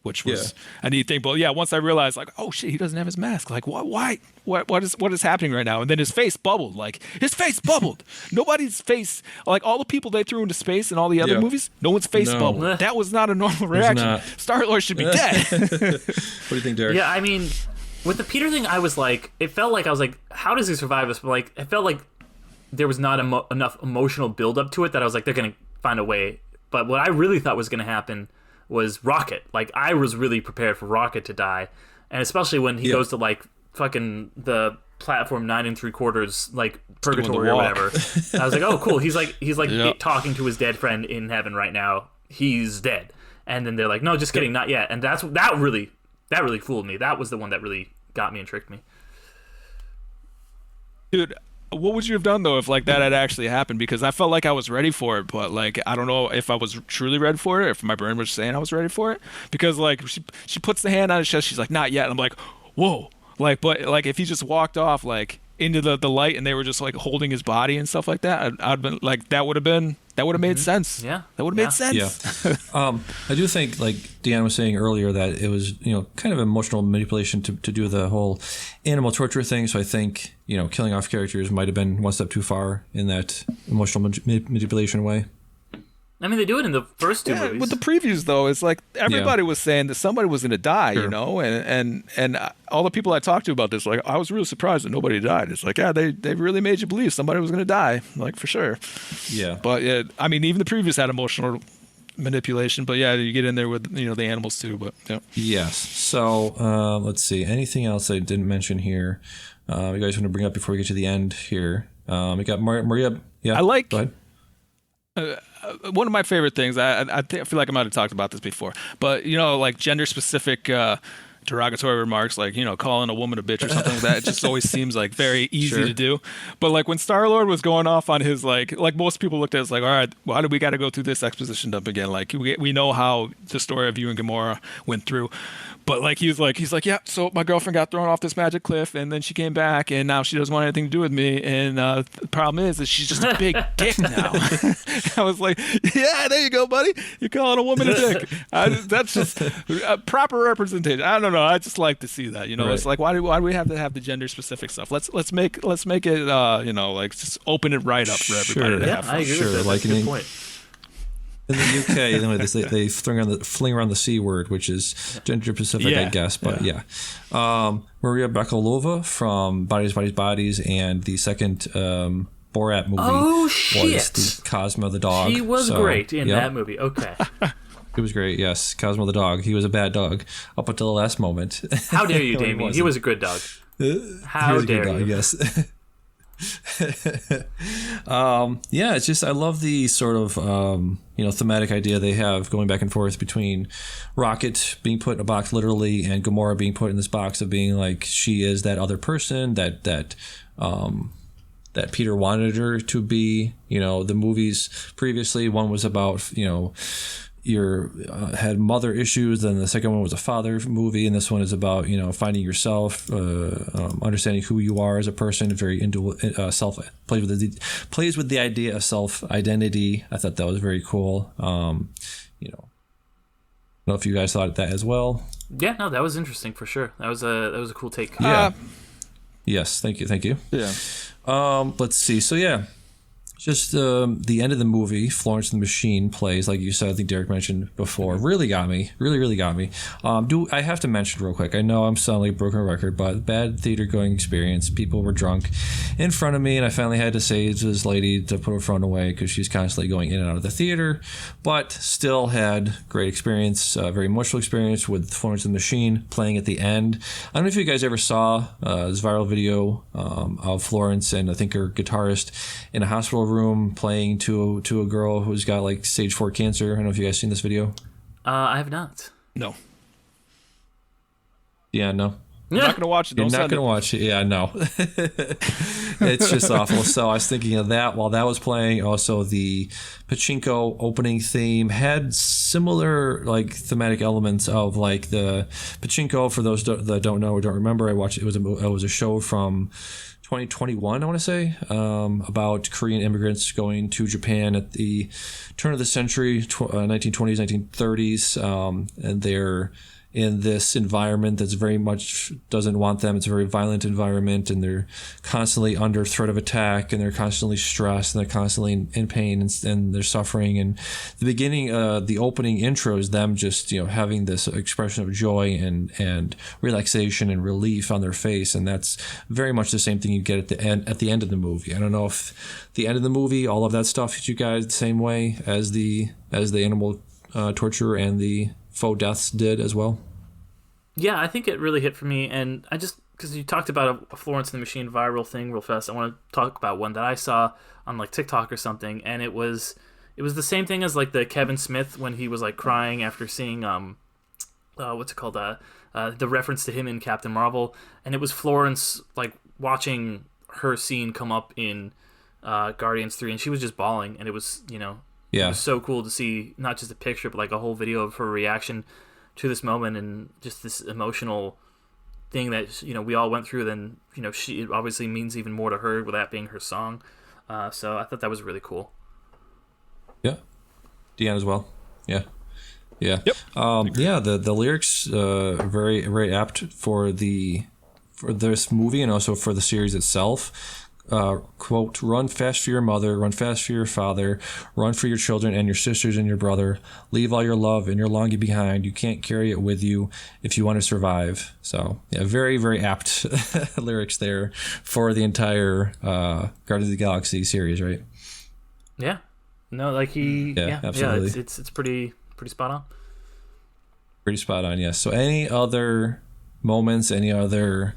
which was a neat thing. But yeah, once I realized, like, oh shit, he doesn't have his mask. Like, why? What is happening right now? And then his face bubbled. Like, his face bubbled. Nobody's face, like all the people they threw into space in all the other movies, no one's face bubbled. That was not a normal reaction. Star-Lord should be dead. What do you think, Derek? Yeah, I mean, with the Peter thing, I was like, it felt like I was like, how does he survive this? But like, it felt like there was not enough emotional build-up to it that I was like, they're gonna find a way. But what I really thought was gonna happen was Rocket. Like, I was really prepared for Rocket to die, and especially when he goes to like fucking the platform 9 3/4 like purgatory or whatever. I was like, oh cool, he's like talking to his dead friend in heaven right now. He's dead. And then they're like, no, just kidding, not yet. And that really fooled me. That was the one that really got me and tricked me. Dude, what would you have done though if like that had actually happened? Because I felt like I was ready for it, but like I don't know if I was truly ready for it, if my brain was saying I was ready for it. Because like she puts the hand on his chest, she's like, not yet. And I'm like, whoa. Like, but like if he just walked off like into the light and they were just like holding his body and stuff like that, I'd been like, that would have made sense. Yeah, that would have made sense. Yeah. I do think, like Dion was saying earlier, that it was, kind of emotional manipulation to do the whole animal torture thing. So I think, killing off characters might have been one step too far in that emotional manipulation way. I mean, they do it in the first two movies. With the previews, though, it's like everybody was saying that somebody was going to die, and all the people I talked to about this, like, I was really surprised that nobody died. It's like, yeah, they really made you believe somebody was going to die, like, for sure. Yeah. But, I mean, even the previews had emotional manipulation. But yeah, you get in there with the animals too. But yeah. Yes. So let's see. Anything else I didn't mention here? You guys want to bring up before we get to the end here? We got Maria. Yeah. I like. Go ahead. One of my favorite things. I feel like I might have talked about this before, but like gender specific. Derogatory remarks like calling a woman a bitch or something like that. It just always seems like very easy to do. But like when Star-Lord was going off on his like most people looked at it as like, all right, why do we got to go through this exposition dump again? Like we know how the story of you and Gamora went through. But like he's like, yeah, so my girlfriend got thrown off this magic cliff and then she came back and now she doesn't want anything to do with me. And the problem is that she's just a big dick now. I was like, yeah, there you go, buddy. You're calling a woman a dick. That's just proper representation. I don't know. I just like to see that. Right. It's like why do we have to have the gender specific stuff? Let's make it like just open it right up for everybody to have fun. I agree with that. That's a good point. In the UK, they fling around the C word, which is gender specific, I guess. But Maria Bakalova from Bodies, Bodies, Bodies, and the second Borat movie was the Cosmo the dog. She was great in that movie. Okay. It was great, yes. Cosmo the dog. He was a bad dog up until the last moment. How dare you, Damian? He was a good dog. How dare you? Yes. It's just I love the sort of thematic idea they have going back and forth between Rocket being put in a box literally and Gamora being put in this box of being like she is that other person that Peter wanted her to be. The movies previously, one was about had mother issues, then the second one was a father movie, and this one is about finding yourself, understanding who you are as a person, very into self plays with the idea of self identity. I thought that was very cool. I don't know if you guys thought that as well. Yeah, no, that was interesting for sure. That was a cool take. Yeah. Yes, thank you. Yeah. Let's see. So yeah. Just the end of the movie, Florence and the Machine plays, like you said, I think Derek mentioned before, really got me. Really got me. I have to mention real quick, I know I'm sounding like a broken record, but bad theater going experience. People were drunk in front of me, and I finally had to say to this lady to put her phone away because she's constantly going in and out of the theater, but still had great experience, very emotional experience with Florence and the Machine playing at the end. I don't know if you guys ever saw this viral video of Florence and I think her guitarist in a hospital room playing to a girl who's got like stage 4 cancer. I don't know if you guys seen this video. I have not. No. Yeah, no. You're not gonna watch it. You're not gonna watch it. Yeah, no. It's just awful. So I was thinking of that while that was playing. Also, the Pachinko opening theme had similar like thematic elements of like the Pachinko. For those that don't know or don't remember, I watched it. It was a show from 2021, I want to say, about Korean immigrants going to Japan at the turn of the century, 1920s, 1930s, and they're in this environment that's very much doesn't want them. It's a very violent environment, and they're constantly under threat of attack, and they're constantly stressed, and they're constantly in pain, and they're suffering. And the beginning, the opening intro is them just having this expression of joy and relaxation and relief on their face, and that's very much the same thing you get at the end of the movie. I don't know if the end of the movie, all of that stuff hit you guys the same way as the animal torture and the faux deaths did as well. Yeah, I think it really hit for me, and I just because you talked about a Florence and the Machine viral thing real fast, I want to talk about one that I saw on like TikTok or something, and it was the same thing as like the Kevin Smith when he was like crying after seeing what's it called the reference to him in Captain Marvel, and it was Florence like watching her scene come up in Guardians 3, and she was just bawling, and it was it was so cool to see not just a picture but like a whole video of her reaction to this moment and just this emotional thing that we all went through. Then she it obviously means even more to her with that being her song. So I thought that was really cool. Yeah, Dion as well. Yeah. Yep. The lyrics very very apt for this movie and also for the series itself. Quote, run fast for your mother, run fast for your father, run for your children and your sisters and your brother, leave all your love and your longing behind, you can't carry it with you if you want to survive. So yeah, very very apt lyrics there for the entire Guardians of the Galaxy series, right? Yeah, No, like absolutely. it's pretty spot on. Pretty spot on, yes. So any other moments, any other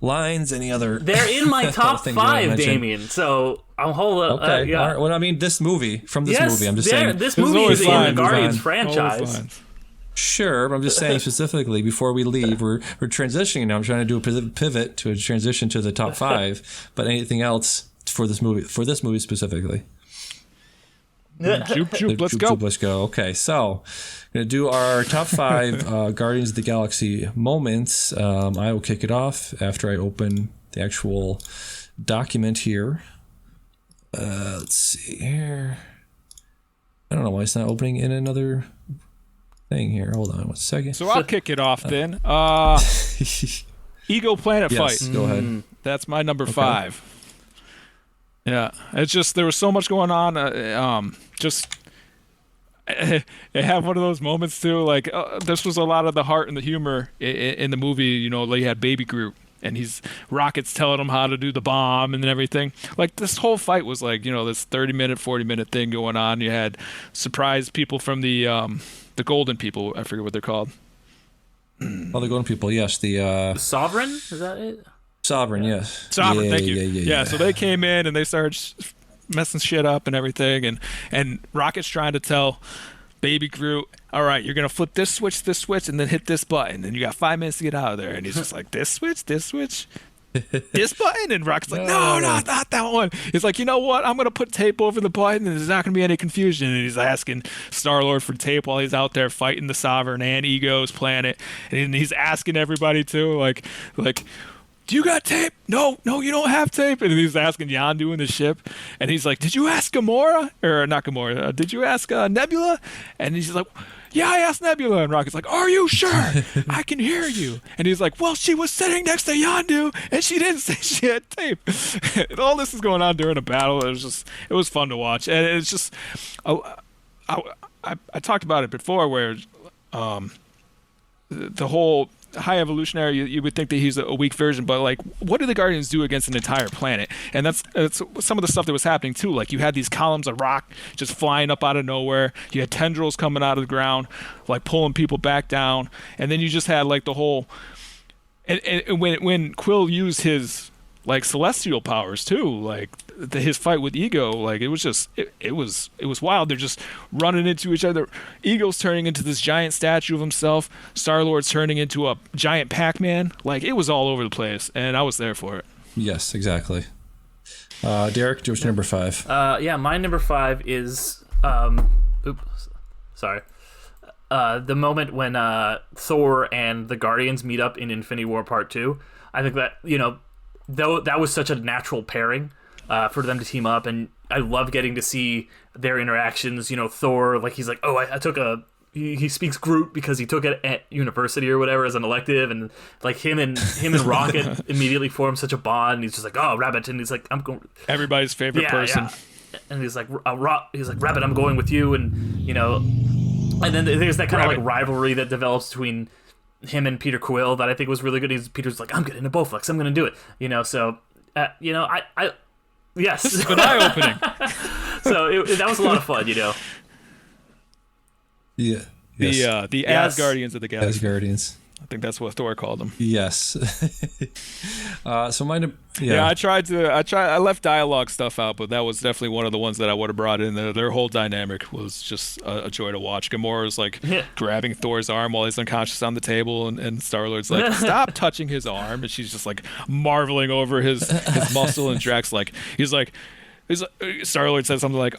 lines, any other... They're in my top things you wanna 5, mention? Damien. So I'm holding. Okay. Yeah. All right. Well, I mean, this movie, from this movie, I'm just saying... This movie is in the fine. Guardians Fine. franchise. Sure, but I'm just saying specifically, before we leave, we're transitioning now. I'm trying to do a pivot to a transition to the top 5, but anything else for this movie specifically? Let's go. Let's go. Okay, so we're going to do our top 5 Guardians of the Galaxy moments. I will kick it off after I open the actual document here. Let's see here. I don't know why it's not opening in another thing here. Hold on one second. So I'll kick it off then. Ego Planet Yes, Fight. go ahead. That's my number 5. Yeah, it's just there was so much going on. Just they have one of those moments too. Like this was a lot of the heart and the humor in the movie. You know, they had Baby Groot, and Rocket's telling him how to do the bomb and everything. Like this whole fight was like, you know, this 30-minute, 40-minute thing going on. You had surprise people from the Golden people. I forget what they're called. Oh, the Golden people. Yes, the Sovereign, is that it? Sovereign. Yes. Sovereign, Yeah, thank you. Yeah. So they came in and they started messing shit up and everything, and Rocket's trying to tell Baby Groot, all right, you're gonna flip this switch, and then hit this button, and you got 5 minutes to get out of there. And he's just like, this switch, this button, and Rocket's like, no, not that one. He's like, you know what? I'm gonna put tape over the button, and there's not gonna be any confusion. And he's asking Star-Lord for tape while he's out there fighting the Sovereign and Ego's planet, and he's asking everybody too, like. Do you got tape? No, you don't have tape. And he's asking Yondu in the ship. And he's like, did you ask Gamora? Or not Gamora. Did you ask Nebula? And he's like, yeah, I asked Nebula. And Rocket's like, are you sure? I can hear you. And he's like, well, she was sitting next to Yondu, and she didn't say she had tape. And all this is going on during a battle. It was fun to watch. And it's just, I talked about it before where the whole high evolutionary, you would think that he's a weak version, but like, what do the Guardians do against an entire planet? And that's some of the stuff that was happening too. Like, you had these columns of rock just flying up out of nowhere. You had tendrils coming out of the ground, like pulling people back down. And then you just had like the whole, and when Quill used his like celestial powers too, like his fight with Ego, like it was just it was wild. They're just running into each other. Ego's turning into this giant statue of himself. Star-Lord's turning into a giant Pac-Man. Like, it was all over the place, and I was there for it. Yes, exactly. Derek, what's your number 5? Yeah, my number 5 is the moment when Thor and the Guardians meet up in Infinity War Part 2. I think that, you know, though that was such a natural pairing for them to team up, and I love getting to see their interactions. You know, Thor, like, he's like, oh, I took he speaks Groot because he took it at university or whatever as an elective, and like him and Rocket immediately form such a bond. And he's just like, oh, Rabbit, and he's like, I'm going. Everybody's favorite person. Yeah. And he's like, Rabbit, I'm going with you, and you know, and then there's that kind of like rivalry that develops between him and Peter Quill that I think was really good. Peter's like, I'm getting a Bowflex, I'm gonna do it, you know. So you know, I yes, this has been eye-opening. So that was a lot of fun, you know. Yeah. The Asgardians of the Galaxy. Asgardians. I think that's what Thor called them. Yes. So mine. Yeah, I left dialogue stuff out, but that was definitely one of the ones that I would have brought in. Their whole dynamic was just a joy to watch. Gamora's like grabbing Thor's arm while he's unconscious on the table, and Star-Lord's like, stop touching his arm, and she's just like marveling over his muscle, and Drax he's like Star-Lord said something like,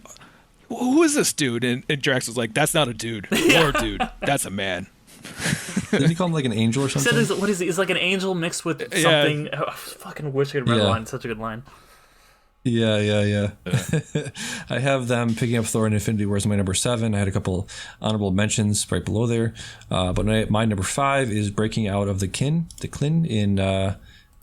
who is this dude? And Drax was like, that's not a dude. You're a dude. That's a man. Didn't he call him like an angel or something? He said, what is it? It's like an angel mixed with something. Oh, I fucking wish I could remember the line. It's such a good line. Yeah. I have them picking up Thor and Infinity War as my number 7. I had a couple honorable mentions right below there. But my number 5 is breaking out of the Klin in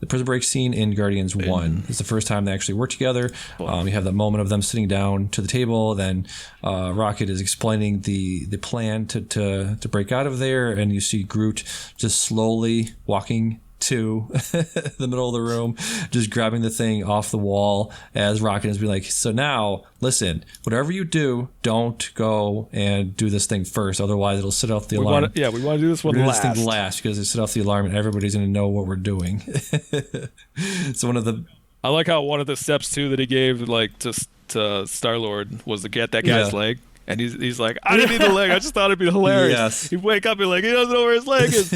the prison break scene in Guardians 1. It's the first time they actually work together. You have that moment of them sitting down to the table. Then Rocket is explaining the plan to break out of there, and you see Groot just slowly walking to the middle of the room, just grabbing the thing off the wall as Rocket is being like, so now, listen, whatever you do, don't go and do this thing first, otherwise it'll set off the alarm. We want to do this one We're last. This thing last because it set off the alarm and everybody's going to know what we're doing. So one of the... I like how one of the steps, too, that he gave like to Star-Lord was to get that guy's leg. And he's like, I didn't need the leg. I just thought it'd be hilarious. Yes. He'd wake up and be like, he doesn't know where his leg is.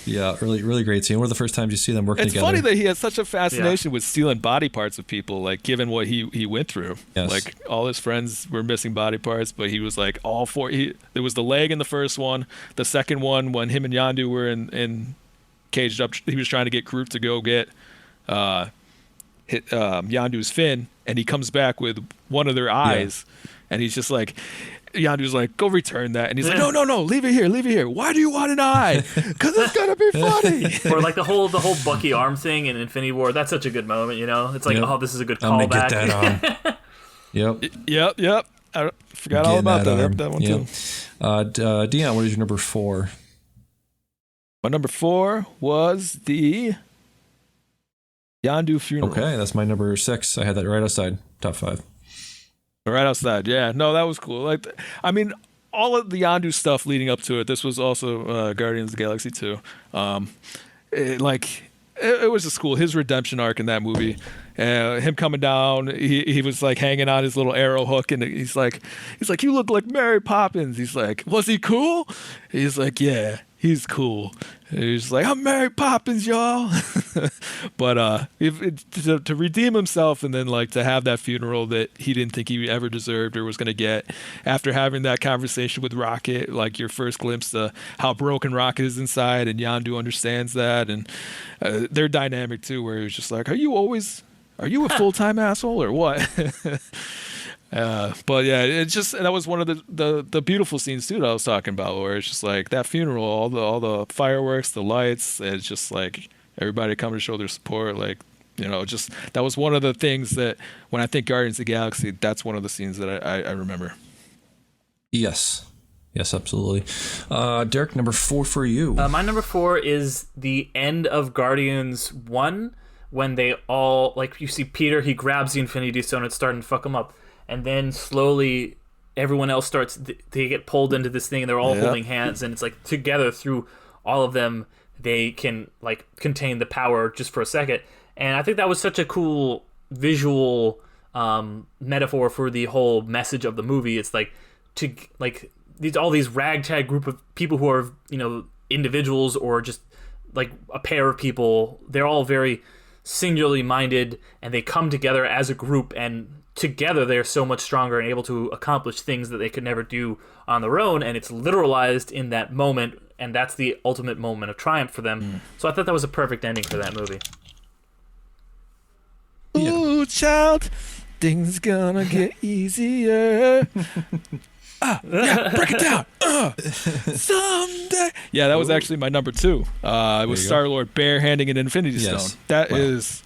Yeah, really great scene. One of the first times you see them working together. It's funny that he has such a fascination with stealing body parts of people, like given what he went through. Yes. Like all his friends were missing body parts, but he was like all four. There was the leg in the first one. The second one, when him and Yondu were in caged up, he was trying to get Groot to go get Yondu's fin, and he comes back with one of their eyes, and he's just like, Yondu's like, go return that, and he's like, no, leave it here. Why do you want an eye? Because it's gonna be funny. Or like the whole Bucky arm thing in Infinity War. That's such a good moment, you know. It's like, oh, this is a good callback. Get that on. Yep. I forgot all about that one too. Dion, what is your number 4? My number 4 was the Yondu funeral. Okay, that's my number 6. I had that right outside top 5. Right outside, yeah. No, that was cool. Like, I mean, all of the Yondu stuff leading up to it. This was also Guardians of the Galaxy 2. It was just cool. His redemption arc in that movie. Him coming down, he was like hanging on his little arrow hook, and he's like, you look like Mary Poppins. He's like, was he cool? He's like, yeah, he's cool. And he's like, I'm Mary Poppins, y'all. But to redeem himself, and then like to have that funeral that he didn't think he ever deserved or was going to get, after having that conversation with Rocket, like your first glimpse of how broken Rocket is inside, and Yondu understands that, and their dynamic too, where he was just like, are you a full-time asshole or what? But yeah, it's just, that was one of the beautiful scenes too that I was talking about, where it's just like that funeral, all the fireworks, the lights, it's just like everybody coming to show their support, like, you know, just that was one of the things that when I think Guardians of the Galaxy, that's one of the scenes that I remember. Yes, absolutely. Derek, number 4 for you. My number 4 is the end of Guardians 1, when they all, like, you see Peter, he grabs the Infinity Stone, it's starting to fuck him up. And then slowly everyone else starts, they get pulled into this thing, and they're all holding hands, and it's like together through all of them, they can like contain the power just for a second. And I think that was such a cool visual metaphor for the whole message of the movie. It's like all these ragtag group of people who are, you know, individuals or just like a pair of people. They're all very singularly minded, and they come together as a group, and together they're so much stronger and able to accomplish things that they could never do on their own, and it's literalized in that moment, and that's the ultimate moment of triumph for them. So I thought that was a perfect ending for that movie. Ooh, child, things gonna get easier. Break it down. Someday. Yeah, that was actually my number 2. It was Star-Lord barehanding an Infinity Stone. That is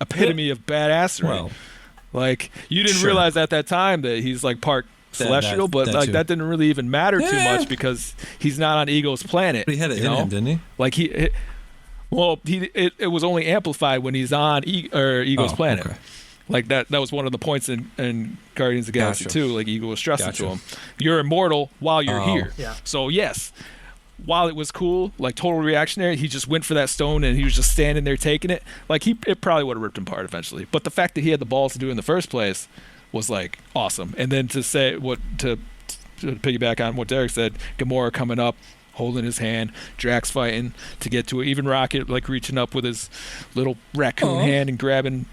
epitome of badassery. Well, like, you didn't realize at that time that he's like part celestial, but like that didn't really even matter too much, because he's not on Ego's planet. But he had it in him, didn't he? Like it was only amplified when he's on Ego's planet. Okay. Like that was one of the points in Guardians of the Galaxy 2. Like, Ego was stressing to him, you're immortal while you're here. Yeah. So yes, while it was cool, like total reactionary, he just went for that stone and he was just standing there taking it. Like, it probably would have ripped him apart eventually. But the fact that he had the balls to do it in the first place was like awesome. And then to say to piggyback on what Derek said, Gamora coming up, holding his hand, Drax fighting to get to it, even Rocket like reaching up with his little raccoon hand and grabbing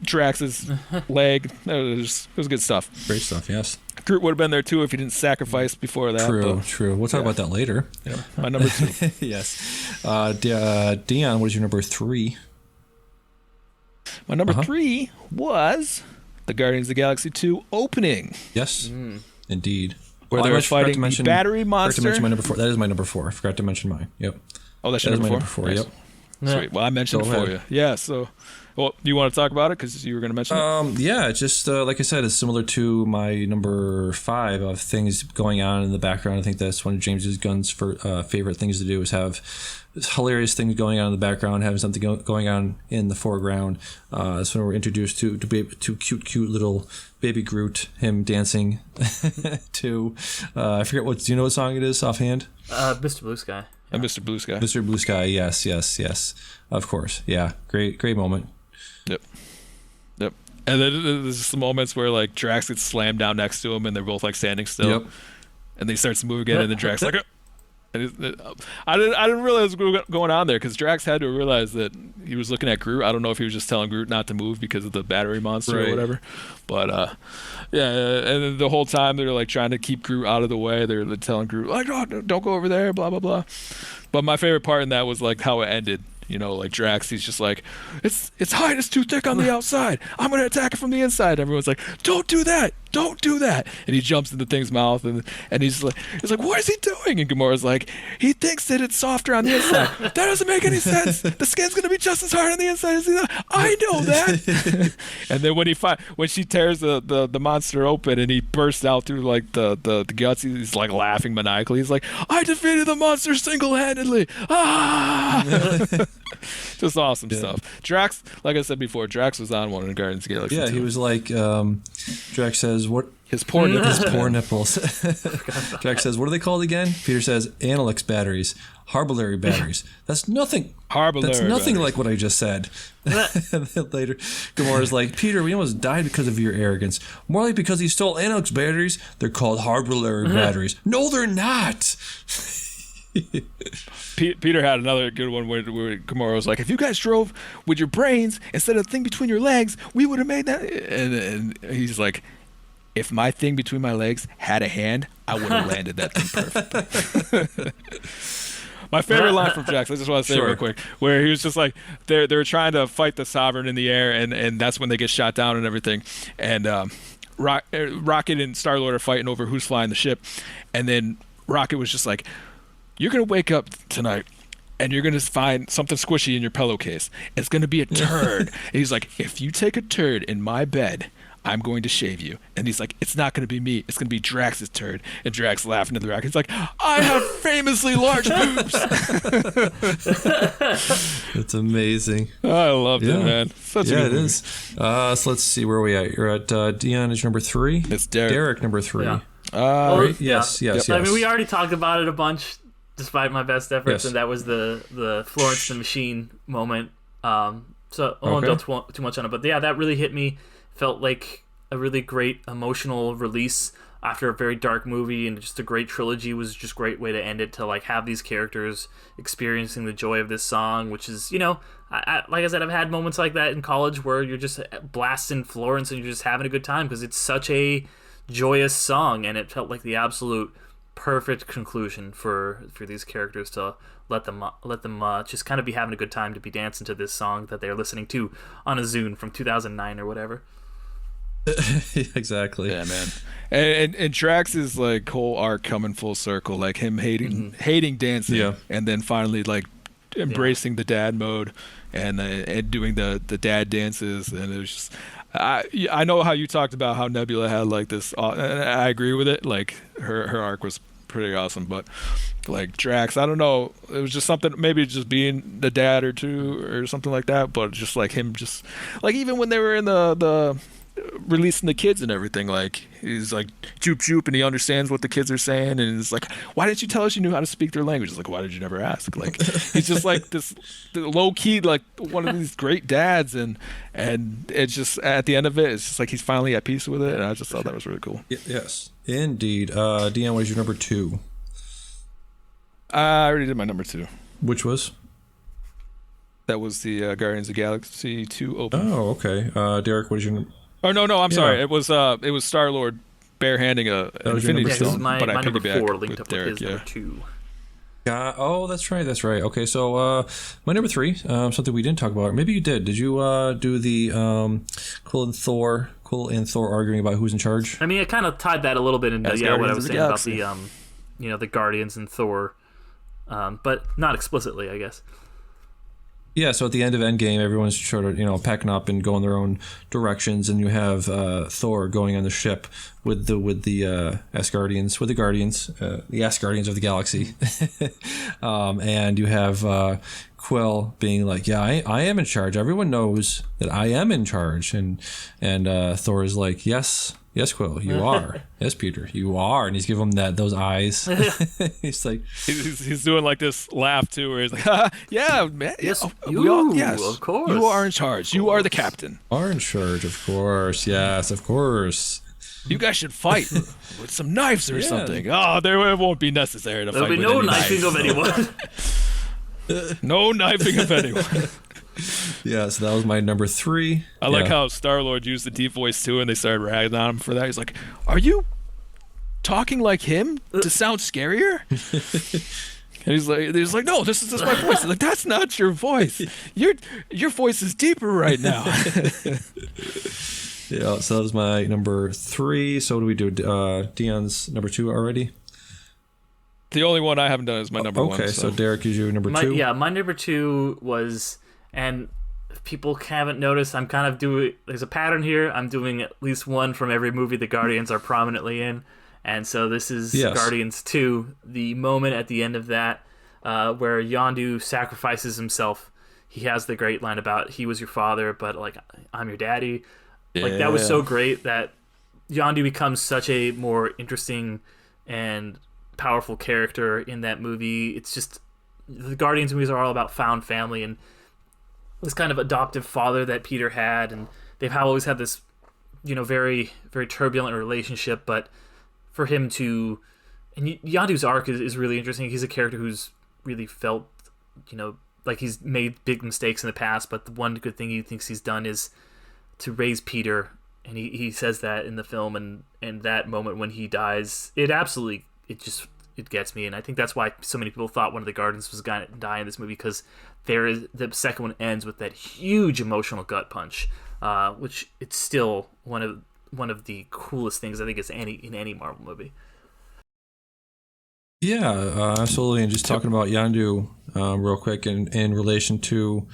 Drax's leg. It was good stuff. Great stuff, yes. Groot would have been there too if he didn't sacrifice before that. True. We'll talk about that later. Yeah. My number 2. Yes. Dion, what is your number 3? My number 3 was the Guardians of the Galaxy 2 opening. Yes, indeed. Where they were fighting the battery monster. I forgot to mention my number 4. That is my number 4. I forgot to mention mine. Yep. Oh, that's your number 4? Nice. Yep. Sweet. Well, I mentioned Go it for ahead. you. Yeah. So, well, you want to talk about it because you were going to mention it? Yeah, just like I said, it's similar to my number 5 of things going on in the background. I think that's one of James's Gunn's favorite things to do is have hilarious things going on in the background, having something going on in the foreground. That's when we're introduced to cute little baby Groot, him dancing to I forget what. Do you know what song it is offhand? Mr. Blue Sky. Mr. Blue Sky. Mr. Blue Sky. Yes. Of course. Yeah. Great moment. Yep. And then there's some moments where like Drax gets slammed down next to him, and they're both like standing still. Yep. And they start to move again, and then Drax like. I didn't realize what was going on there because Drax had to realize that he was looking at Groot. I don't know if he was just telling Groot not to move because of the battery monster or whatever. But yeah, and then the whole time they're like trying to keep Groot out of the way. They're telling Groot like, oh, don't go over there, blah blah blah. But my favorite part in that was like how it ended. You know, like Drax, he's just like, it's hide is too thick on the outside. I'm gonna attack it from the inside. Everyone's like, don't do that. And he jumps in the thing's mouth, and he's like, what is he doing? And Gamora's like, he thinks that it's softer on the inside. That doesn't make any sense. The skin's gonna be just as hard on the inside as the outside. I know that. And then when she tears the monster open and he bursts out through like the guts, he's like laughing maniacally. He's like, I defeated the monster single-handedly. Just awesome stuff. Drax, like I said before, Drax was on one in Guardians of the Galaxy. Yeah, he was like, Drax says, what? His poor nipples. His poor nipples. Drax says, what are they called again? Peter says, Analyx batteries, Harbillary batteries. That's nothing. That's nothing batteries. like what I just said. And then later, Gamora's like, Peter, we almost died because of your arrogance. More like because he stole Analyx batteries. They're called Harbillary batteries. No, they're not. Peter had another good one where Gamora was like, if you guys drove with your brains instead of the thing between your legs, we would have made that. And he's like, if my thing between my legs had a hand, I would have landed that thing perfectly. My favorite line from Drax, I just want to say real quick, where he was just like, they're trying to fight the Sovereign in the air, and that's when they get shot down and everything. And Rocket and Star-Lord are fighting over who's flying the ship. And then Rocket was just like, you're going to wake up tonight and you're going to find something squishy in your pillowcase. It's going to be a turd. And he's like, if you take a turd in my bed, I'm going to shave you. And he's like, it's not going to be me. It's going to be Drax's turd. And Drax laughing at the Rocket. He's like, I have famously large boobs. That's amazing. I loved it, man. Such a good movie. Is. So let's see, where are we at? You're at Dion is number 3. It's Derek. Derek, number 3. Yeah. Right? Yes. I mean, we already talked about it a bunch, despite my best efforts, and that was the Florence the Machine moment. So I won't dwell too much on it, but yeah, that really hit me. Felt like a really great emotional release after a very dark movie, and just a great trilogy. Was just a great way to end it, to like have these characters experiencing the joy of this song, which is, you know, like I said, I've had moments like that in college where you're just blasting Florence and you're just having a good time because it's such a joyous song, and it felt like the absolute perfect conclusion for these characters to let them just kind of be having a good time, to be dancing to this song that they're listening to on a Zune from 2009 or whatever. Exactly. Yeah, man. And Drax's like whole arc coming full circle, like him hating dancing, and then finally like embracing the dad mode and doing the dad dances, and it was just. I know how you talked about how Nebula had like this, and I agree with it. Like her arc was pretty awesome, but like Drax, I don't know, it was just something, maybe just being the dad or two or something like that, but just like him, just like even when they were in the releasing the kids and everything, like he's like joop joop and he understands what the kids are saying, and it's like, why didn't you tell us you knew how to speak their language? It's like, why did you never ask? Like he's just like this low key, like one of these great dads, and it's just at the end of it, it's just like he's finally at peace with it, and I just thought that was really cool. Yes, indeed. Dion, what is your number 2? I already did my number 2. Which was? That was the Guardians of the Galaxy 2 open. Oh, okay. Derek, what is your number? Oh no, I'm sorry. It was Star-Lord barehanding an Infinity Stone, but I number 4 linked with up Derek, with his number 2. Oh, that's right. Okay, so my number 3, something we didn't talk about. Maybe you did. Did you do the Quill and Thor arguing about who's in charge? I mean, it kind of tied that a little bit into what I was saying about the the Guardians and Thor, but not explicitly, I guess. Yeah, so at the end of Endgame, everyone's sort of, packing up and going their own directions, and you have Thor going on the ship with the Asgardians, the Asgardians of the galaxy, and you have Quill being like, "Yeah, I am in charge. Everyone knows that I am in charge," and Thor is like, "Yes, Quill, you are. Yes, Peter, you are." And he's giving him those eyes. He's like, he's doing like this laugh too, where he's like, "Yeah, man, Yes, yes, of course. you are in charge. You are the captain. "Are in charge, of course. Yes, of course. You guys should fight with some knives or something." Oh, it won't be necessary to There'll fight be with no any knifing knives. of anyone. No knifing of anyone. Yeah, so that was my number 3. I like how Star-Lord used the deep voice too, and they started ragging on him for that. He's like, "Are you talking like him to sound scarier?" And he's like, "No, this is just my voice." I'm like, "That's not your voice. Your voice is deeper right now." Yeah, so that was my number 3. So what do we do? Dion's number 2 already? The only one I haven't done is my number 1. Okay, so Derek is your number 2? Yeah, my number 2 was, and if people haven't noticed, I'm kind of doing, there's a pattern here. I'm doing at least one from every movie the Guardians are prominently in. And so this is Guardians 2, the moment at the end of that where Yondu sacrifices himself. He has the great line about, "He was your father, but like, I'm your daddy." Yeah. Like, that was so great that Yondu becomes such a more interesting and powerful character in that movie. It's just, the Guardians movies are all about found family and this kind of adoptive father that Peter had, and they've always had this, very, very turbulent relationship. But for him to, and Yondu's arc is really interesting. He's a character who's really felt, like he's made big mistakes in the past, but the one good thing he thinks he's done is to raise Peter, and he says that in the film, and that moment when he dies, it gets me. And I think that's why so many people thought one of the Guardians was going to die in this movie, because the second one ends with that huge emotional gut punch, which it's still one of the coolest things I think is in any Marvel movie. Yeah, absolutely. And just talking about Yondu real quick in relation to,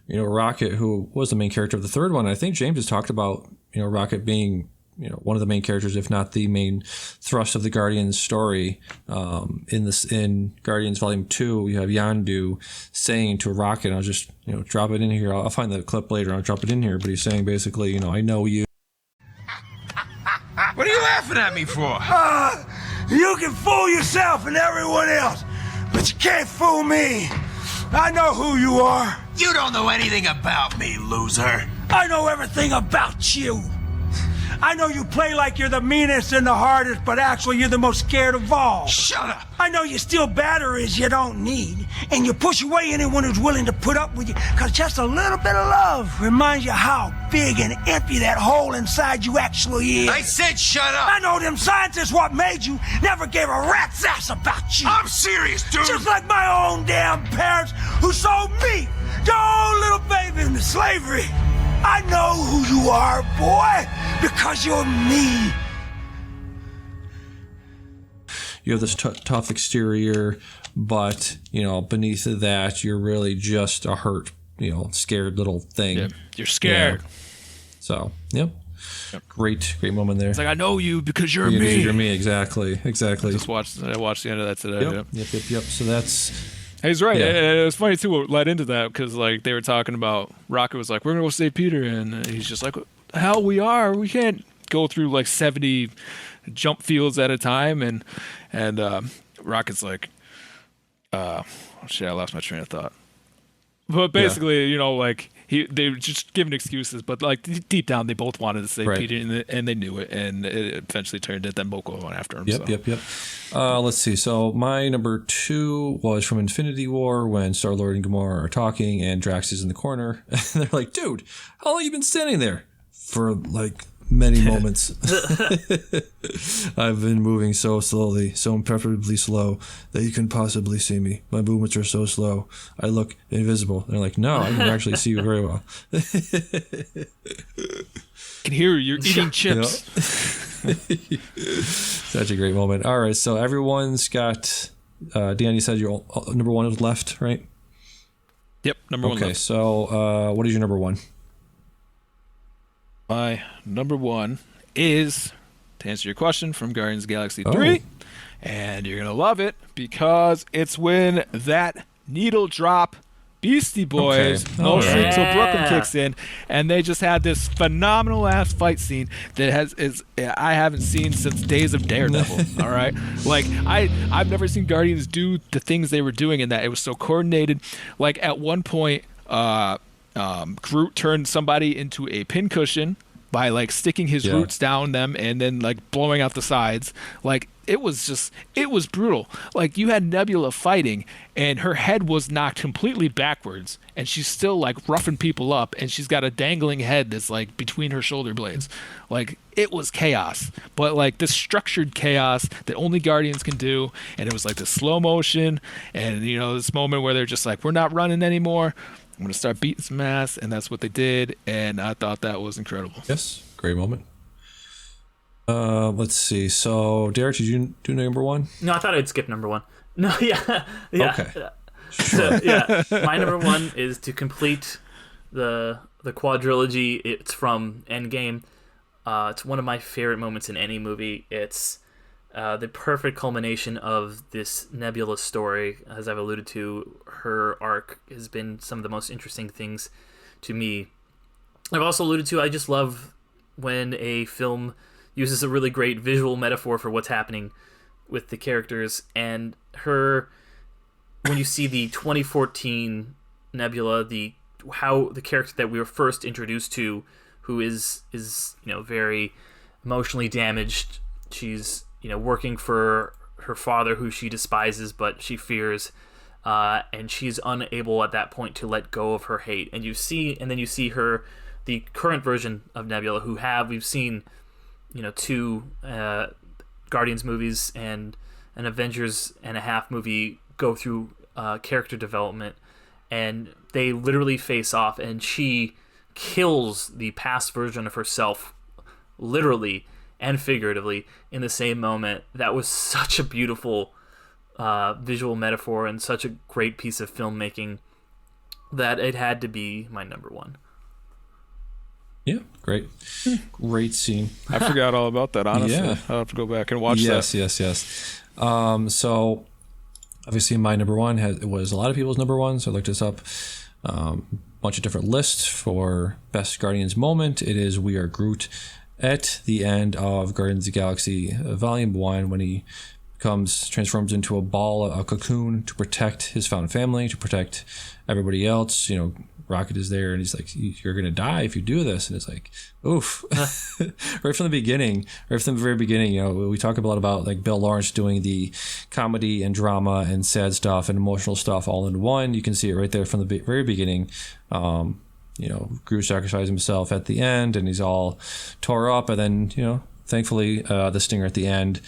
Rocket, who was the main character of the third one. I think James has talked about, Rocket being, one of the main characters, if not the main thrust of the Guardians story. In Guardians Volume 2, you have Yondu saying to Rocket, I'll just, drop it in here. I'll find the clip later. I'll drop it in here. But he's saying basically, I know you. What are you laughing at me for? You can fool yourself and everyone else, but you can't fool me. I know who you are. You don't know anything about me, loser. I know everything about you. I know you play like you're the meanest and the hardest, but actually you're the most scared of all. Shut up. I know you steal batteries you don't need, and you push away anyone who's willing to put up with you, because just a little bit of love reminds you how big and empty that hole inside you actually is. I said shut up. I know them scientists what made you never gave a rat's ass about you. I'm serious, dude. Just like my own damn parents who sold me, your own little baby, into slavery. I know who you are, boy, because you're me. You have this tough exterior, but, beneath that, you're really just a hurt, scared little thing. Yeah, you're scared. Yeah. So, yep. Great moment there. It's like, I know you because you're me. me. You're me, exactly. I watched the end of that today. Yep. So that's... He's right. Yeah. It was funny too what led into that, because like they were talking about, Rocket was like, "We're gonna go save Peter," and he's just like, "Hell, we are. We can't go through like 70 jump fields at a time." And Rocket's like, shit, I lost my train of thought. But basically, like they were just giving excuses, but like deep down they both wanted to save Peter, and they knew it, and it eventually turned into them both going after him. Yep. Let's see. So my number 2 was from Infinity War, when Star-Lord and Gamora are talking, and Drax is in the corner, and they're like, "Dude, how long have you been standing there?" For like many moments. "I've been moving so slowly, so imperceptibly slow that you couldn't possibly see me. My movements are so slow, I look invisible." And they're like, "No, I can actually see you very well." Can hear you're eating chips. Such a great moment. All right, so everyone's got. Dan, you said your number 1 was left, right? Yep. Number one. Okay, so what is your number one? My number one is, to answer your question, from Guardians of the Galaxy 3. And you're going to love it because it's when that needle drop Beastie Boys No Sleep Till Brooklyn kicks in, and they just had this phenomenal ass fight scene that I haven't seen since Days of Daredevil. All right, like I've never seen Guardians do the things they were doing in that. It was so coordinated. Like at one point, Groot turned somebody into a pincushion by like sticking his roots down them and then like blowing out the sides. Like it was brutal. Like you had Nebula fighting and her head was knocked completely backwards and she's still like roughing people up and she's got a dangling head that's like between her shoulder blades. Like it was chaos, but like this structured chaos that only Guardians can do. And it was like the slow motion and this moment where they're just like, we're not running anymore. I'm going to start beating some ass, and that's what they did, and I thought that was incredible. Yes, great moment. Let's see. So, Derek, did you do number one? No, I thought I'd skip number one. No, yeah. Okay. So, my number one is to complete the quadrilogy. It's from Endgame. It's one of my favorite moments in any movie. It's the perfect culmination of this Nebula story. As I've alluded to, her arc has been some of the most interesting things to me. I've also alluded to, I just love when a film uses a really great visual metaphor for what's happening with the characters. And when you see the 2014 Nebula, how the character that we were first introduced to, who is very emotionally damaged, she's working for her father, who she despises but she fears, and she's unable at that point to let go of her hate. And then you see her, the current version of Nebula, we've seen, 2 Guardians movies and an Avengers and a half movie go through character development, and they literally face off, and she kills the past version of herself, literally and figuratively, in the same moment. That was such a beautiful visual metaphor and such a great piece of filmmaking that it had to be my number one. Yeah, great scene. I forgot all about that, honestly. Yeah. I'll have to go back and watch that. Yes. So obviously my number one was a lot of people's number one, so I looked this up. Bunch of different lists for best Guardians moment. It is We Are Groot at the end of Guardians of the Galaxy Volume 1, when he transforms into a ball, a cocoon, to protect his found family, to protect everybody else. Rocket is there and he's like, you're gonna die if you do this, and it's like, oof. Right from the very beginning, we talk a lot about like Bill Lawrence doing the comedy and drama and sad stuff and emotional stuff all in one. You can see it right there from the very beginning. Groot sacrifices himself at the end and he's all tore up, and then thankfully the stinger at the end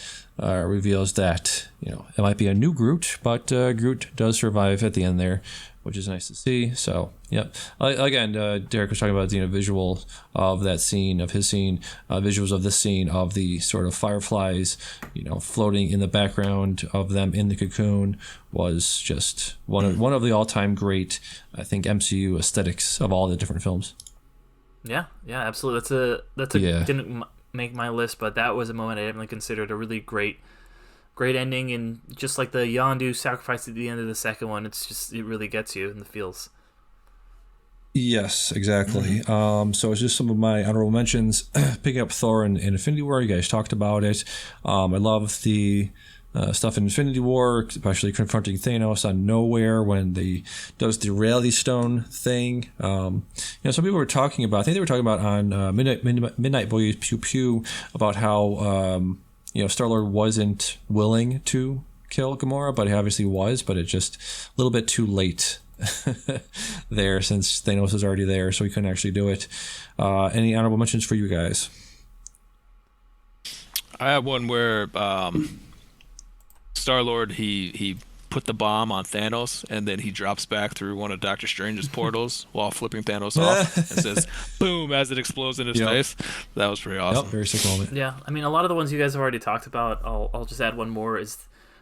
reveals that it might be a new Groot, but Groot does survive at the end there, which is nice to see. So again, Derek was talking about the visual of that scene, of his scene, visuals of this scene, of the sort of fireflies floating in the background of them in the cocoon, was just one of the all-time great, I think, MCU aesthetics of all the different films. Yeah, absolutely. Didn't make my list, but that was a moment I definitely considered a really great ending. And just like the Yondu sacrifice at the end of the second one, it really gets you in the feels. Yes, exactly. So it's just some of my honorable mentions. Picking up Thor in Infinity War, you guys talked about it. I love the stuff in Infinity War, especially confronting Thanos on Nowhere when they does the Reality Stone thing. Some people were talking about, I think they were talking about on Midnight Boys Pew Pew, about how Star-Lord wasn't willing to kill Gamora, but he obviously was, but it's just a little bit too late there, since Thanos is already there, so he couldn't actually do it. Any honorable mentions for you guys? I have one where Star-Lord, he put the bomb on Thanos, and then he drops back through one of Doctor Strange's portals while flipping Thanos off, and says boom as it explodes in his face. That was pretty awesome. Very sick moment. Yeah, I mean, a lot of the ones you guys have already talked about. I'll just add one more, is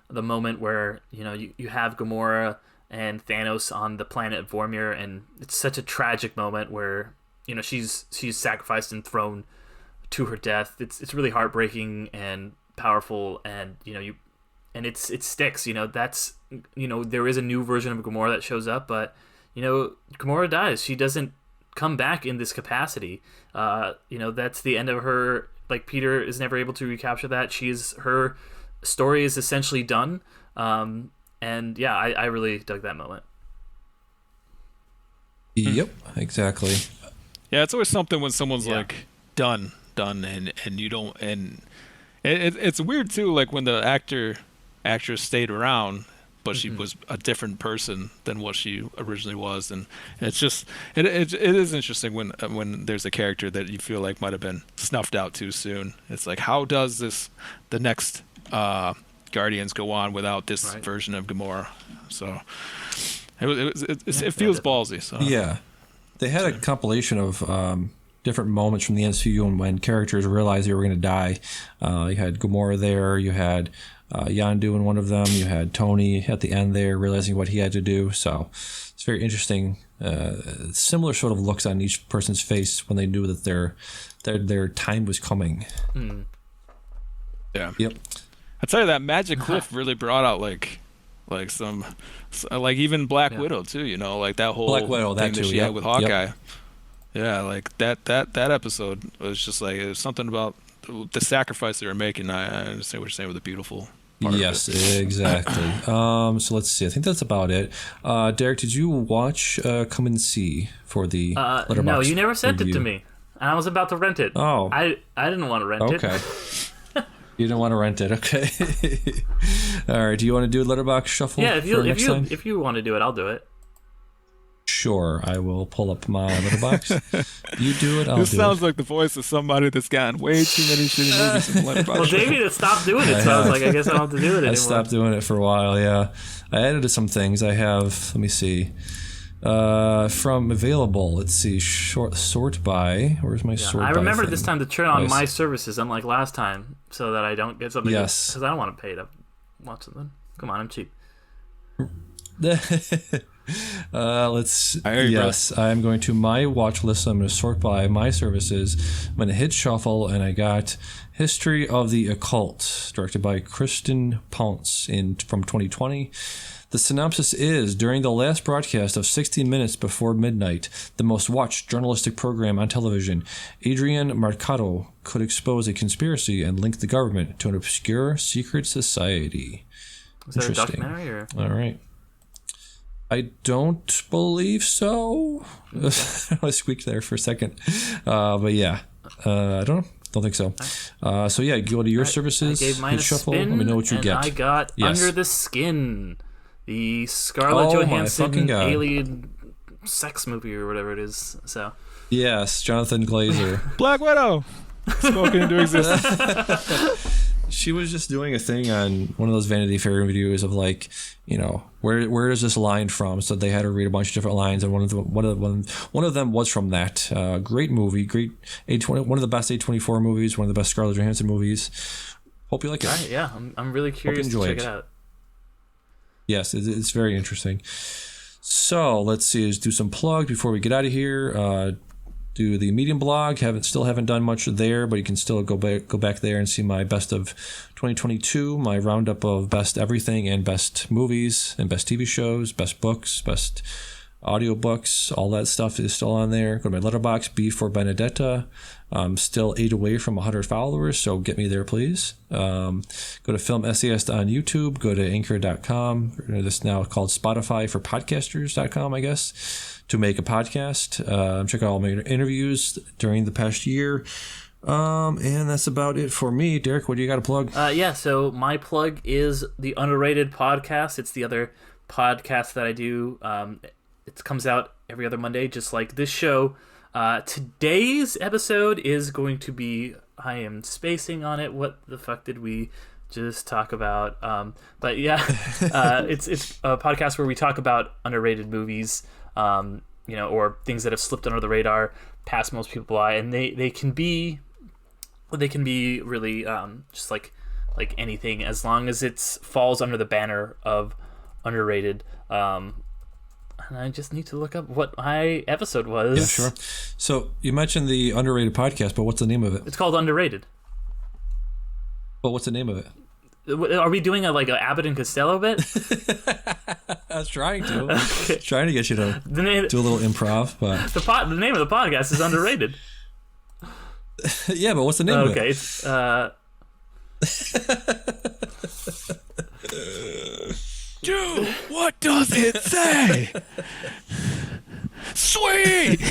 the moment where you have Gamora and Thanos on the planet Vormir, and it's such a tragic moment where she's sacrificed and thrown to her death. It's really heartbreaking and powerful, and it sticks. That's there is a new version of Gamora that shows up, but Gamora dies. She doesn't come back in this capacity. That's the end of her. Like, Peter is never able to recapture that. Her story is essentially done. And yeah, I really dug that moment. Yep, exactly. Yeah, it's always something when someone's like done, and you don't, and it's weird too. Like when the actress stayed around, but she was a different person than what she originally was, and it's just it is interesting when there's a character that you feel like might have been snuffed out too soon. It's like, how does the next Guardians go on without this version of Gamora? So it feels ballsy. So yeah, they had a compilation of different moments from the MCU and when characters realized they were going to die. You had Gamora there, you had Yondu in one of them, you had Tony at the end there realizing what he had to do. So it's very interesting. Similar sort of looks on each person's face when they knew that their time was coming. Yeah. Yep. I tell you, that Magic Cliff really brought out like some even Black Widow too. Like that whole Black Widow, thing that too, she had with Hawkeye. Yep. Yeah, like that episode was just like, it was something about the sacrifice they were making. I understand what you're saying with the beautiful part yes, of it. exactly. So let's see. I think that's about it. Derek, did you watch Come and See for the Letterboxd No, you never sent review? it to me. I was about to rent it. Oh. I didn't want to rent it. Okay. You didn't want to rent it, okay? All right. Do you want to do a letterbox shuffle? Yeah, time? if you want to do it, I'll do it. Sure, I will pull up my letterbox. You do it, I'll This do sounds it. like the voice of somebody that's gotten way too many shitty movies in the letterbox. Well, Damian had stopped doing it, so I was like, I guess I don't have to do it anymore. I stopped doing it for a while, yeah. I edited some things. I have, let me see. From available, let's see, sort by. Where's my sort by? I remember thing? this time to turn on Nice. my services, unlike last time, so that I don't get something. Yes. Because I don't want to pay to watch something. Come on, I'm cheap. Let's. I hear you, yes, I'm going to my watch list. I'm going to sort by my services. I'm going to hit shuffle, and I got History of the Occult, directed by Kristen Pounce from 2020. The synopsis is: during the last broadcast of 60 Minutes Before Midnight, the most watched journalistic program on television, Adrian Marcato could expose a conspiracy and link the government to an obscure secret society. Is that a Interesting. documentary or? All right. I don't believe so. I squeaked there for a second. But yeah, I don't think so. So yeah, go to your services, I gave mine hit a shuffle, spin, let me know what you and get. I got Yes. Under the Skin, the Scarlett Oh, my Johansson fucking God. alien sex movie or whatever it is. So Yes, Jonathan Glazer. Black Widow spoken into existence. She was just doing a thing on one of those Vanity Fair videos of like, where is this line from? So they had her read a bunch of different lines, and one of them was from that. Great movie, great A20, one of the best A24 movies, one of the best Scarlett Johansson movies. Hope you like it. right, yeah, I'm really curious to enjoy check it. it out. Yes, it's very interesting. So let's see, let's do some plug before we get out of here. Do the Medium blog. Still haven't done much there, but you can still go back there and see my best of 2022, my roundup of best everything and best movies and best TV shows, best books, best audiobooks. All that stuff is still on there. Go to my letterbox, B for Benedetta. I'm still 8 away from 100 followers, so get me there, please. Go to Film Essayist on YouTube. Go to Anchor.com. This is now called Spotify for Podcasters.com, I guess, to make a podcast. Check out all my interviews during the past year. And that's about it for me. Derek, what do you got to plug? Yeah, so my plug is the Underrated podcast. It's the other podcast that I do. It comes out every other Monday, just like this show. Today's episode is going to be, I am spacing on it. What the fuck did we just talk about? But yeah, it's a podcast where we talk about underrated movies, or things that have slipped under the radar, past most people by, and they can be really just like anything, as long as it falls under the banner of underrated. And I just need to look up what my episode was. Yeah, sure. So you mentioned the underrated podcast, but what's the name of it? It's called Underrated. But what's the name of it? Are we doing like a Abbott and Costello bit? I was trying to. Trying to get you to do a little improv, but the name of the podcast is Underrated. yeah, but what's the name of it? Okay, it's Dude, what does it say? Sweet.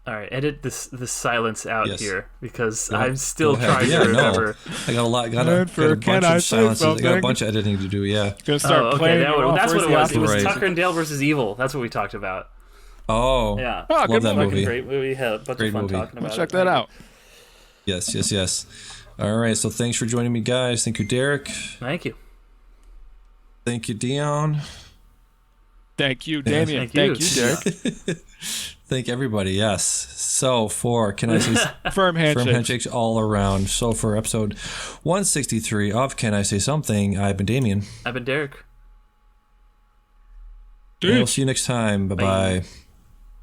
all right. Edit this silence out Yes. here because Go- I'm still go ahead. trying Yeah, to remember. No. I got a lot. Got a bunch Can I of say silences. I got a something? bunch of editing to do. Yeah. Gonna start Okay, playing. that's what it was. It was Right. Tucker and Dale versus Evil. That's what we talked about. Oh. Yeah. Oh, Love good that movie. movie. Great movie. Had a bunch Great of fun movie. talking about Check it. that out. Yes. All right. So thanks for joining me, guys. Thank you, Derek. Thank you. Thank you, Dion. Thank you, Damian. Thank you. Derek. Thank everybody. Yes. So for Can I Say Firm handshake. Firm handshakes all around. So for episode 163 of Can I Say Something, I've been Damian. I've been Derek. And we'll see you next time. Bye-bye. Bye.